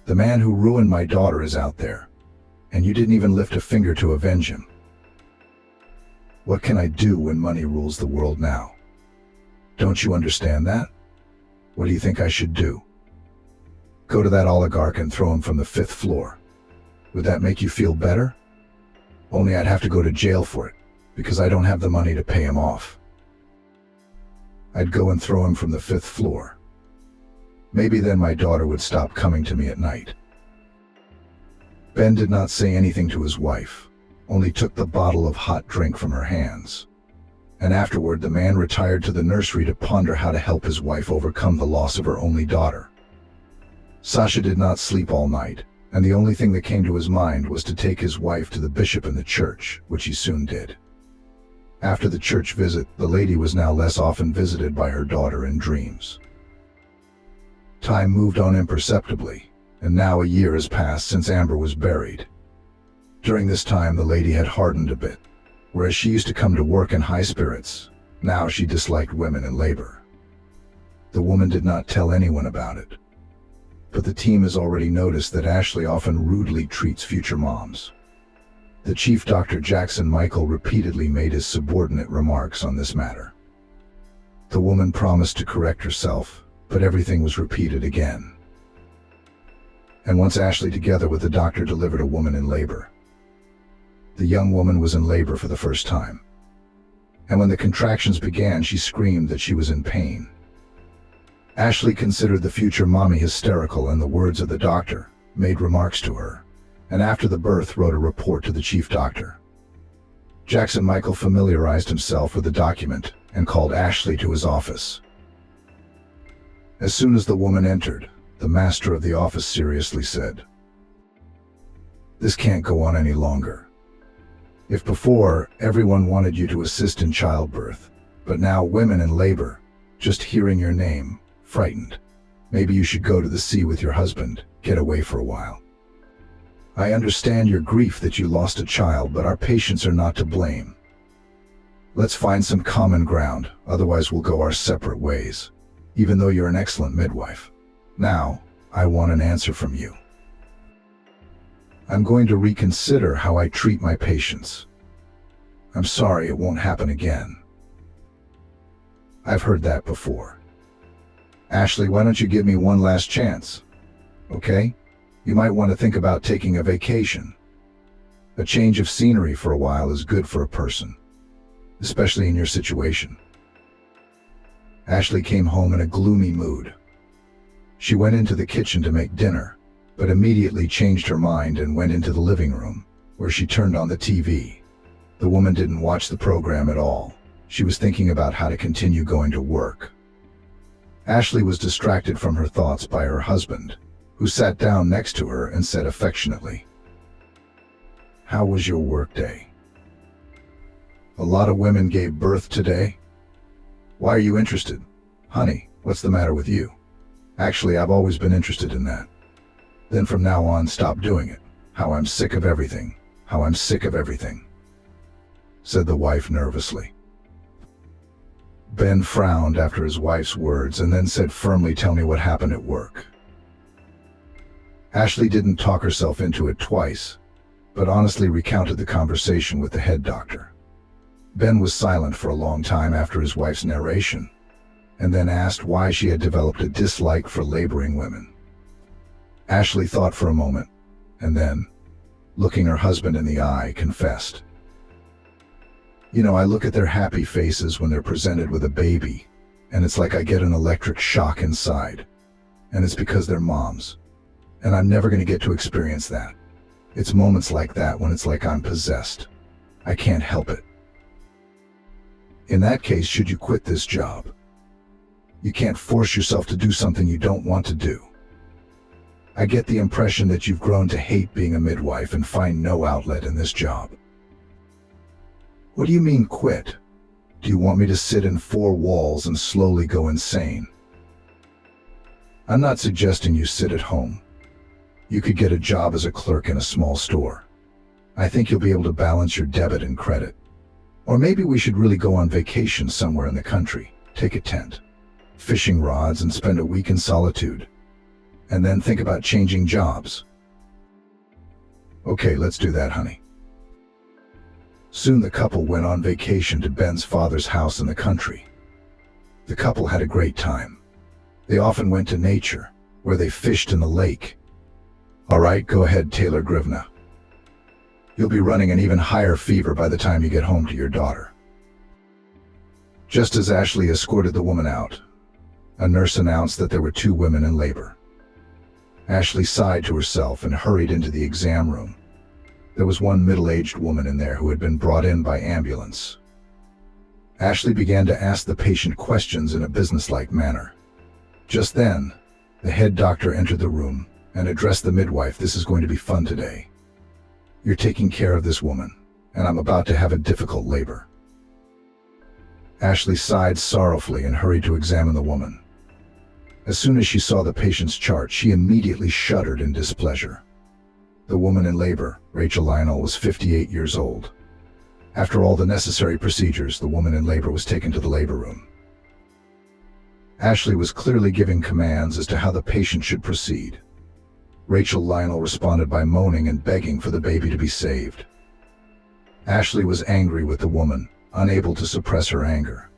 The man who ruined my daughter is out there, and you didn't even lift a finger to avenge him. What can I do when money rules the world now? Don't you understand that? What do you think I should do? Go to that oligarch and throw him from the 5th floor. Would that make you feel better? Only I'd have to go to jail for it, because I don't have the money to pay him off. I'd go and throw him from the 5th floor. Maybe then my daughter would stop coming to me at night. Ben did not say anything to his wife, only took the bottle of hot drink from her hands. And afterward the man retired to the nursery to ponder how to help his wife overcome the loss of her only daughter. Sasha did not sleep all night, and the only thing that came to his mind was to take his wife to the bishop in the church, which he soon did. After the church visit, the lady was now less often visited by her daughter in dreams. Time moved on imperceptibly, and now a year has passed since Amber was buried. During this time, the lady had hardened a bit. Whereas she used to come to work in high spirits, now she disliked women in labor. The woman did not tell anyone about it. But the team has already noticed that Ashley often rudely treats future moms. The chief Dr. Jackson Michael repeatedly made his subordinate remarks on this matter. The woman promised to correct herself, but everything was repeated again. And once Ashley, together with the doctor, delivered a woman in labor. The young woman was in labor for the first time. And when the contractions began, she screamed that she was in pain. Ashley considered the future mommy hysterical, and the words of the doctor made remarks to her, and after the birth wrote a report to the chief doctor. Jackson Michael familiarized himself with the document and called Ashley to his office. As soon as the woman entered, the master of the office seriously said, "This can't go on any longer. If before everyone wanted you to assist in childbirth, but now women in labor, just hearing your name, frightened. Maybe you should go to the sea with your husband, get away for a while. I understand your grief that you lost a child, but our patients are not to blame. Let's find some common ground, otherwise we'll go our separate ways, even though you're an excellent midwife. Now, I want an answer from you. I'm going to reconsider how I treat my patients. I'm sorry, it won't happen again." I've heard that before. Ashley, why don't you give me one last chance? Okay? You might want to think about taking a vacation. A change of scenery for a while is good for a person, especially in your situation. Ashley came home in a gloomy mood. She went into the kitchen to make dinner, but immediately changed her mind and went into the living room, where she turned on the TV. The woman didn't watch the program at all. She was thinking about how to continue going to work. Ashley was distracted from her thoughts by her husband, who sat down next to her and said affectionately, "How was your workday? A lot of women gave birth today? Why are you interested? Honey, what's the matter with you? Actually, I've always been interested in that. Then from now on, stop doing it. How I'm sick of everything. How I'm sick of everything," said the wife nervously. Ben frowned after his wife's words and then said firmly, "Tell me what happened at work." Ashley didn't talk herself into it twice, but honestly recounted the conversation with the head doctor. Ben was silent for a long time after his wife's narration, and then asked why she had developed a dislike for laboring women. Ashley thought for a moment, and then, looking her husband in the eye, confessed, "You know, I look at their happy faces when they're presented with a baby, and it's like I get an electric shock inside. And it's because they're moms. And I'm never going to get to experience that. It's moments like that when it's like I'm possessed. I can't help it. In that case, should you quit this job? You can't force yourself to do something you don't want to do. I get the impression that you've grown to hate being a midwife and find no outlet in this job." "What do you mean quit? Do you want me to sit in 4 walls and slowly go insane?" "I'm not suggesting you sit at home. You could get a job as a clerk in a small store. I think you'll be able to balance your debit and credit. Or maybe we should really go on vacation somewhere in the country, take a tent, fishing rods, and spend a week in solitude. And then think about changing jobs." "Okay, let's do that, honey." Soon the couple went on vacation to Ben's father's house in the country. The couple had a great time. They often went to nature, where they fished in the lake. All right, go ahead, Taylor Grivna. You'll be running an even higher fever by the time you get home to your daughter. Just as Ashley escorted the woman out, a nurse announced that there were 2 women in labor. Ashley sighed to herself and hurried into the exam room. There was one middle-aged woman in there who had been brought in by ambulance. Ashley began to ask the patient questions in a businesslike manner. Just then, the head doctor entered the room and addressed the midwife. This is going to be fun today. You're taking care of this woman, and I'm about to have a difficult labor. Ashley sighed sorrowfully and hurried to examine the woman. As soon as she saw the patient's chart, she immediately shuddered in displeasure. The woman in labor, Rachel Lionel, was 58 years old. After all the necessary procedures, the woman in labor was taken to the labor room. Ashley was clearly giving commands as to how the patient should proceed. Rachel Lionel responded by moaning and begging for the baby to be saved. Ashley was angry with the woman, unable to suppress her anger.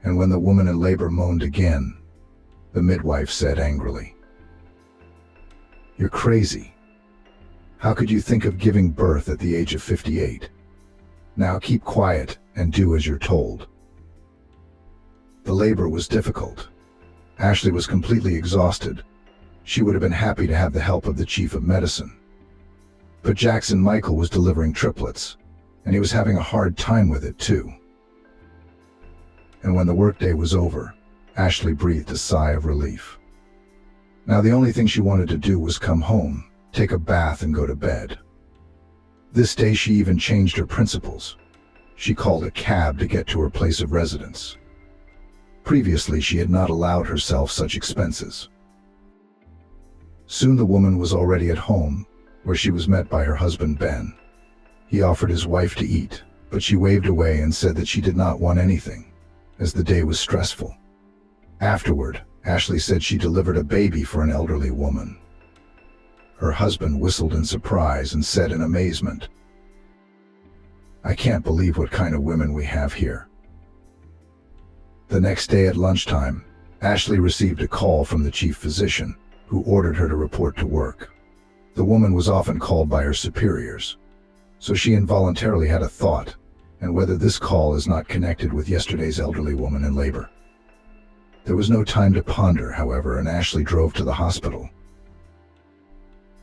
And when the woman in labor moaned again, the midwife said angrily, "You're crazy. How could you think of giving birth at the age of 58? Now keep quiet and do as you're told." The labor was difficult. Ashley was completely exhausted. She would have been happy to have the help of the chief of medicine. But Jackson Michael was delivering triplets, and he was having a hard time with it too. And when the workday was over, Ashley breathed a sigh of relief. Now the only thing she wanted to do was come home, take a bath and go to bed. This day she even changed her principles. She called a cab to get to her place of residence. Previously, she had not allowed herself such expenses. Soon the woman was already at home, where she was met by her husband Ben. He offered his wife to eat, but she waved away and said that she did not want anything, as the day was stressful. Afterward, Ashley said she delivered a baby for an elderly woman. Her husband whistled in surprise and said in amazement, "I can't believe what kind of women we have here." The next day at lunchtime, Ashley received a call from the chief physician, who ordered her to report to work. The woman was often called by her superiors, so she involuntarily had a thought, and whether this call is not connected with yesterday's elderly woman in labor. There was no time to ponder, however, and Ashley drove to the hospital.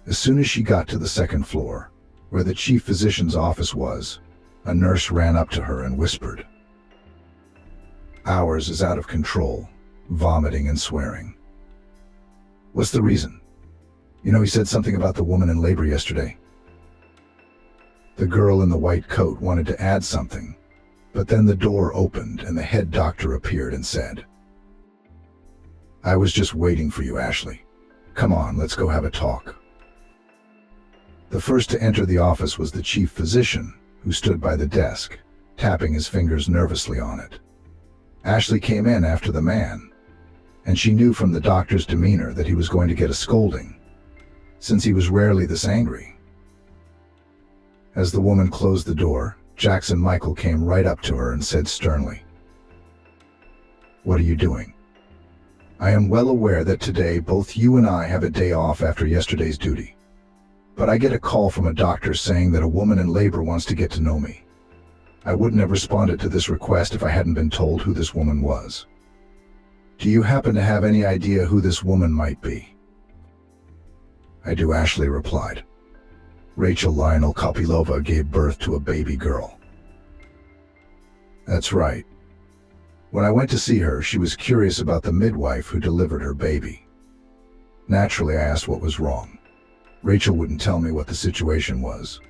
As soon as she got to the second floor, where the chief physician's office was, a nurse ran up to her and whispered, "Ours is out of control, vomiting and swearing." "What's the reason?" "You know, he said something about the woman in labor yesterday." The girl in the white coat wanted to add something, but then the door opened and the head doctor appeared and said, "I was just waiting for you, Ashley. Come on, let's go have a talk." The first to enter the office was the chief physician, who stood by the desk, tapping his fingers nervously on it. Ashley came in after the man, and she knew from the doctor's demeanor that he was going to get a scolding, since he was rarely this angry. As the woman closed the door, Jackson Michael came right up to her and said sternly, "What are you doing? I am well aware that today both you and I have a day off after yesterday's duty. But I get a call from a doctor saying that a woman in labor wants to get to know me. I wouldn't have responded to this request if I hadn't been told who this woman was. Do you happen to have any idea who this woman might be?" "I do," Ashley replied. "Rachel Lionel Kopylova gave birth to a baby girl." "That's right. When I went to see her, she was curious about the midwife who delivered her baby. Naturally, I asked what was wrong. Rachel wouldn't tell me what the situation was,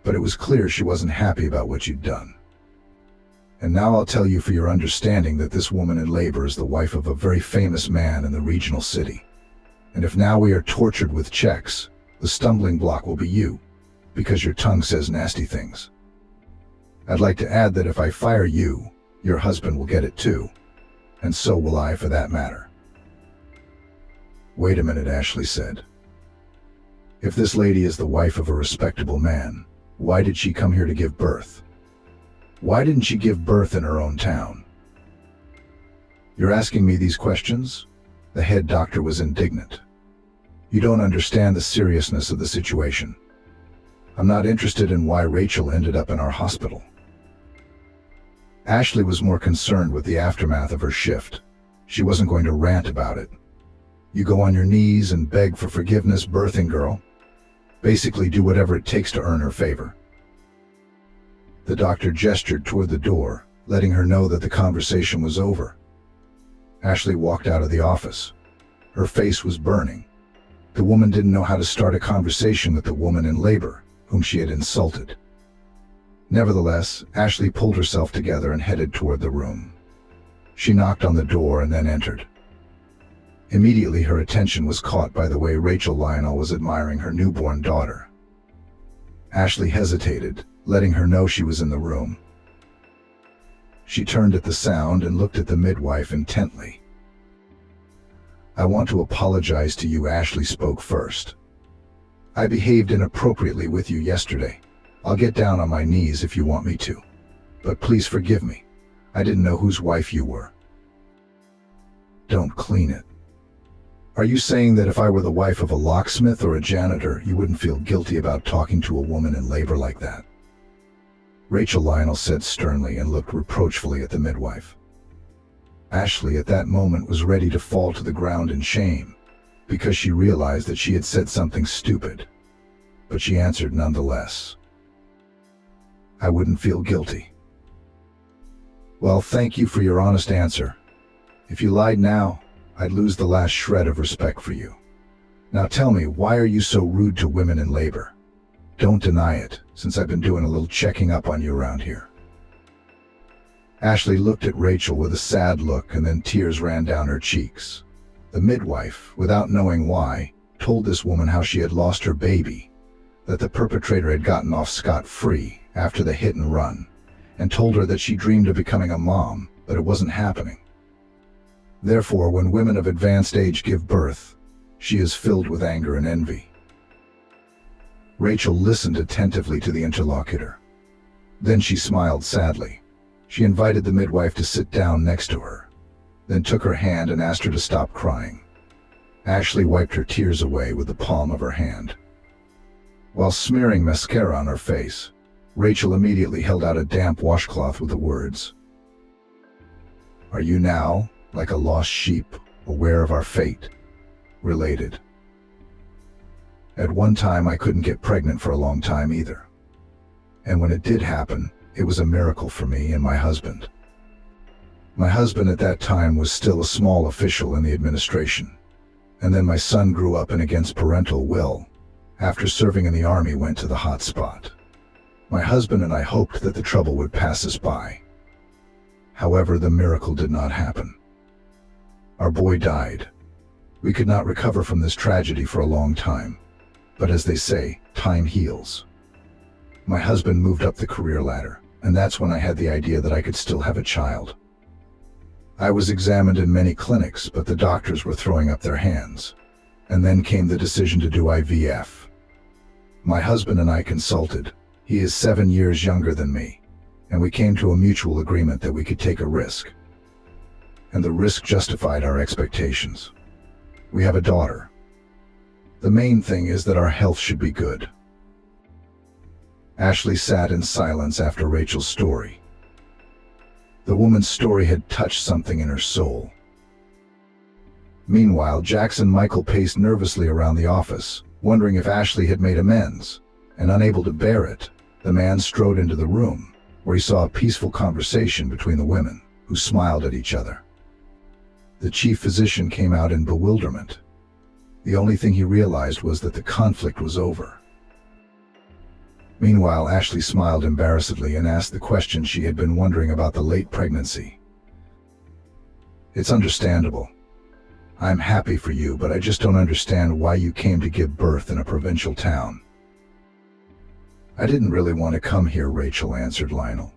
but it was clear she wasn't happy about what you'd done. And now I'll tell you for your understanding that this woman in labor is the wife of a very famous man in the regional city. And if now we are tortured with checks, the stumbling block will be you, because your tongue says nasty things. I'd like to add that if I fire you, your husband will get it too, and so will I for that matter." "Wait a minute," Ashley said. "If this lady is the wife of a respectable man, why did she come here to give birth? Why didn't she give birth in her own town? You're asking me these questions? The head doctor was indignant. You don't understand the seriousness of the situation. I'm not interested in why Rachel ended up in our hospital. Ashley was more concerned with the aftermath of her shift. She wasn't going to rant about it. You go on your knees and beg for forgiveness, birthing girl. Basically do whatever it takes to earn her favor. The doctor gestured toward the door, letting her know that the conversation was over. Ashley walked out of the office. Her face was burning. The woman didn't know how to start a conversation with the woman in labor, whom she had insulted. Nevertheless, Ashley pulled herself together and headed toward the room. She knocked on the door and then entered. Immediately her attention was caught by the way Rachel Lionel was admiring her newborn daughter. Ashley hesitated, letting her know she was in the room. She turned at the sound and looked at the midwife intently. I want to apologize to you, Ashley spoke first. I behaved inappropriately with you yesterday. I'll get down on my knees if you want me to. But please forgive me. I didn't know whose wife you were. Don't clean it. Are you saying that if I were the wife of a locksmith or a janitor, you wouldn't feel guilty about talking to a woman in labor like that? Rachel Lionel said sternly and looked reproachfully at the midwife. Ashley at that moment was ready to fall to the ground in shame, because she realized that she had said something stupid. But she answered nonetheless. I wouldn't feel guilty. Well, thank you for your honest answer. If you lied now, I'd lose the last shred of respect for you. Now tell me, why are you so rude to women in labor? Don't deny it, since I've been doing a little checking up on you around here. Ashley looked at Rachel with a sad look, and then tears ran down her cheeks. The midwife, without knowing why, told this woman how she had lost her baby, that the perpetrator had gotten off scot-free after the hit and run, and told her that she dreamed of becoming a mom, but it wasn't happening. Therefore, when women of advanced age give birth, she is filled with anger and envy. Rachel listened attentively to the interlocutor. Then she smiled sadly. She invited the midwife to sit down next to her, then took her hand and asked her to stop crying. Ashley wiped her tears away with the palm of her hand. While smearing mascara on her face, Rachel immediately held out a damp washcloth with the words, "Are you now, like a lost sheep, aware of our fate? Related. At one time I couldn't get pregnant for a long time either. And when it did happen, it was a miracle for me and my husband. My husband at that time was still a small official in the administration. And then my son grew up and against parental will, after serving in the army, went to the hot spot. My husband and I hoped that the trouble would pass us by. However, the miracle did not happen. Our boy died. We could not recover from this tragedy for a long time. But as they say, time heals. My husband moved up the career ladder, and that's when I had the idea that I could still have a child. I was examined in many clinics, but the doctors were throwing up their hands. And then came the decision to do IVF. My husband and I consulted. He is 7 years younger than me, and we came to a mutual agreement that we could take a risk. And the risk justified our expectations. We have a daughter. The main thing is that our health should be good." Ashley sat in silence after Rachel's story. The woman's story had touched something in her soul. Meanwhile, Jackson Michael paced nervously around the office, wondering if Ashley had made amends, and unable to bear it, the man strode into the room, where he saw a peaceful conversation between the women, who smiled at each other. The chief physician came out in bewilderment. The only thing he realized was that the conflict was over. Meanwhile, Ashley smiled embarrassedly and asked the question she had been wondering about the late pregnancy. "It's understandable. I'm happy for you, but I just don't understand why you came to give birth in a provincial town." "I didn't really want to come here," Rachel answered Lionel.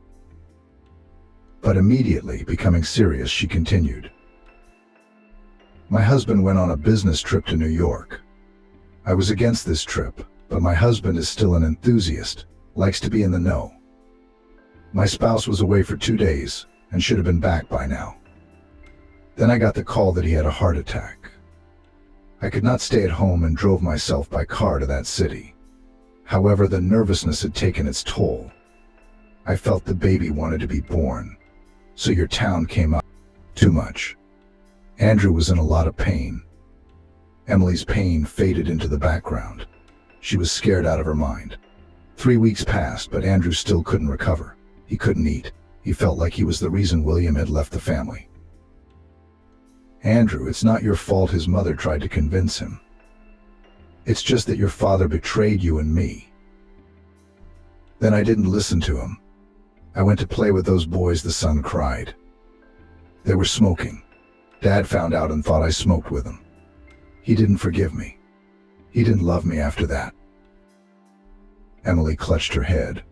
But immediately, becoming serious, she continued. "My husband went on a business trip to New York. I was against this trip, but my husband is still an enthusiast, likes to be in the know. My spouse was away for 2 days and should have been back by now. Then I got the call that he had a heart attack. I could not stay at home and drove myself by car to that city. However, the nervousness had taken its toll. I felt the baby wanted to be born. So your town came up. Too much. Andrew was in a lot of pain. Emily's pain faded into the background. She was scared out of her mind. 3 weeks passed, but Andrew still couldn't recover. He couldn't eat. He felt like he was the reason William had left the family. Andrew, it's not your fault, his mother tried to convince him. It's just that your father betrayed you and me. Then I didn't listen to him. I went to play with those boys, the son cried. They were smoking. Dad found out and thought I smoked with him. He didn't forgive me. He didn't love me after that. Emily clutched her head.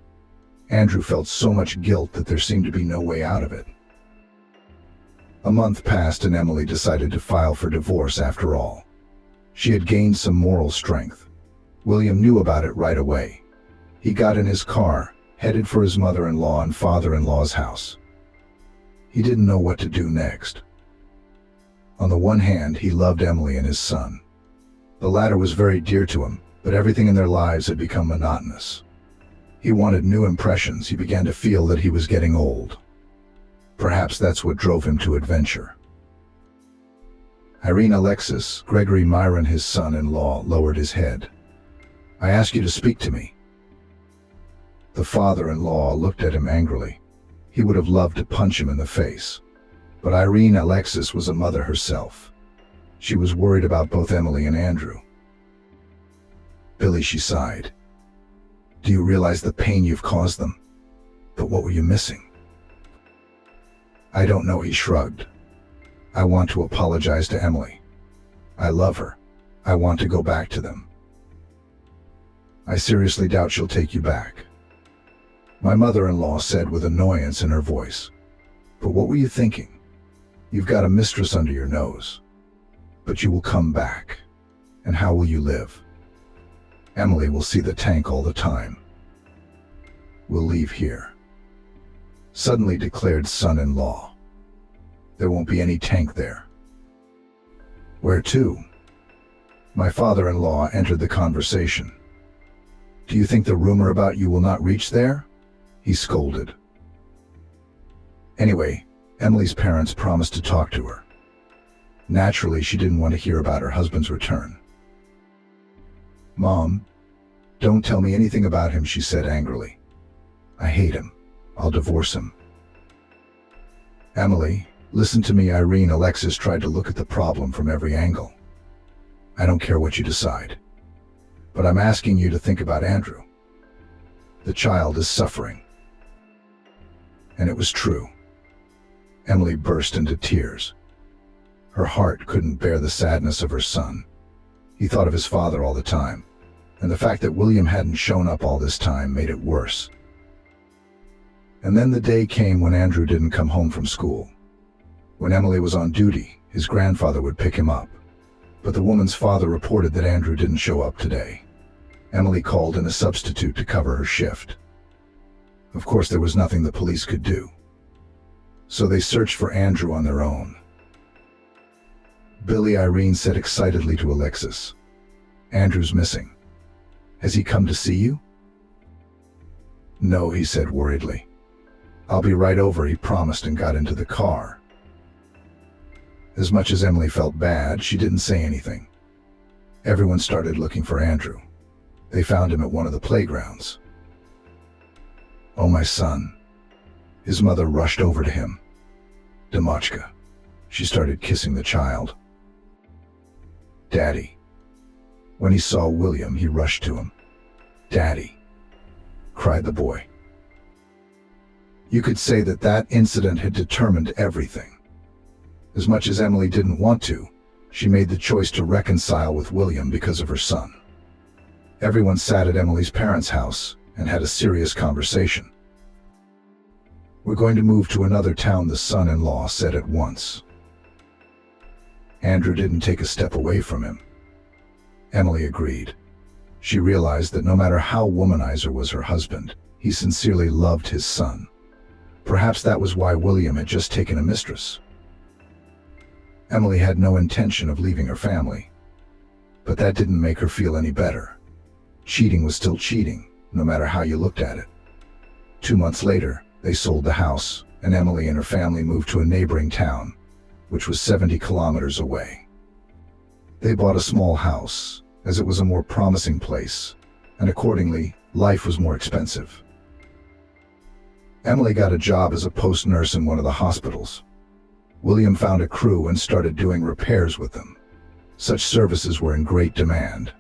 Andrew felt so much guilt that there seemed to be no way out of it. A month passed and Emily decided to file for divorce after all. She had gained some moral strength. William knew about it right away. He got in his car, headed for his mother-in-law and father-in-law's house. He didn't know what to do next. On the one hand, he loved Emily and his son. The latter was very dear to him, but everything in their lives had become monotonous. He wanted new impressions. He began to feel that he was getting old. Perhaps that's what drove him to adventure. Irene Alexis, Gregory Myron, his son-in-law, lowered his head. I ask you to speak to me. The father-in-law looked at him angrily. He would have loved to punch him in the face. But Irene Alexis was a mother herself. She was worried about both Emily and Andrew. Billy, she sighed. Do you realize the pain you've caused them? But what were you missing? I don't know, he shrugged. I want to apologize to Emily. I love her. I want to go back to them. I seriously doubt she'll take you back. My mother-in-law said with annoyance in her voice. But what were you thinking? You've got a mistress under your nose. But you will come back. And how will you live? Emily will see the tank all the time. We'll leave here. Suddenly declared son-in-law. There won't be any tank there. Where to? My father-in-law entered the conversation. Do you think the rumor about you will not reach there? He scolded. Anyway, Emily's parents promised to talk to her. Naturally, she didn't want to hear about her husband's return. Mom, don't tell me anything about him, she said angrily. I hate him. I'll divorce him. Emily, listen to me. Irene Alexis tried to look at the problem from every angle. I don't care what you decide. But I'm asking you to think about Andrew. The child is suffering. And it was true. Emily burst into tears. Her heart couldn't bear the sadness of her son. He thought of his father all the time, and the fact that William hadn't shown up all this time made it worse. And then the day came when Andrew didn't come home from school. When Emily was on duty, his grandfather would pick him up. But the woman's father reported that Andrew didn't show up today. Emily called in a substitute to cover her shift. Of course, there was nothing the police could do. So they searched for Andrew on their own. Billy, Irene said excitedly to Alexis. Andrew's missing. Has he come to see you? No, he said worriedly. I'll be right over, he promised and got into the car. As much as Emily felt bad, she didn't say anything. Everyone started looking for Andrew. They found him at one of the playgrounds. Oh, my son. His mother rushed over to him. Demochka. She started kissing the child. Daddy. When he saw William, he rushed to him. Daddy, cried the boy. You could say that that incident had determined everything. As much as Emily didn't want to, she made the choice to reconcile with William because of her son. Everyone sat at Emily's parents' house and had a serious conversation. We're going to move to another town, the son-in-law said at once. Andrew didn't take a step away from him. Emily agreed. She realized that no matter how womanizer was her husband, he sincerely loved his son. Perhaps that was why William had just taken a mistress. Emily had no intention of leaving her family, but that didn't make her feel any better. Cheating was still cheating, no matter how you looked at it. 2 months later, they sold the house, and Emily and her family moved to a neighboring town, which was 70 kilometers away. They bought a small house, as it was a more promising place, and accordingly, life was more expensive. Emily got a job as a post nurse in one of the hospitals. William found a crew and started doing repairs with them. Such services were in great demand.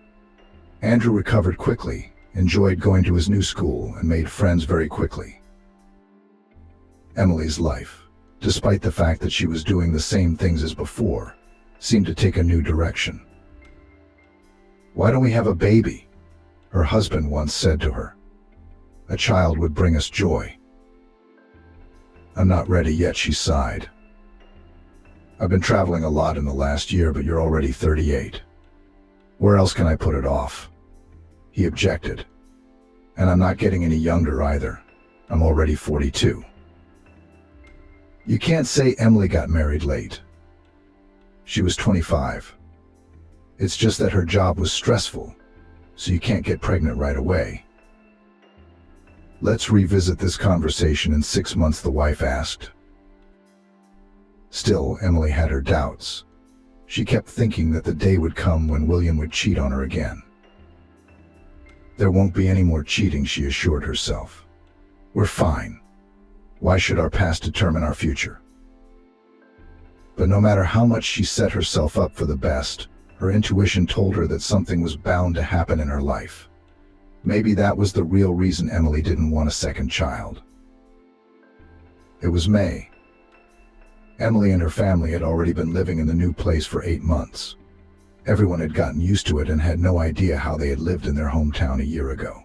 Andrew recovered quickly, enjoyed going to his new school, and made friends very quickly. Emily's life, despite the fact that she was doing the same things as before, seemed to take a new direction. "Why don't we have a baby?" her husband once said to her. "A child would bring us joy." "I'm not ready yet," she sighed. "I've been traveling a lot in the last year, but you're already 38. Where else can I put it off?" He objected. "And I'm not getting any younger either. I'm already 42. You can't say Emily got married late. She was 25. It's just that her job was stressful, so you can't get pregnant right away. "Let's revisit this conversation in 6 months," the wife asked. Still, Emily had her doubts. She kept thinking that the day would come when William would cheat on her again. "There won't be any more cheating," she assured herself. "We're fine. Why should our past determine our future?" But no matter how much she set herself up for the best, her intuition told her that something was bound to happen in her life. Maybe that was the real reason Emily didn't want a second child. It was May. Emily and her family had already been living in the new place for 8 months. Everyone had gotten used to it and had no idea how they had lived in their hometown a year ago.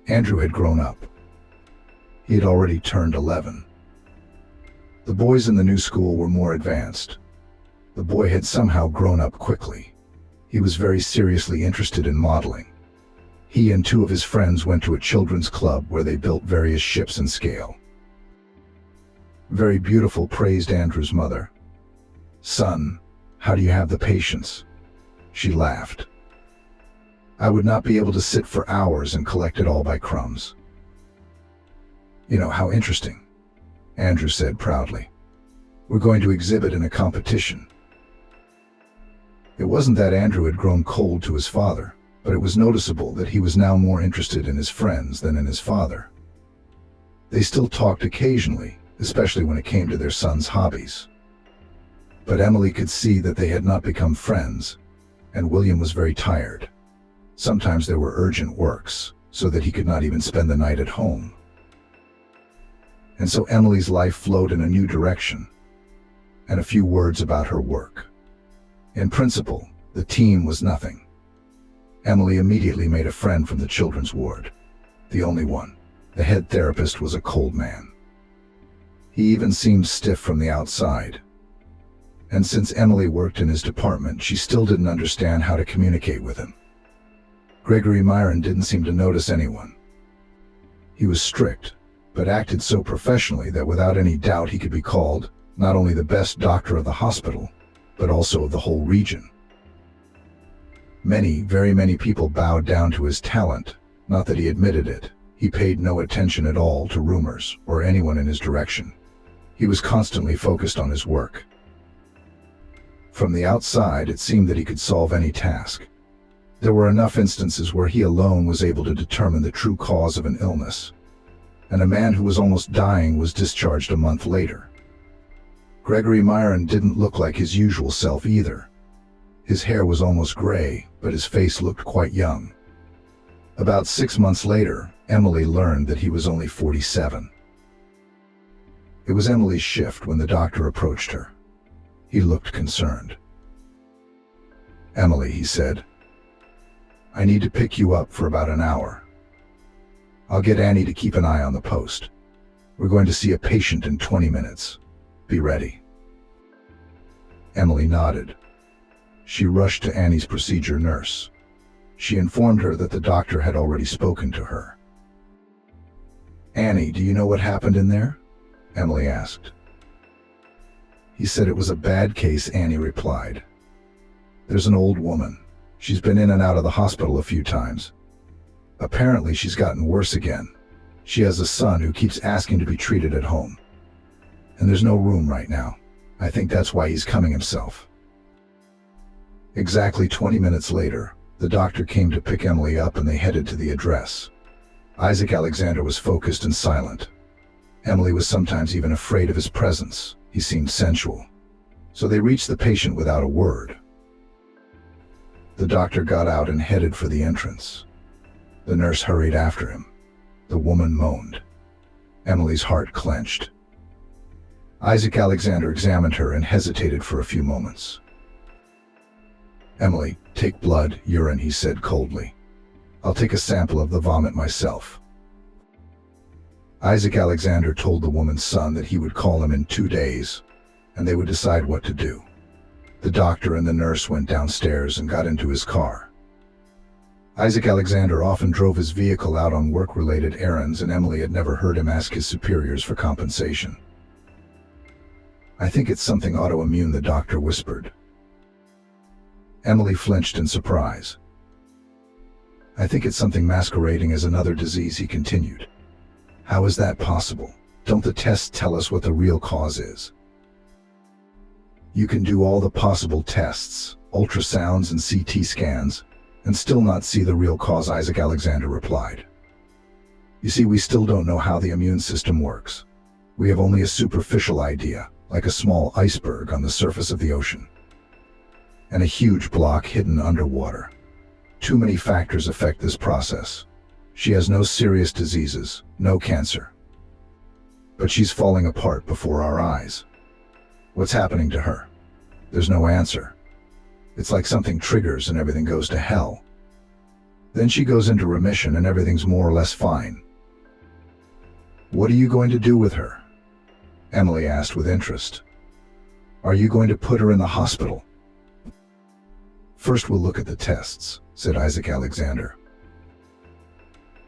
Andrew had grown up. He had already turned 11. The boys in the new school were more advanced. The boy had somehow grown up quickly. He was very seriously interested in modeling. He and 2 of his friends went to a children's club where they built various ships and scale. "Very beautiful," praised Andrew's mother. "Son, how do you have the patience?" She laughed. "I would not be able to sit for hours and collect it all by crumbs." "You know, how interesting," Andrew said proudly. "We're going to exhibit in a competition." It wasn't that Andrew had grown cold to his father, but it was noticeable that he was now more interested in his friends than in his father. They still talked occasionally, especially when it came to their son's hobbies. But Emily could see that they had not become friends, and William was very tired. Sometimes there were urgent works, so that he could not even spend the night at home. And so Emily's life flowed in a new direction, and a few words about her work. In principle, the team was nothing. Emily immediately made a friend from the children's ward. The only one. The head therapist was a cold man. He even seemed stiff from the outside. And since Emily worked in his department, she still didn't understand how to communicate with him. Gregory Myron didn't seem to notice anyone. He was strict, but acted so professionally that without any doubt he could be called not only the best doctor of the hospital, but also of the whole region. Many, very many people bowed down to his talent, not that he admitted it. He paid no attention at all to rumors or anyone in his direction. He was constantly focused on his work. From the outside, it seemed that he could solve any task. There were enough instances where he alone was able to determine the true cause of an illness, and a man who was almost dying was discharged a month later. Gregory Myron didn't look like his usual self either. His hair was almost gray, but his face looked quite young. About 6 months later, Emily learned that he was only 47. It was Emily's shift when the doctor approached her. He looked concerned. "Emily," he said, "I need to pick you up for about an hour. I'll get Annie to keep an eye on the post. We're going to see a patient in 20 minutes. Be ready." Emily nodded. She rushed to Annie's procedure nurse. She informed her that the doctor had already spoken to her. "Annie, do you know what happened in there?" Emily asked. He said it was a bad case, Annie replied. There's an old woman. She's been in and out of the hospital a few times. Apparently she's gotten worse again. She has a son who keeps asking to be treated at home. And there's no room right now. I think that's why he's coming himself. Exactly 20 minutes later, the doctor came to pick Emily up and they headed to the address. Isaac Alexander was focused and silent. Emily was sometimes even afraid of his presence. He seemed sensual. So they reached the patient without a word. The doctor got out and headed for the entrance. The nurse hurried after him. The woman moaned. Emily's heart clenched. Isaac Alexander examined her and hesitated for a few moments. Emily, take blood, urine, he said coldly. I'll take a sample of the vomit myself. Isaac Alexander told the woman's son that he would call him in 2 days, and they would decide what to do. The doctor and the nurse went downstairs and got into his car. Isaac Alexander often drove his vehicle out on work-related errands, and Emily had never heard him ask his superiors for compensation. I think it's something autoimmune, the doctor whispered. Emily flinched in surprise. I think it's something masquerading as another disease, he continued. How is that possible? Don't the tests tell us what the real cause is? You can do all the possible tests, ultrasounds and CT scans, and still not see the real cause, Isaac Alexander replied. You see, we still don't know how the immune system works. We have only a superficial idea, like a small iceberg on the surface of the ocean. And a huge block hidden underwater. Too many factors affect this process. She has no serious diseases, no cancer. But she's falling apart before our eyes. What's happening to her? There's no answer. It's like something triggers and everything goes to hell. Then she goes into remission and everything's more or less fine. What are you going to do with her? Emily asked with interest. Are you going to put her in the hospital? First we'll look at the tests, said Isaac Alexander.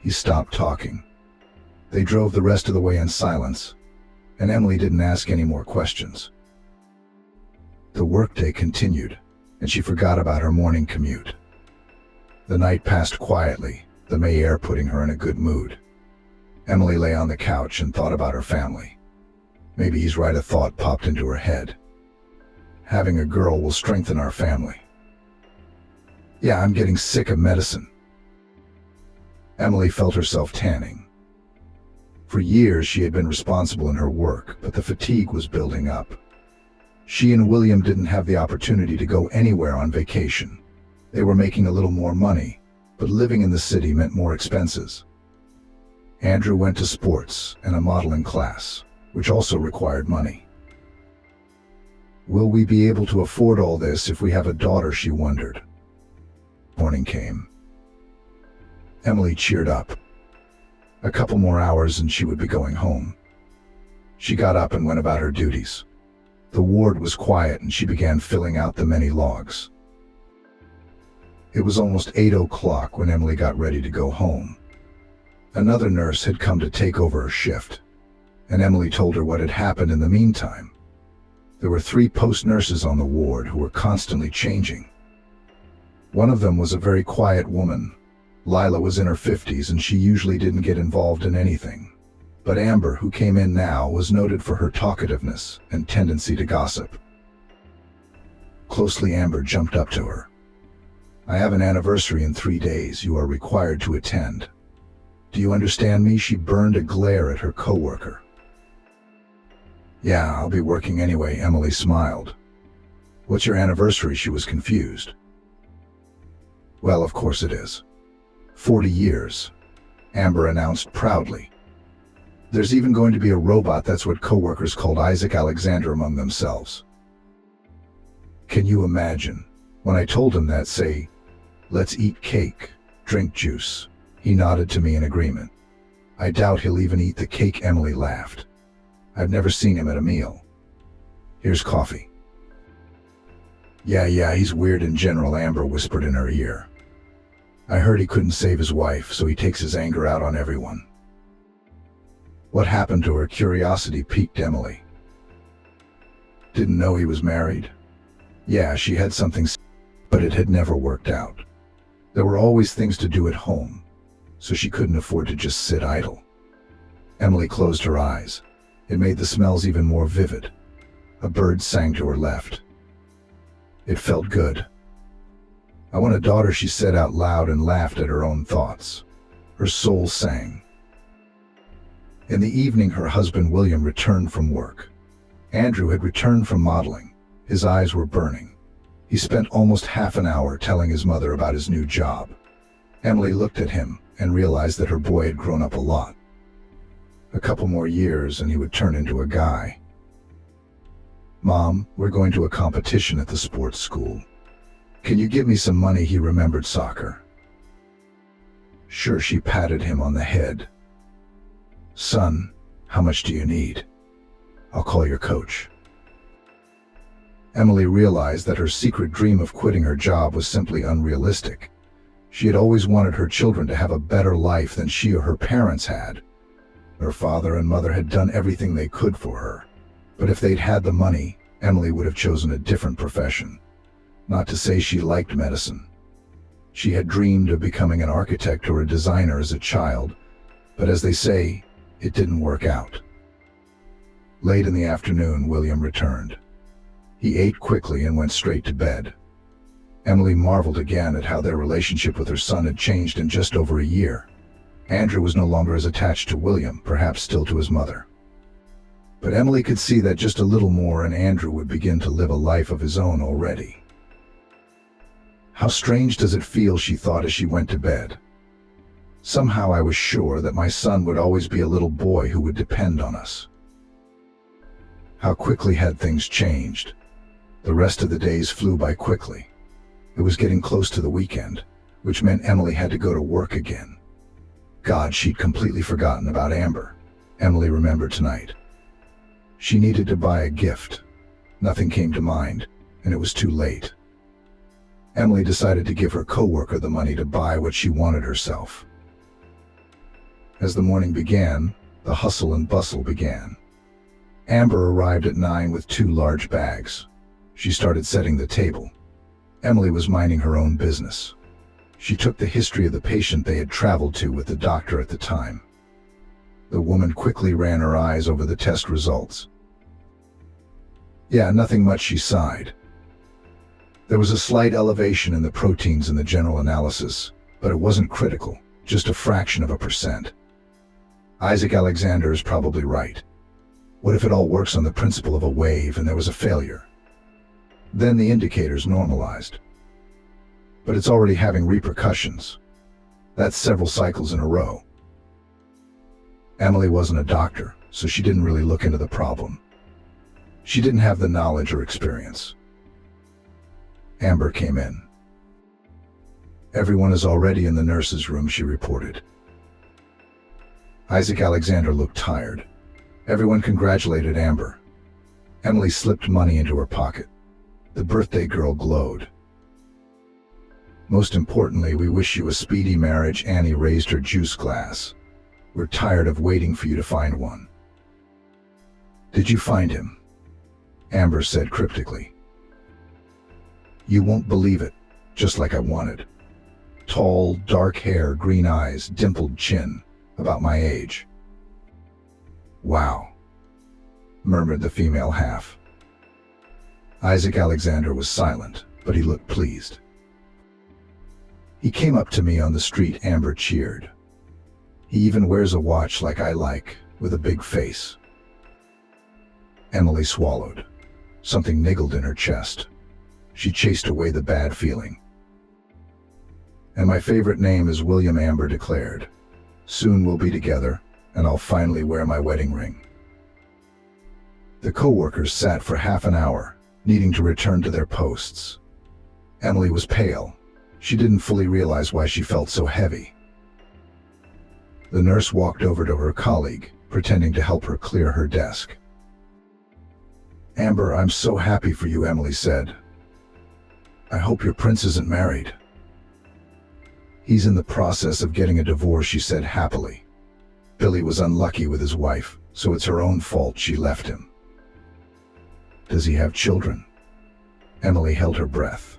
He stopped talking. They drove the rest of the way in silence, and Emily didn't ask any more questions. The workday continued, and she forgot about her morning commute. The night passed quietly, the May air putting her in a good mood. Emily lay on the couch and thought about her family. Maybe he's right, a thought popped into her head. Having a girl will strengthen our family. Yeah, I'm getting sick of medicine. Emily felt herself tanning. For years she had been responsible in her work, but the fatigue was building up. She and William didn't have the opportunity to go anywhere on vacation. They were making a little more money, but living in the city meant more expenses. Andrew went to sports and a modeling class, which also required money. Will we be able to afford all this if we have a daughter, she wondered. Morning came. Emily cheered up. A couple more hours and she would be going home. She got up and went about her duties. The ward was quiet and she began filling out the many logs. It was almost 8 o'clock when Emily got ready to go home. Another nurse had come to take over her shift, and Emily told her what had happened in the meantime. There were 3 post-nurses on the ward who were constantly changing. One of them was a very quiet woman. Lila was in her 50s and she usually didn't get involved in anything. But Amber, who came in now, was noted for her talkativeness and tendency to gossip. Closely, Amber jumped up to her. I have an anniversary in 3 days. You are required to attend. Do you understand me? She burned a glare at her coworker. Yeah, I'll be working anyway, Emily smiled. What's your anniversary? She was confused. Well, of course it is. 40 years, Amber announced proudly. There's even going to be a robot. That's what coworkers called Isaac Alexander among themselves. Can you imagine? When I told him that, say, let's eat cake, drink juice, he nodded to me in agreement. I doubt he'll even eat the cake, Emily laughed. I've never seen him at a meal. Here's coffee. Yeah, he's weird in general, Amber whispered in her ear. I heard he couldn't save his wife, so he takes his anger out on everyone. What happened to her curiosity piqued Emily. Didn't know he was married? Yeah, she had something, but it had never worked out. There were always things to do at home, so she couldn't afford to just sit idle. Emily closed her eyes. It made the smells even more vivid. A bird sang to her left. It felt good. I want a daughter, she said out loud and laughed at her own thoughts. Her soul sang. In the evening, her husband William returned from work. Andrew had returned from modeling. His eyes were burning. He spent almost half an hour telling his mother about his new job. Emily looked at him and realized that her boy had grown up a lot. A couple more years and he would turn into a guy. Mom, we're going to a competition at the sports school. Can you give me some money? He remembered soccer. Sure, she patted him on the head. Son, how much do you need? I'll call your coach. Emily realized that her secret dream of quitting her job was simply unrealistic. She had always wanted her children to have a better life than she or her parents had. Her father and mother had done everything they could for her. But if they'd had the money, Emily would have chosen a different profession. Not to say she liked medicine. She had dreamed of becoming an architect or a designer as a child, but as they say, it didn't work out. Late in the afternoon, William returned. He ate quickly and went straight to bed. Emily marveled again at how their relationship with her son had changed in just over a year. Andrew was no longer as attached to William, perhaps still to his mother. But Emily could see that just a little more and Andrew would begin to live a life of his own already. How strange does it feel, she thought as she went to bed. Somehow I was sure that my son would always be a little boy who would depend on us. How quickly had things changed. The rest of the days flew by quickly. It was getting close to the weekend, which meant Emily had to go to work again. God, she'd completely forgotten about Amber. Emily remembered tonight. She needed to buy a gift. Nothing came to mind, and it was too late. Emily decided to give her coworker the money to buy what she wanted herself. As the morning began, the hustle and bustle began. Amber arrived at 9 with 2 large bags. She started setting the table. Emily was minding her own business. She took the history of the patient they had traveled to with the doctor at the time. The woman quickly ran her eyes over the test results. Yeah, nothing much, she sighed. There was a slight elevation in the proteins in the general analysis, but it wasn't critical, just a fraction of a percent. Isaac Alexander is probably right. What if it all works on the principle of a wave and there was a failure? Then the indicators normalized. But it's already having repercussions. That's several cycles in a row. Emily wasn't a doctor, so she didn't really look into the problem. She didn't have the knowledge or experience. Amber came in. Everyone is already in the nurse's room, she reported. Isaac Alexander looked tired. Everyone congratulated Amber. Emily slipped money into her pocket. The birthday girl glowed. Most importantly, we wish you a speedy marriage. Annie raised her juice glass. We're tired of waiting for you to find one. Did you find him? Amber said cryptically. You won't believe it, just like I wanted. Tall, dark hair, green eyes, dimpled chin, about my age. Wow, murmured the female half. Isaac Alexander was silent, but he looked pleased. He came up to me on the street, Amber cheered. He even wears a watch like I like, with a big face. Emily swallowed. Something niggled in her chest. She chased away the bad feeling. And my favorite name is William, Amber declared. Soon we'll be together, and I'll finally wear my wedding ring. The co-workers sat for half an hour, needing to return to their posts. Emily was pale. She didn't fully realize why she felt so heavy. The nurse walked over to her colleague, pretending to help her clear her desk. Amber, I'm so happy for you, Emily said. I hope your prince isn't married. He's in the process of getting a divorce, she said happily. Billy was unlucky with his wife, so it's her own fault she left him. Does he have children? Emily held her breath.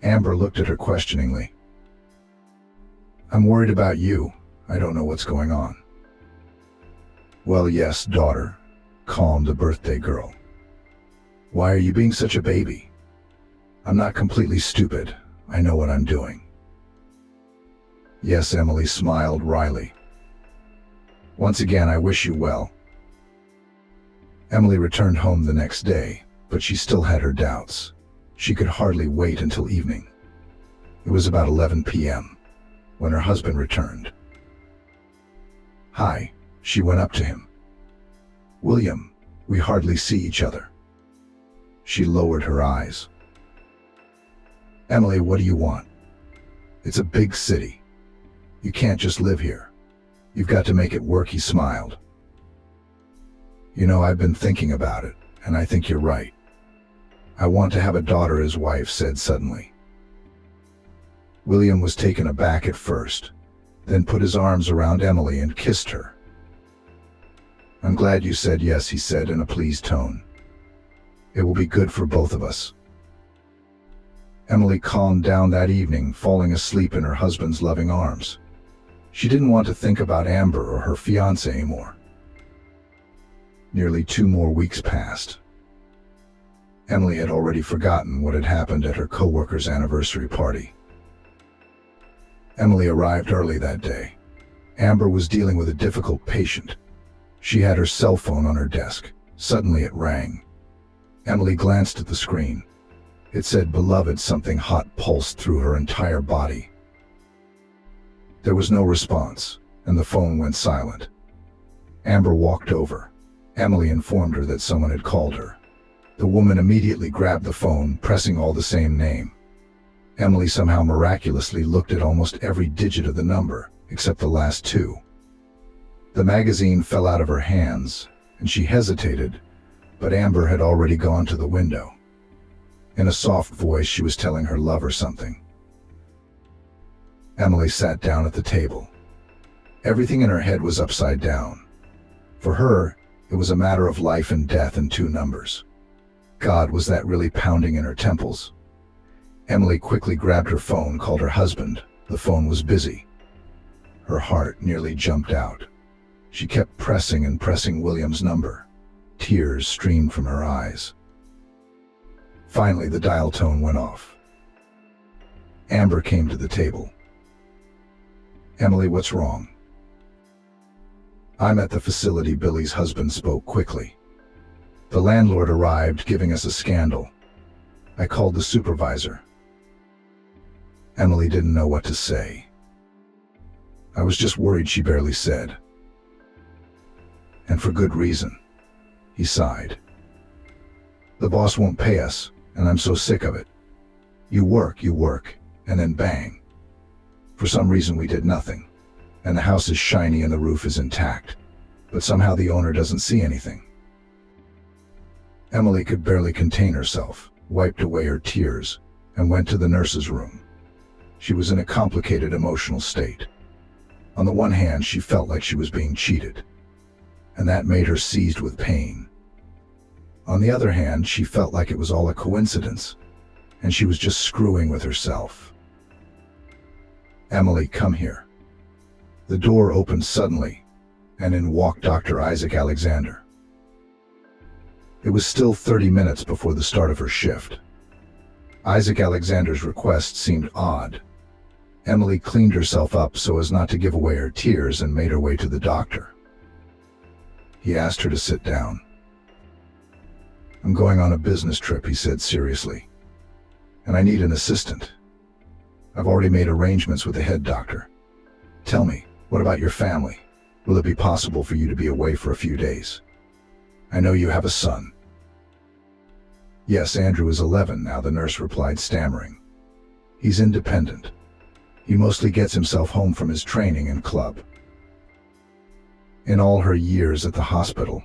Amber looked at her questioningly. I'm worried about you. I don't know what's going on. Well, yes, daughter, calmed the birthday girl. Why are you being such a baby? I'm not completely stupid. I know what I'm doing. Yes, Emily smiled wryly. Once again, I wish you well. Emily returned home the next day, but she still had her doubts. She could hardly wait until evening. It was about 11 p.m. when her husband returned. Hi, she went up to him. William, we hardly see each other. She lowered her eyes. Emily, what do you want? It's a big city. You can't just live here. You've got to make it work, he smiled. You know, I've been thinking about it, and I think you're right. I want to have a daughter, his wife said suddenly. William was taken aback at first, then put his arms around Emily and kissed her. I'm glad you said yes, he said in a pleased tone. It will be good for both of us. Emily calmed down that evening, falling asleep in her husband's loving arms. She didn't want to think about Amber or her fiancé anymore. Nearly 2 more weeks passed. Emily had already forgotten what had happened at her co-worker's anniversary party. Emily arrived early that day. Amber was dealing with a difficult patient. She had her cell phone on her desk. Suddenly it rang. Emily glanced at the screen. It said, "Beloved," something hot pulsed through her entire body. There was no response, and the phone went silent. Amber walked over. Emily informed her that someone had called her. The woman immediately grabbed the phone, pressing all the same name. Emily somehow miraculously looked at almost every digit of the number, except the last 2. The magazine fell out of her hands, and she hesitated, but Amber had already gone to the window. In a soft voice, she was telling her lover something. Emily sat down at the table. Everything in her head was upside down. For her, it was a matter of life and death and 2 numbers. God, was that really pounding in her temples? Emily quickly grabbed her phone, called her husband. The phone was busy. Her heart nearly jumped out. She kept pressing and pressing William's number. Tears streamed from her eyes. Finally, the dial tone went off. Amber came to the table. Emily, what's wrong? I'm at the facility, Billy's husband spoke quickly. The landlord arrived, giving us a scandal. I called the supervisor. Emily didn't know what to say. I was just worried, she barely said. And for good reason. He sighed. The boss won't pay us, and I'm so sick of it. You work, and then bang. For some reason we did nothing, and the house is shiny and the roof is intact, but somehow the owner doesn't see anything. Emily could barely contain herself, wiped away her tears, and went to the nurse's room. She was in a complicated emotional state. On the one hand, she felt like she was being cheated, and that made her seized with pain. On the other hand, she felt like it was all a coincidence, and she was just screwing with herself. Emily, come here. The door opened suddenly, and in walked Dr. Isaac Alexander. It was still 30 minutes before the start of her shift. Isaac Alexander's request seemed odd. Emily cleaned herself up so as not to give away her tears and made her way to the doctor. He asked her to sit down. I'm going on a business trip, he said seriously, and I need an assistant. I've already made arrangements with the head doctor. Tell me, what about your family? Will it be possible for you to be away for a few days? I know you have a son. Yes, Andrew is 11 now, the nurse replied, stammering. He's independent. He mostly gets himself home from his training and club. In all her years at the hospital,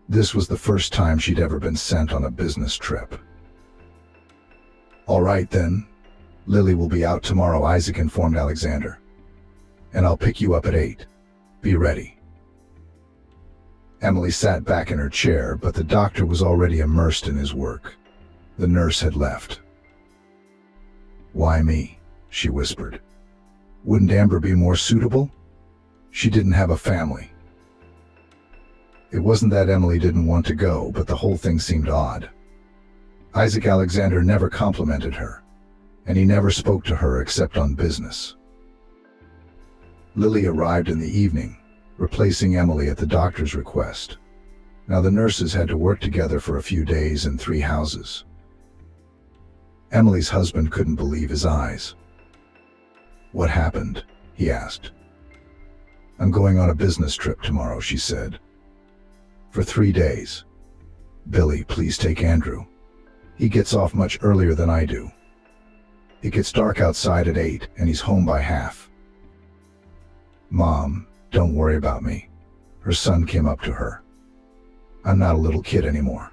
this was the first time she'd ever been sent on a business trip. All right then, Lily will be out tomorrow, Isaac informed Alexander. and I'll pick you up at 8. Be ready." Emily sat back in her chair, but the doctor was already immersed in his work. The nurse had left. "Why me?" she whispered. "Wouldn't Amber be more suitable? She didn't have a family." It wasn't that Emily didn't want to go, but the whole thing seemed odd. Isaac Alexander never complimented her, and he never spoke to her except on business. Lily arrived in the evening, replacing Emily at the doctor's request. Now the nurses had to work together for a few days in 3 houses. Emily's husband couldn't believe his eyes. "What happened?" he asked. "I'm going on a business trip tomorrow," she said. "For 3 days. Billy, please take Andrew. He gets off much earlier than I do. It gets dark outside at 8 and he's home by half." "Mom, don't worry about me." Her son came up to her. "I'm not a little kid anymore."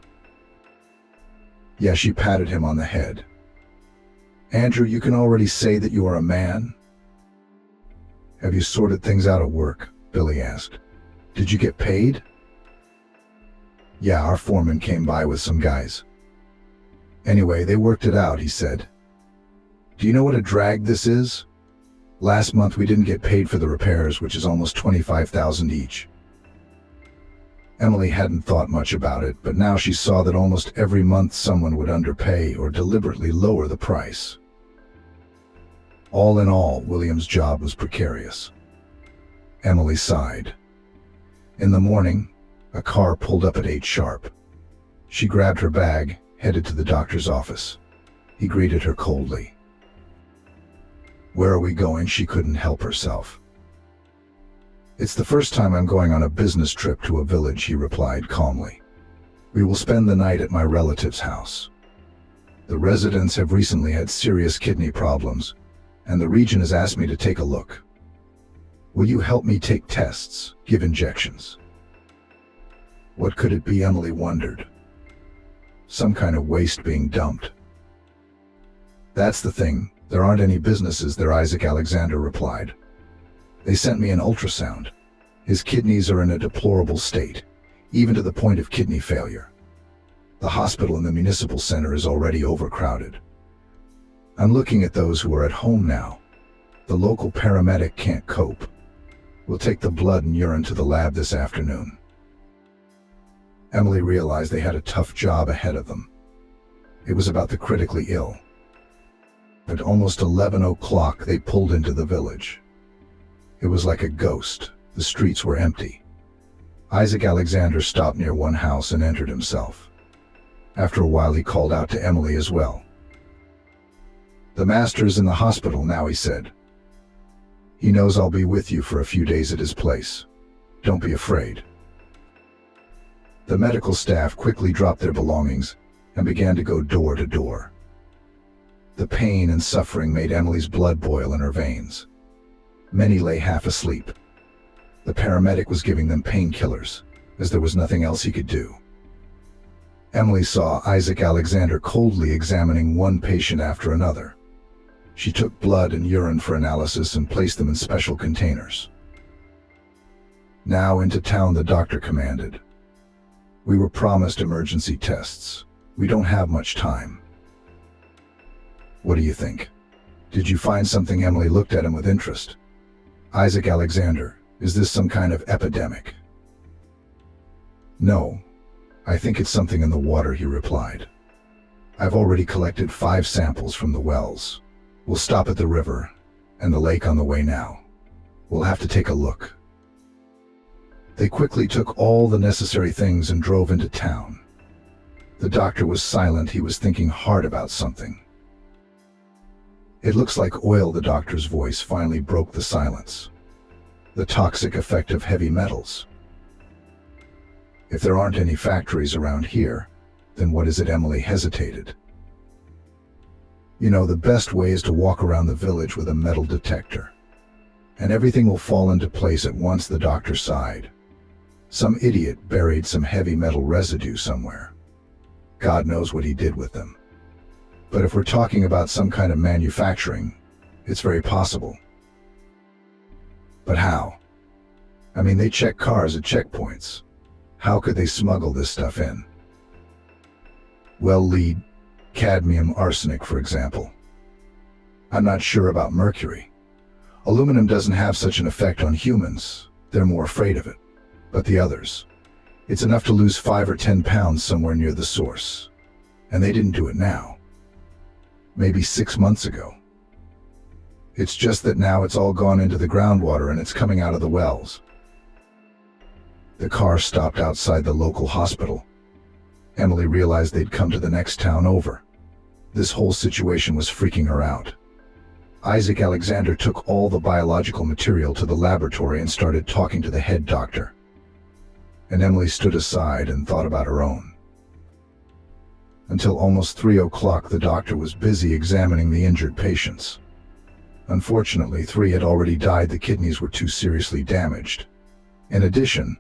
Yeah, she patted him on the head. "Andrew, you can already say that you are a man." "Have you sorted things out at work?" Billy asked. "Did you get paid?" "Yeah, our foreman came by with some guys. Anyway, they worked it out," he said. "Do you know what a drag this is? Last month we didn't get paid for the repairs, which is almost $25,000 each." Emily hadn't thought much about it, but now she saw that almost every month someone would underpay or deliberately lower the price. All in all, William's job was precarious. Emily sighed. In the morning, a car pulled up at 8 sharp. She grabbed her bag, headed to the doctor's office. He greeted her coldly. "Where are we going?" She couldn't help herself. "It's the first time I'm going on a business trip to a village," he replied calmly. "We will spend the night at my relative's house. The residents have recently had serious kidney problems, and the region has asked me to take a look. Will you help me take tests, give injections?" What could it be, Emily wondered. Some kind of waste being dumped. "That's the thing, there aren't any businesses there," Isaac Alexander replied. "They sent me an ultrasound. His kidneys are in a deplorable state, even to the point of kidney failure. The hospital in the municipal center is already overcrowded. I'm looking at those who are at home now. The local paramedic can't cope. We'll take the blood and urine to the lab this afternoon." Emily realized they had a tough job ahead of them. It was about the critically ill. At almost 11 o'clock, they pulled into the village. It was like a ghost. The streets were empty. Isaac Alexander stopped near one house and entered himself. After a while, he called out to Emily as well. "The master's in the hospital now," he said. "He knows I'll be with you for a few days at his place. Don't be afraid." The medical staff quickly dropped their belongings and began to go door to door. The pain and suffering made Emily's blood boil in her veins. Many lay half asleep. The paramedic was giving them painkillers, as there was nothing else he could do. Emily saw Isaac Alexander coldly examining one patient after another. She took blood and urine for analysis and placed them in special containers. "Now into town," the doctor commanded. "We were promised emergency tests. We don't have much time." "What do you think? Did you find something?" Emily looked at him with interest. "Isaac Alexander, is this some kind of epidemic?" "No, I think it's something in the water," he replied. "I've already collected 5 samples from the wells. We'll stop at the river and the lake on the way now. We'll have to take a look." They quickly took all the necessary things and drove into town. The doctor was silent. He was thinking hard about something. "It looks like oil," the doctor's voice finally broke the silence. "The toxic effect of heavy metals. If there aren't any factories around here, then what is it?" Emily hesitated. "You know, the best way is to walk around the village with a metal detector. And everything will fall into place at once," the doctor sighed. "Some idiot buried some heavy metal residue somewhere. God knows what he did with them. But if we're talking about some kind of manufacturing, it's very possible." But how? I mean, they check cars at checkpoints. How could they smuggle this stuff in? Well, lead, cadmium, arsenic, for example. I'm not sure about mercury. Aluminum doesn't have such an effect on humans. They're more afraid of it. But the others, it's enough to lose 5 or 10 pounds somewhere near the source. And they didn't do it now. Maybe 6 months ago. It's just that now it's all gone into the groundwater and it's coming out of the wells. The car stopped outside the local hospital. Emily realized they'd come to the next town over. This whole situation was freaking her out. Isaac Alexander took all the biological material to the laboratory and started talking to the head doctor. And Emily stood aside and thought about her own. Until almost 3 o'clock, the doctor was busy examining the injured patients. Unfortunately, 3 had already died. The kidneys were too seriously damaged. In addition,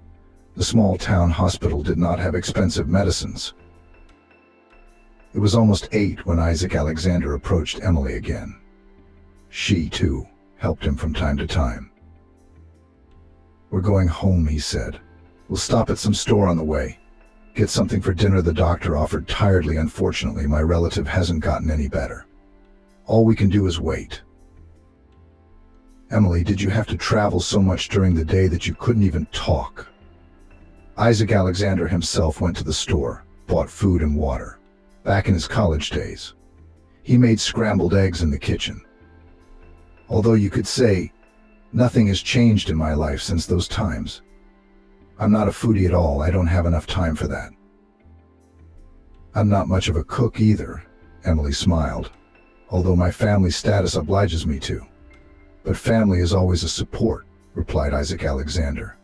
the small town hospital did not have expensive medicines. It was almost 8 when Isaac Alexander approached Emily again. She, too, helped him from time to time. "We're going home," he said. "We'll stop at some store on the way. Get something for dinner," the doctor offered tiredly. "Unfortunately, my relative hasn't gotten any better. All we can do is wait." "Emily, did you have to travel so much during the day that you couldn't even talk?" Isaac Alexander himself went to the store, bought food and water. Back in his college days, he made scrambled eggs in the kitchen. "Although you could say, nothing has changed in my life since those times. I'm not a foodie at all. I don't have enough time for that." "I'm not much of a cook either," Emily smiled, "although my family status obliges me to." "But family is always a support," replied Isaac Alexander.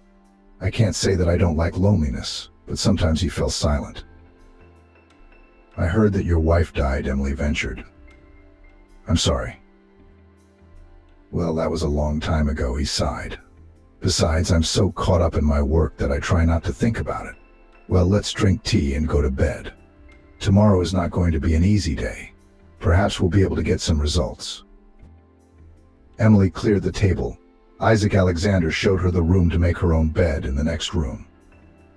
"I can't say that I don't like loneliness," but sometimes he fell silent. "I heard that your wife died," Emily ventured. "I'm sorry." "Well, that was a long time ago," he sighed. "Besides, I'm so caught up in my work that I try not to think about it. Well, let's drink tea and go to bed. Tomorrow is not going to be an easy day. Perhaps we'll be able to get some results." Emily cleared the table. Isaac Alexander showed her the room to make her own bed in the next room.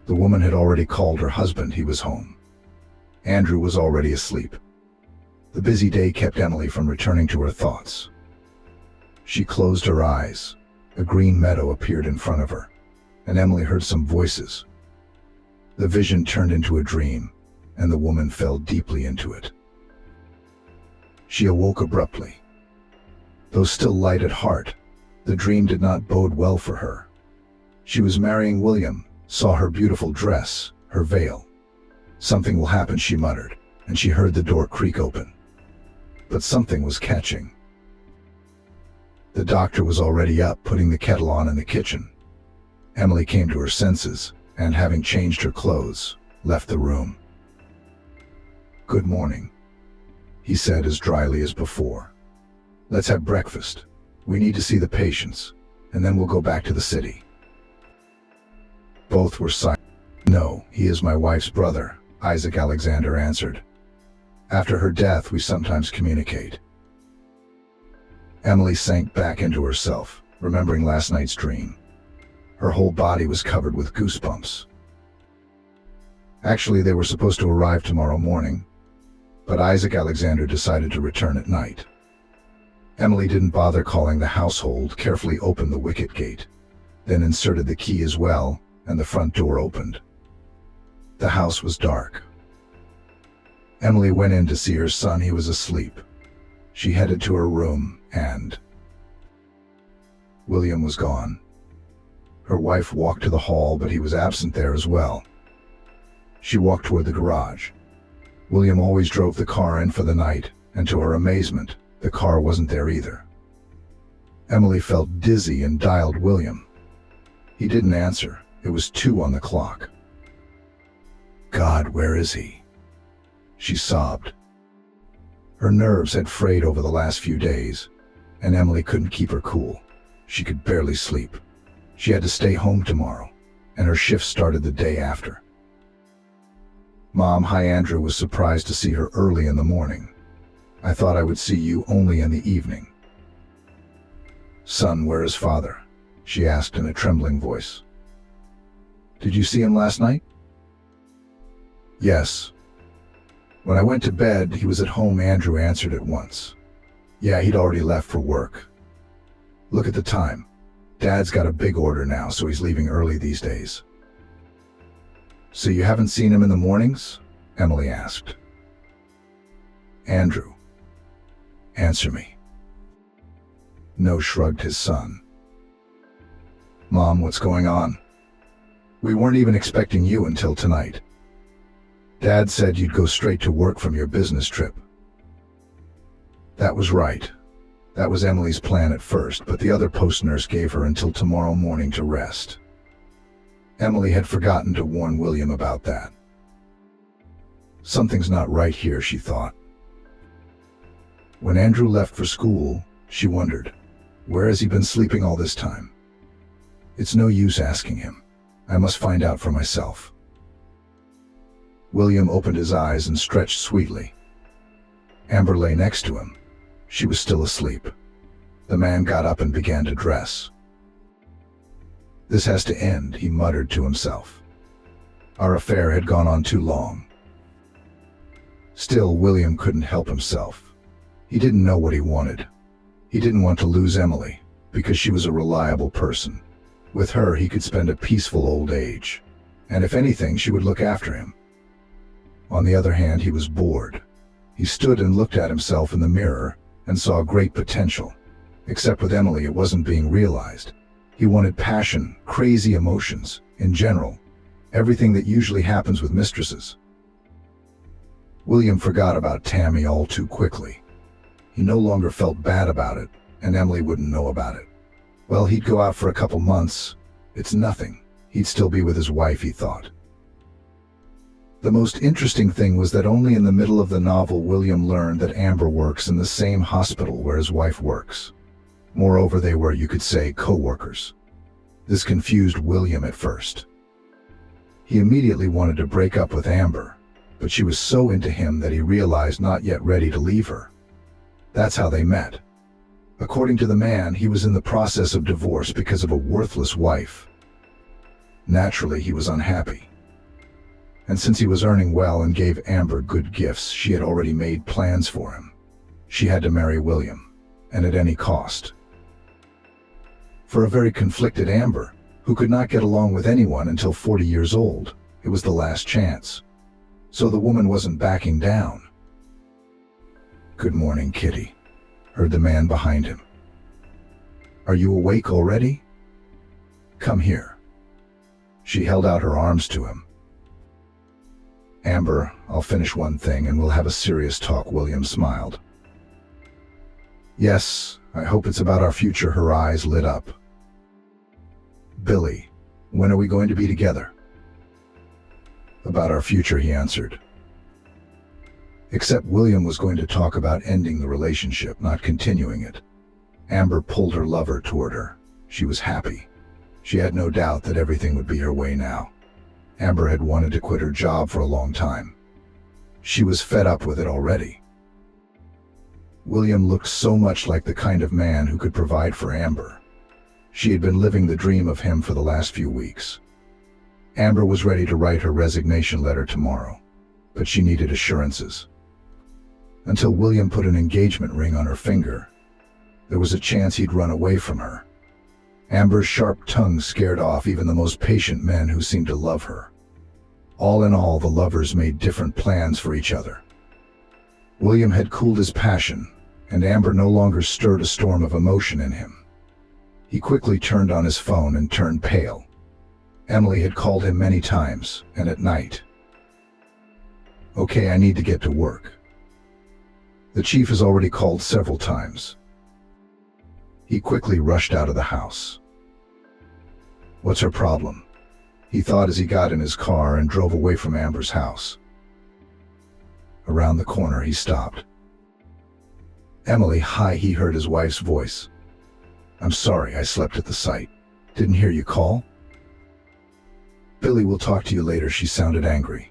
The woman had already called her husband. He was home. Andrew was already asleep. The busy day kept Emily from returning to her thoughts. She closed her eyes. A green meadow appeared in front of her, and Emily heard some voices. The vision turned into a dream, and the woman fell deeply into it. She awoke abruptly. Though still light at heart, the dream did not bode well for her. She was marrying William, saw her beautiful dress, her veil. "Something will happen," she muttered, and she heard the door creak open. But something was catching. The doctor was already up, putting the kettle on in the kitchen. Emily came to her senses, and having changed her clothes, left the room. "Good morning," he said as dryly as before. "Let's have breakfast. We need to see the patients, and then we'll go back to the city." Both were silent. "No, he is my wife's brother," Isaac Alexander answered. "After her death, we sometimes communicate." Emily sank back into herself, remembering last night's dream. Her whole body was covered with goosebumps. Actually, they were supposed to arrive tomorrow morning, but Isaac Alexander decided to return at night. Emily didn't bother calling the household, carefully opened the wicket gate, then inserted the key as well, and the front door opened. The house was dark. Emily went in to see her son. He was asleep. She headed to her room, and William was gone. Her wife walked to the hall, but he was absent there as well. She walked toward the garage. William always drove the car in for the night, and to her amazement, the car wasn't there either. Emily felt dizzy and dialed William. He didn't answer. It was 2 on the clock. "God, where is he?" she sobbed. Her nerves had frayed over the last few days, and Emily couldn't keep her cool. She could barely sleep. She had to stay home tomorrow, and her shift started the day after. "Mom, hi." Andrew was surprised to see her early in the morning. "I thought I would see you only in the evening." "Son, where is father?" she asked in a trembling voice. "Did you see him last night?" "Yes. When I went to bed, he was at home," Andrew answered at once. "Yeah, he'd already left for work. Look at the time. Dad's got a big order now, so he's leaving early these days." "So you haven't seen him in the mornings?" Emily asked. "Andrew, answer me." No shrugged his son. "Mom, what's going on? We weren't even expecting you until tonight. Dad said you'd go straight to work from your business trip." That was right. That was Emily's plan at first, but the other post nurse gave her until tomorrow morning to rest. Emily had forgotten to warn William about that. Something's not right here, she thought. When Andrew left for school, she wondered, where has he been sleeping all this time? It's no use asking him. I must find out for myself. William opened his eyes and stretched sweetly. Amber lay next to him. She was still asleep. The man got up and began to dress. "This has to end," he muttered to himself. "Our affair had gone on too long." Still, William couldn't help himself. He didn't know what he wanted. He didn't want to lose Emily, because she was a reliable person. With her, he could spend a peaceful old age, and if anything, she would look after him. On the other hand, he was bored. He stood and looked at himself in the mirror and saw great potential. Except with Emily, it wasn't being realized. He wanted passion, crazy emotions, in general, everything that usually happens with mistresses. William forgot about Tammy all too quickly. He no longer felt bad about it, and Emily wouldn't know about it. Well, he'd go out for a couple months. It's nothing. He'd still be with his wife, he thought. The most interesting thing was that only in the middle of the novel William learned that Amber works in the same hospital where his wife works. Moreover, they were, you could say, co-workers. This confused William at first. He immediately wanted to break up with Amber, but she was so into him that he realized not yet ready to leave her. That's how they met. According to the man, he was in the process of divorce because of a worthless wife. Naturally, he was unhappy. And since he was earning well and gave Amber good gifts, she had already made plans for him. She had to marry William, and at any cost. For a very conflicted Amber, who could not get along with anyone until 40 years old, it was the last chance. So the woman wasn't backing down. "Good morning, Kitty," heard the man behind him. "Are you awake already? Come here." She held out her arms to him. "Amber, I'll finish one thing and we'll have a serious talk," William smiled. "Yes, I hope it's about our future," her eyes lit up. "Billy, when are we going to be together?" "About our future," he answered. Except William was going to talk about ending the relationship, not continuing it. Amber pulled her lover toward her. She was happy. She had no doubt that everything would be her way now. Amber had wanted to quit her job for a long time. She was fed up with it already. William looked so much like the kind of man who could provide for Amber. She had been living the dream of him for the last few weeks. Amber was ready to write her resignation letter tomorrow, but she needed assurances. Until William put an engagement ring on her finger, there was a chance he'd run away from her. Amber's sharp tongue scared off even the most patient men who seemed to love her. All in all, the lovers made different plans for each other. William had cooled his passion, and Amber no longer stirred a storm of emotion in him. He quickly turned on his phone and turned pale. Emily had called him many times, and at night. "Okay, I need to get to work. The chief has already called several times." He quickly rushed out of the house. What's her problem? He thought as he got in his car and drove away from Amber's house. Around the corner, he stopped. "Emily, hi," he heard his wife's voice. "I'm sorry, I slept at the site. Didn't hear you call." "Billy will talk to you later," she sounded angry.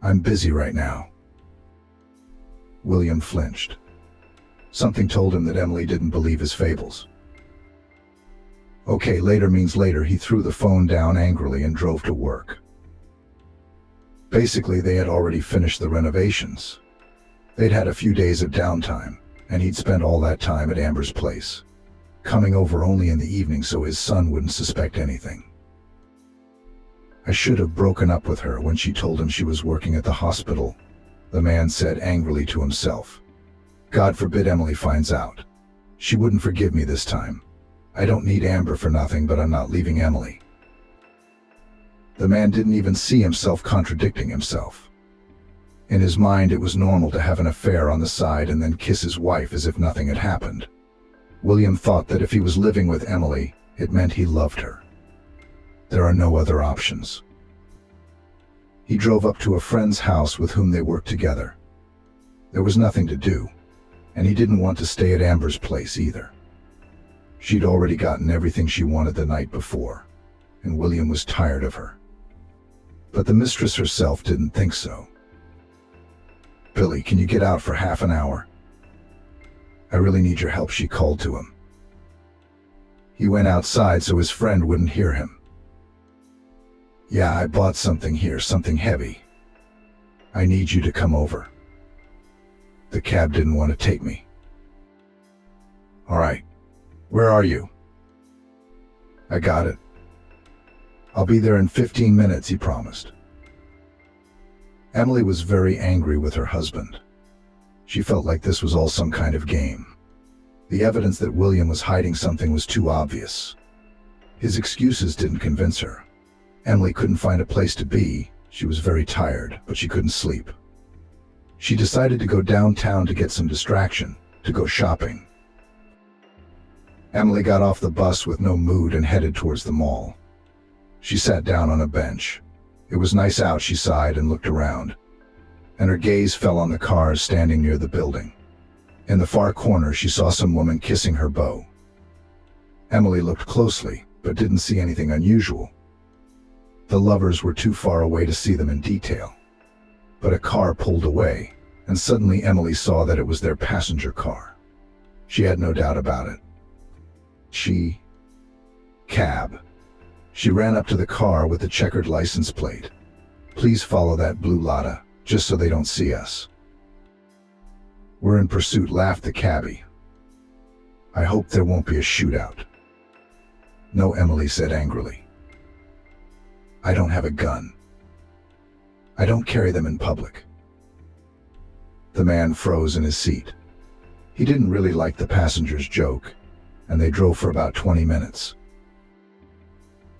"I'm busy right now." William flinched. Something told him that Emily didn't believe his fables. Okay, later means later. He threw the phone down angrily and drove to work. Basically, they had already finished the renovations. They'd had a few days of downtime, and he'd spent all that time at Amber's place, coming over only in the evening so his son wouldn't suspect anything. I should have broken up with her when she told him she was working at the hospital, the man said angrily to himself. God forbid Emily finds out. She wouldn't forgive me this time. I don't need Amber for nothing, but I'm not leaving Emily. The man didn't even see himself contradicting himself. In his mind, it was normal to have an affair on the side and then kiss his wife as if nothing had happened. William thought that if he was living with Emily, it meant he loved her. There are no other options. He drove up to a friend's house with whom they worked together. There was nothing to do, and he didn't want to stay at Amber's place either. She'd already gotten everything she wanted the night before, and William was tired of her. But the mistress herself didn't think so. Billy, can you get out for half an hour? I really need your help, she called to him. He went outside so his friend wouldn't hear him. Yeah, I bought something here, something heavy. I need you to come over. The cab didn't want to take me. All right, where are you? I got it. I'll be there in 15 minutes, he promised. Emily was very angry with her husband. She felt like this was all some kind of game. The evidence that William was hiding something was too obvious. His excuses didn't convince her. Emily couldn't find a place to be. She was very tired, but she couldn't sleep. She decided to go downtown to get some distraction, to go shopping. Emily got off the bus with no mood and headed towards the mall. She sat down on a bench. It was nice out, she sighed and looked around, and her gaze fell on the cars standing near the building. In the far corner, she saw some woman kissing her beau. Emily looked closely, but didn't see anything unusual. The lovers were too far away to see them in detail. But a car pulled away, and suddenly Emily saw that it was their passenger car. She had no doubt about it. Cab. She ran up to the car with the checkered license plate. Please follow that blue Lada, just so they don't see us. We're in pursuit, laughed the cabbie. I hope there won't be a shootout. No, Emily said angrily. I don't have a gun. I don't carry them in public. The man froze in his seat. He didn't really like the passenger's joke, and they drove for about 20 minutes.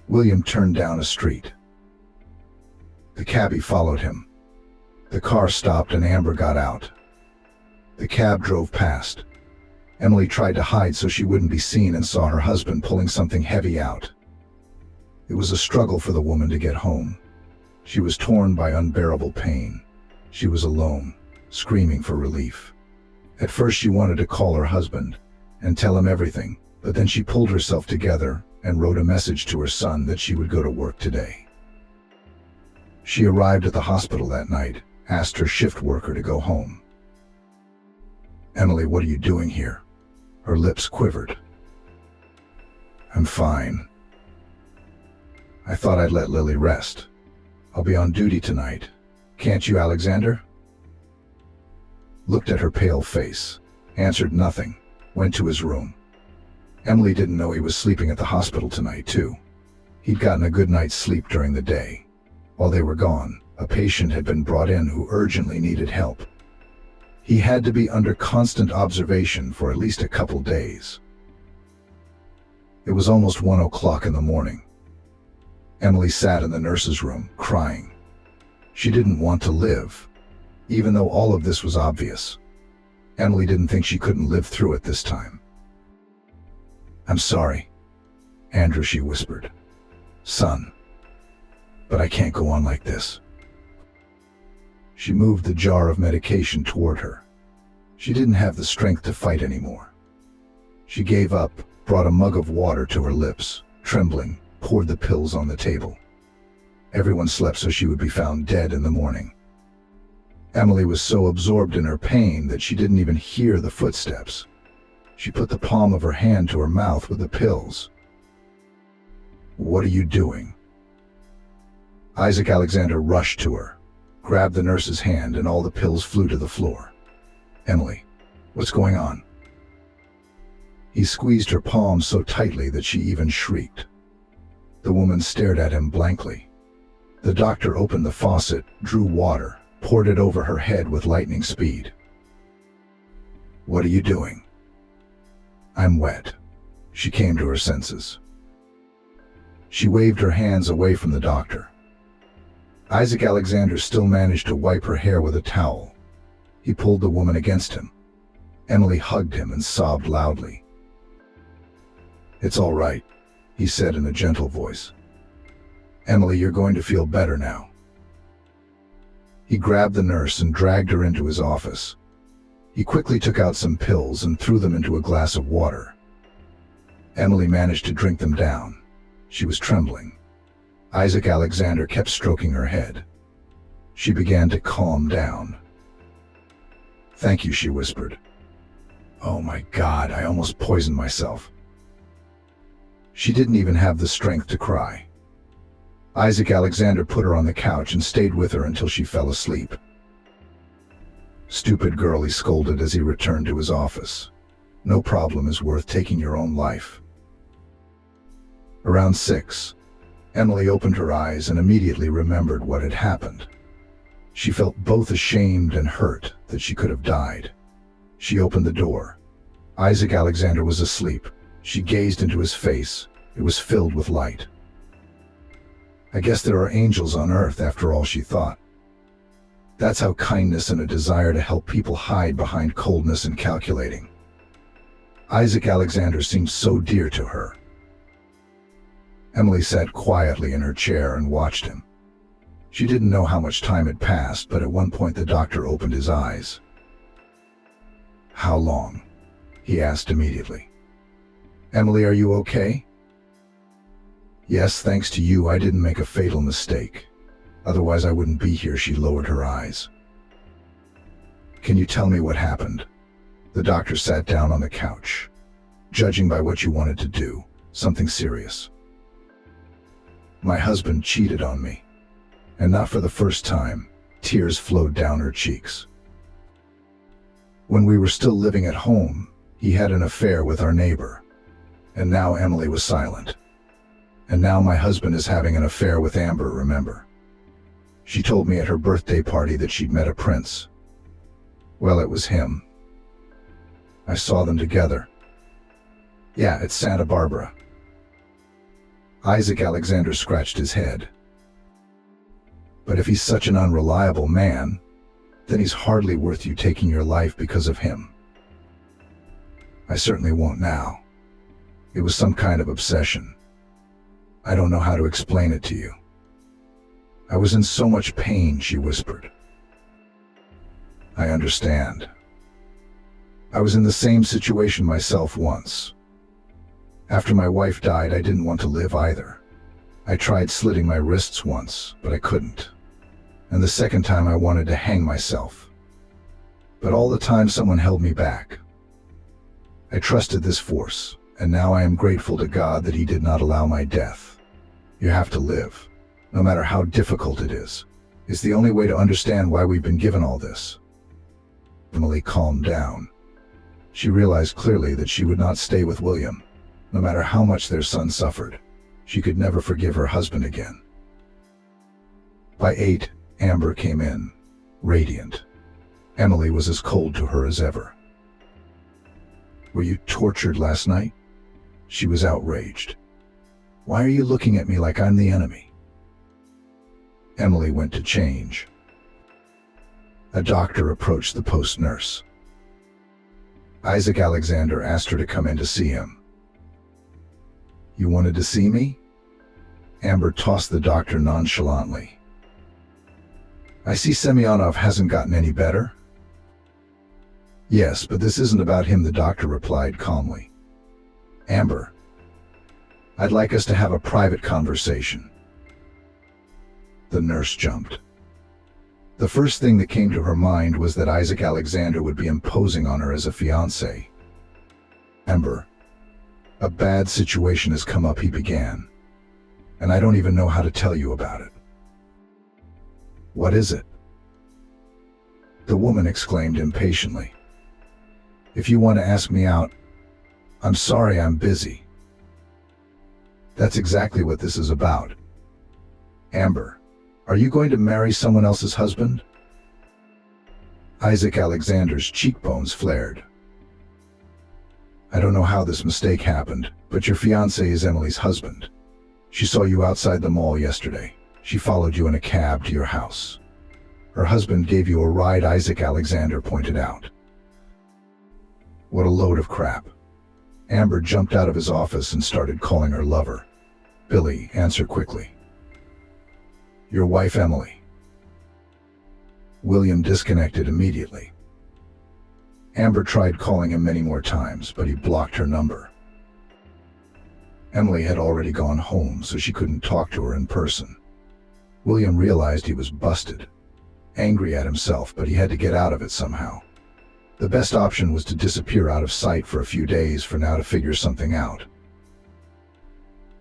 William turned down a street. The cabbie followed him. The car stopped and Amber got out. The cab drove past. Emily tried to hide so she wouldn't be seen and saw her husband pulling something heavy out. It was a struggle for the woman to get home. She was torn by unbearable pain. She was alone, screaming for relief. At first she wanted to call her husband and tell him everything, but then she pulled herself together and wrote a message to her son that she would go to work today. She arrived at the hospital that night, asked her shift worker to go home. Emily, what are you doing here? Her lips quivered. I'm fine. I thought I'd let Lily rest. I'll be on duty tonight. Can't you, Alexander? Looked at her pale face, answered nothing, went to his room. Emily didn't know he was sleeping at the hospital tonight, too. He'd gotten a good night's sleep during the day. While they were gone, a patient had been brought in who urgently needed help. He had to be under constant observation for at least a couple days. It was almost 1 o'clock in the morning. Emily sat in the nurse's room, crying. She didn't want to live, even though all of this was obvious. Emily didn't think she couldn't live through it this time. I'm sorry, Andrew, she whispered. Son, but I can't go on like this. She moved the jar of medication toward her. She didn't have the strength to fight anymore. She gave up, brought a mug of water to her lips, trembling, poured the pills on the table. Everyone slept so she would be found dead in the morning. Emily was so absorbed in her pain that she didn't even hear the footsteps. She put the palm of her hand to her mouth with the pills. "What are you doing?" Isaac Alexander rushed to her, grabbed the nurse's hand, and all the pills flew to the floor. "Emily, what's going on?" He squeezed her palm so tightly that she even shrieked. The woman stared at him blankly. The doctor opened the faucet, drew water, poured it over her head with lightning speed. "What are you doing?" "I'm wet." She came to her senses. She waved her hands away from the doctor. Isaac Alexander still managed to wipe her hair with a towel. He pulled the woman against him. Emily hugged him and sobbed loudly. "It's all right," he said in a gentle voice. "Emily, you're going to feel better now." He grabbed the nurse and dragged her into his office. He quickly took out some pills and threw them into a glass of water. Emily managed to drink them down. She was trembling. Isaac Alexander kept stroking her head. She began to calm down. "Thank you," she whispered. "Oh my God, I almost poisoned myself." She didn't even have the strength to cry. Isaac Alexander put her on the couch and stayed with her until she fell asleep. "Stupid girl," he scolded as he returned to his office. "No problem is worth taking your own life." Around 6, Emily opened her eyes and immediately remembered what had happened. She felt both ashamed and hurt that she could have died. She opened the door. Isaac Alexander was asleep. She gazed into his face. It was filled with light. "I guess there are angels on earth after all," she thought. That's how kindness and a desire to help people hide behind coldness and calculating. Isaac Alexander seemed so dear to her. Emily sat quietly in her chair and watched him. She didn't know how much time had passed, but at one point the doctor opened his eyes. "How long?" he asked immediately. "Emily, are you okay?" "Yes, thanks to you, I didn't make a fatal mistake. Otherwise I wouldn't be here." She lowered her eyes. "Can you tell me what happened?" The doctor sat down on the couch. "Judging by what you wanted to do, something serious." "My husband cheated on me." And not for the first time, tears flowed down her cheeks. "When we were still living at home, he had an affair with our neighbor." And now Emily was silent. "And now my husband is having an affair with Amber, remember? She told me at her birthday party that she'd met a prince. Well, it was him. I saw them together. Yeah, it's Santa Barbara." Isaac Alexander scratched his head. "But if he's such an unreliable man, then he's hardly worth you taking your life because of him." "I certainly won't now. It was some kind of obsession. I don't know how to explain it to you. I was in so much pain," she whispered. "I understand. I was in the same situation myself once. After my wife died, I didn't want to live either. I tried slitting my wrists once, but I couldn't. And the second time I wanted to hang myself. But all the time someone held me back. I trusted this force, and now I am grateful to God that he did not allow my death. You have to live, no matter how difficult it is. It's the only way to understand why we've been given all this." Emily calmed down. She realized clearly that she would not stay with William, no matter how much their son suffered. She could never forgive her husband again. By 8, Amber came in, radiant. Emily was as cold to her as ever. "Were you tortured last night?" She was outraged. "Why are you looking at me like I'm the enemy?" Emily went to change. A doctor approached the post nurse. Isaac Alexander asked her to come in to see him. "You wanted to see me?" Amber tossed the doctor nonchalantly. "I see Semyonov hasn't gotten any better." "Yes, but this isn't about him," the doctor replied calmly. "Amber, I'd like us to have a private conversation." The nurse jumped. The first thing that came to her mind was that Isaac Alexander would be imposing on her as a fiancé. "Amber, a bad situation has come up," he began. and I don't even know how to tell you about it." "What is it?" the woman exclaimed impatiently. "If you want to ask me out, I'm sorry, I'm busy." "That's exactly what this is about. Amber, are you going to marry someone else's husband?" Isaac Alexander's cheekbones flared. "I don't know how this mistake happened, but your fiancé is Emily's husband. She saw you outside the mall yesterday. She followed you in a cab to your house. Her husband gave you a ride," Isaac Alexander pointed out. What a load of crap. Amber jumped out of his office and started calling her lover. "Billy, answer quickly." "Your wife, Emily." William disconnected immediately. Amber tried calling him many more times, but he blocked her number. Emily had already gone home, so she couldn't talk to her in person. William realized he was busted. Angry at himself, but he had to get out of it somehow. The best option was to disappear out of sight for a few days for now to figure something out.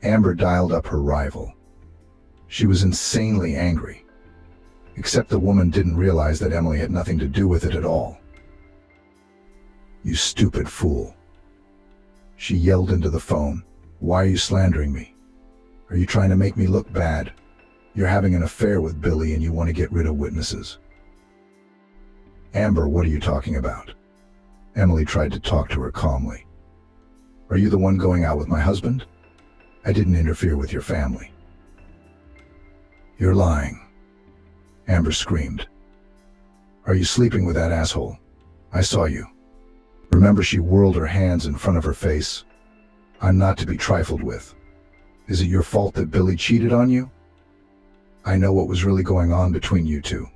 Amber dialed up her rival. She was insanely angry. Except the woman didn't realize that Emily had nothing to do with it at all. "You stupid fool." She yelled into the phone. "Why are you slandering me? Are you trying to make me look bad? You're having an affair with Billy and you want to get rid of witnesses." "Amber, what are you talking about?" Emily tried to talk to her calmly. "Are you the one going out with my husband? I didn't interfere with your family." "You're lying," Amber screamed. "Are you sleeping with that asshole? I saw you. Remember?" She whirled her hands in front of her face. "I'm not to be trifled with. Is it your fault that Billy cheated on you? I know what was really going on between you two.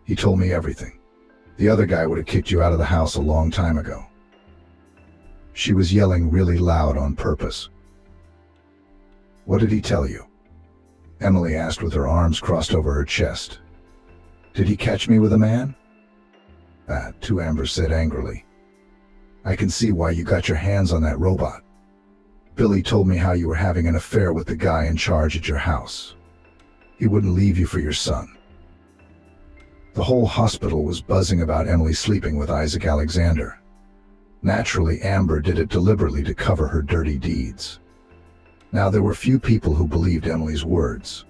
He told me everything. The other guy would have kicked you out of the house a long time ago." She was yelling really loud on purpose. "What did he tell you?" Emily asked with her arms crossed over her chest. "Did he catch me with a man?" "That too," Amber said angrily. "I can see why you got your hands on that robot. Billy told me how you were having an affair with the guy in charge at your house. He wouldn't leave you for your son." The whole hospital was buzzing about Emily sleeping with Isaac Alexander. Naturally, Amber did it deliberately to cover her dirty deeds. Now, there were few people who believed Emily's words,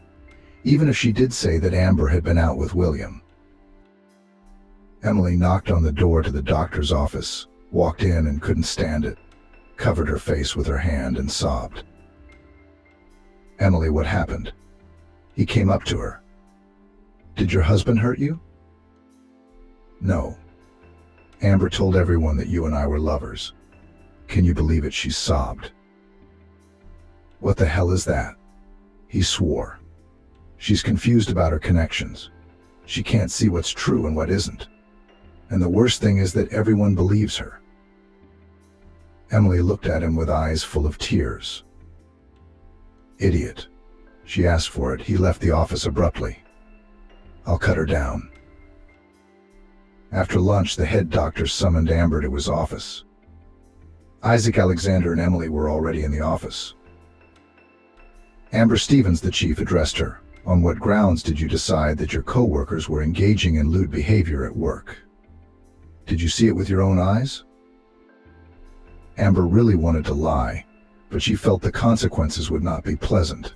even if she did say that Amber had been out with William. Emily knocked on the door to the doctor's office, walked in and couldn't stand it, covered her face with her hand and sobbed. "Emily, what happened?" He came up to her. "Did your husband hurt you?" "No. Amber told everyone that you and I were lovers." "Can you believe it?" she sobbed. "What the hell is that?" He swore. "She's confused about her connections. She can't see what's true and what isn't. And the worst thing is that everyone believes her." Emily looked at him with eyes full of tears. "Idiot." She asked for it. He left the office abruptly. "I'll cut her down." After lunch, the head doctor summoned Amber to his office. Isaac Alexander and Emily were already in the office. Amber Stevens, the chief, addressed her. "On what grounds did you decide that your co-workers were engaging in lewd behavior at work? Did you see it with your own eyes?" Amber really wanted to lie, but she felt the consequences would not be pleasant.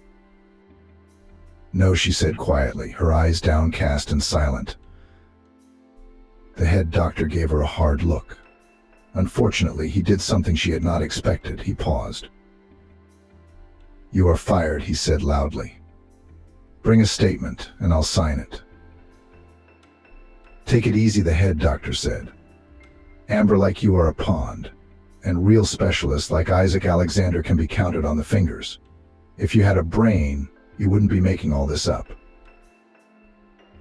"No," she said quietly, her eyes downcast and silent. The head doctor gave her a hard look. Unfortunately, he did something she had not expected. He paused. "You are fired," he said loudly. "Bring a statement, and I'll sign it." "Take it easy," the head doctor said. "Amber, like you are a pond, and real specialists like Isaac Alexander can be counted on the fingers. If you had a brain, you wouldn't be making all this up."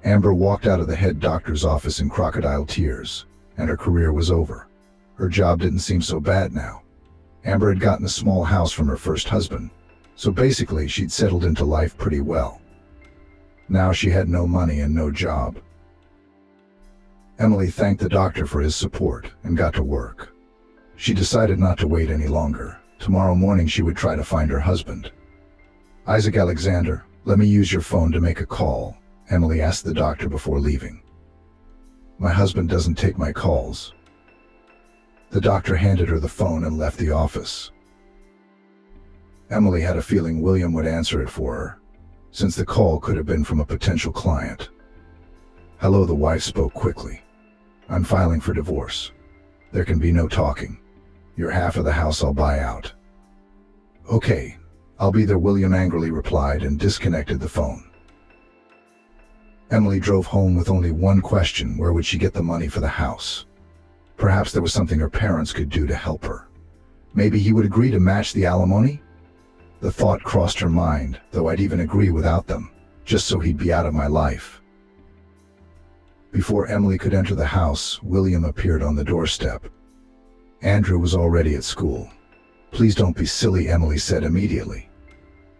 Amber walked out of the head doctor's office in crocodile tears, and her career was over. Her job didn't seem so bad now. Amber had gotten a small house from her first husband, so basically she'd settled into life pretty well. Now she had no money and no job. Emily thanked the doctor for his support and got to work. She decided not to wait any longer. Tomorrow morning she would try to find her husband. Isaac Alexander, let me use your phone to make a call, Emily asked the doctor before leaving. My husband doesn't take my calls. The doctor handed her the phone and left the office. Emily had a feeling William would answer it for her, since the call could have been from a potential client. Hello, the wife spoke quickly. I'm filing for divorce. There can be no talking. Your half of the house I'll buy out. Okay, I'll be there, William angrily replied and disconnected the phone. Emily drove home with only one question: where would she get the money for the house? Perhaps there was something her parents could do to help her. Maybe he would agree to match the alimony? The thought crossed her mind, though I'd even agree without them, just so he'd be out of my life. Before Emily could enter the house, William appeared on the doorstep. Andrew was already at school. Please don't be silly, Emily said immediately.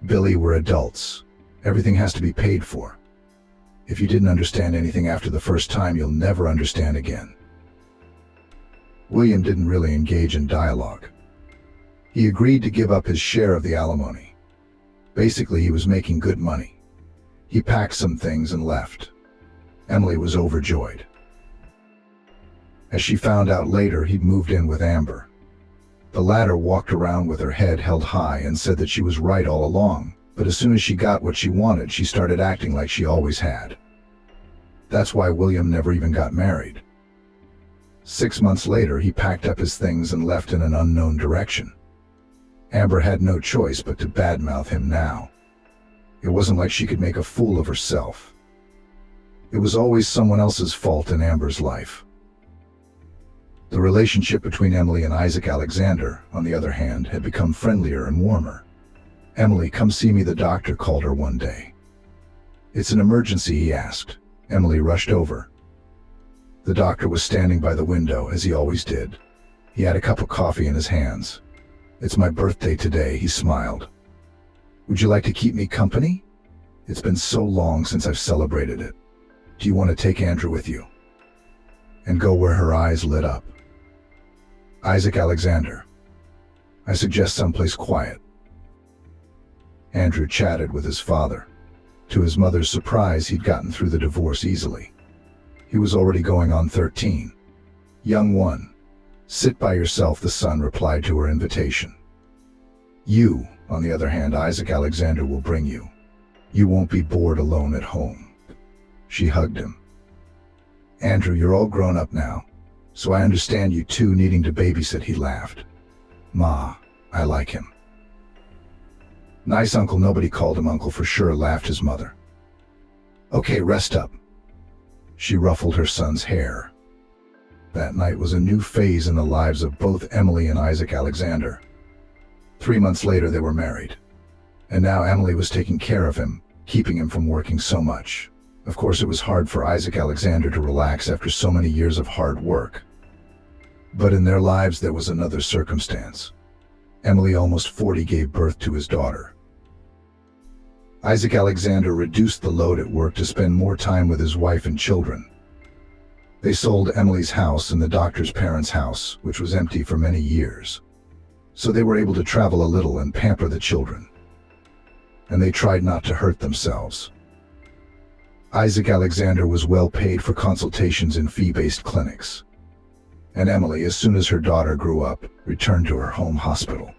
Billy, we're adults. Everything has to be paid for. If you didn't understand anything after the first time, you'll never understand again. William didn't really engage in dialogue. He agreed to give up his share of the alimony. Basically, he was making good money. He packed some things and left. Emily was overjoyed. As she found out later, he'd moved in with Amber. The latter walked around with her head held high and said that she was right all along, but as soon as she got what she wanted, she started acting like she always had. That's why William never even got married. 6 months later, he packed up his things and left in an unknown direction. Amber had no choice but to badmouth him now. It wasn't like she could make a fool of herself. It was always someone else's fault in Amber's life. The relationship between Emily and Isaac Alexander, on the other hand, had become friendlier and warmer. Emily, come see me, the doctor called her one day. It's an emergency, he asked. Emily rushed over. The doctor was standing by the window, as he always did. He had a cup of coffee in his hands. It's my birthday today, he smiled. Would you like to keep me company? It's been so long since I've celebrated it. Do you want to take Andrew with you? And go where her eyes lit up. Isaac Alexander. I suggest someplace quiet. Andrew chatted with his father. To his mother's surprise, he'd gotten through the divorce easily. He was already going on 13. Young one, sit by yourself, the son replied to her invitation. You, on the other hand, Isaac Alexander will bring you. You won't be bored alone at home. She hugged him. Andrew, you're all grown up now, so I understand you two needing to babysit, he laughed. Ma, I like him. Nice uncle, nobody called him uncle for sure, laughed his mother. Okay, rest up. She ruffled her son's hair. That night was a new phase in the lives of both Emily and Isaac Alexander. 3 months later, they were married. And now Emily was taking care of him, keeping him from working so much. Of course, it was hard for Isaac Alexander to relax after so many years of hard work. But in their lives, there was another circumstance. Emily, almost 40, gave birth to his daughter. Isaac Alexander reduced the load at work to spend more time with his wife and children. They sold Emily's house and the doctor's parents' house, which was empty for many years. So they were able to travel a little and pamper the children. And they tried not to hurt themselves. Isaac Alexander was well paid for consultations in fee-based clinics. And Emily, as soon as her daughter grew up, returned to her home hospital.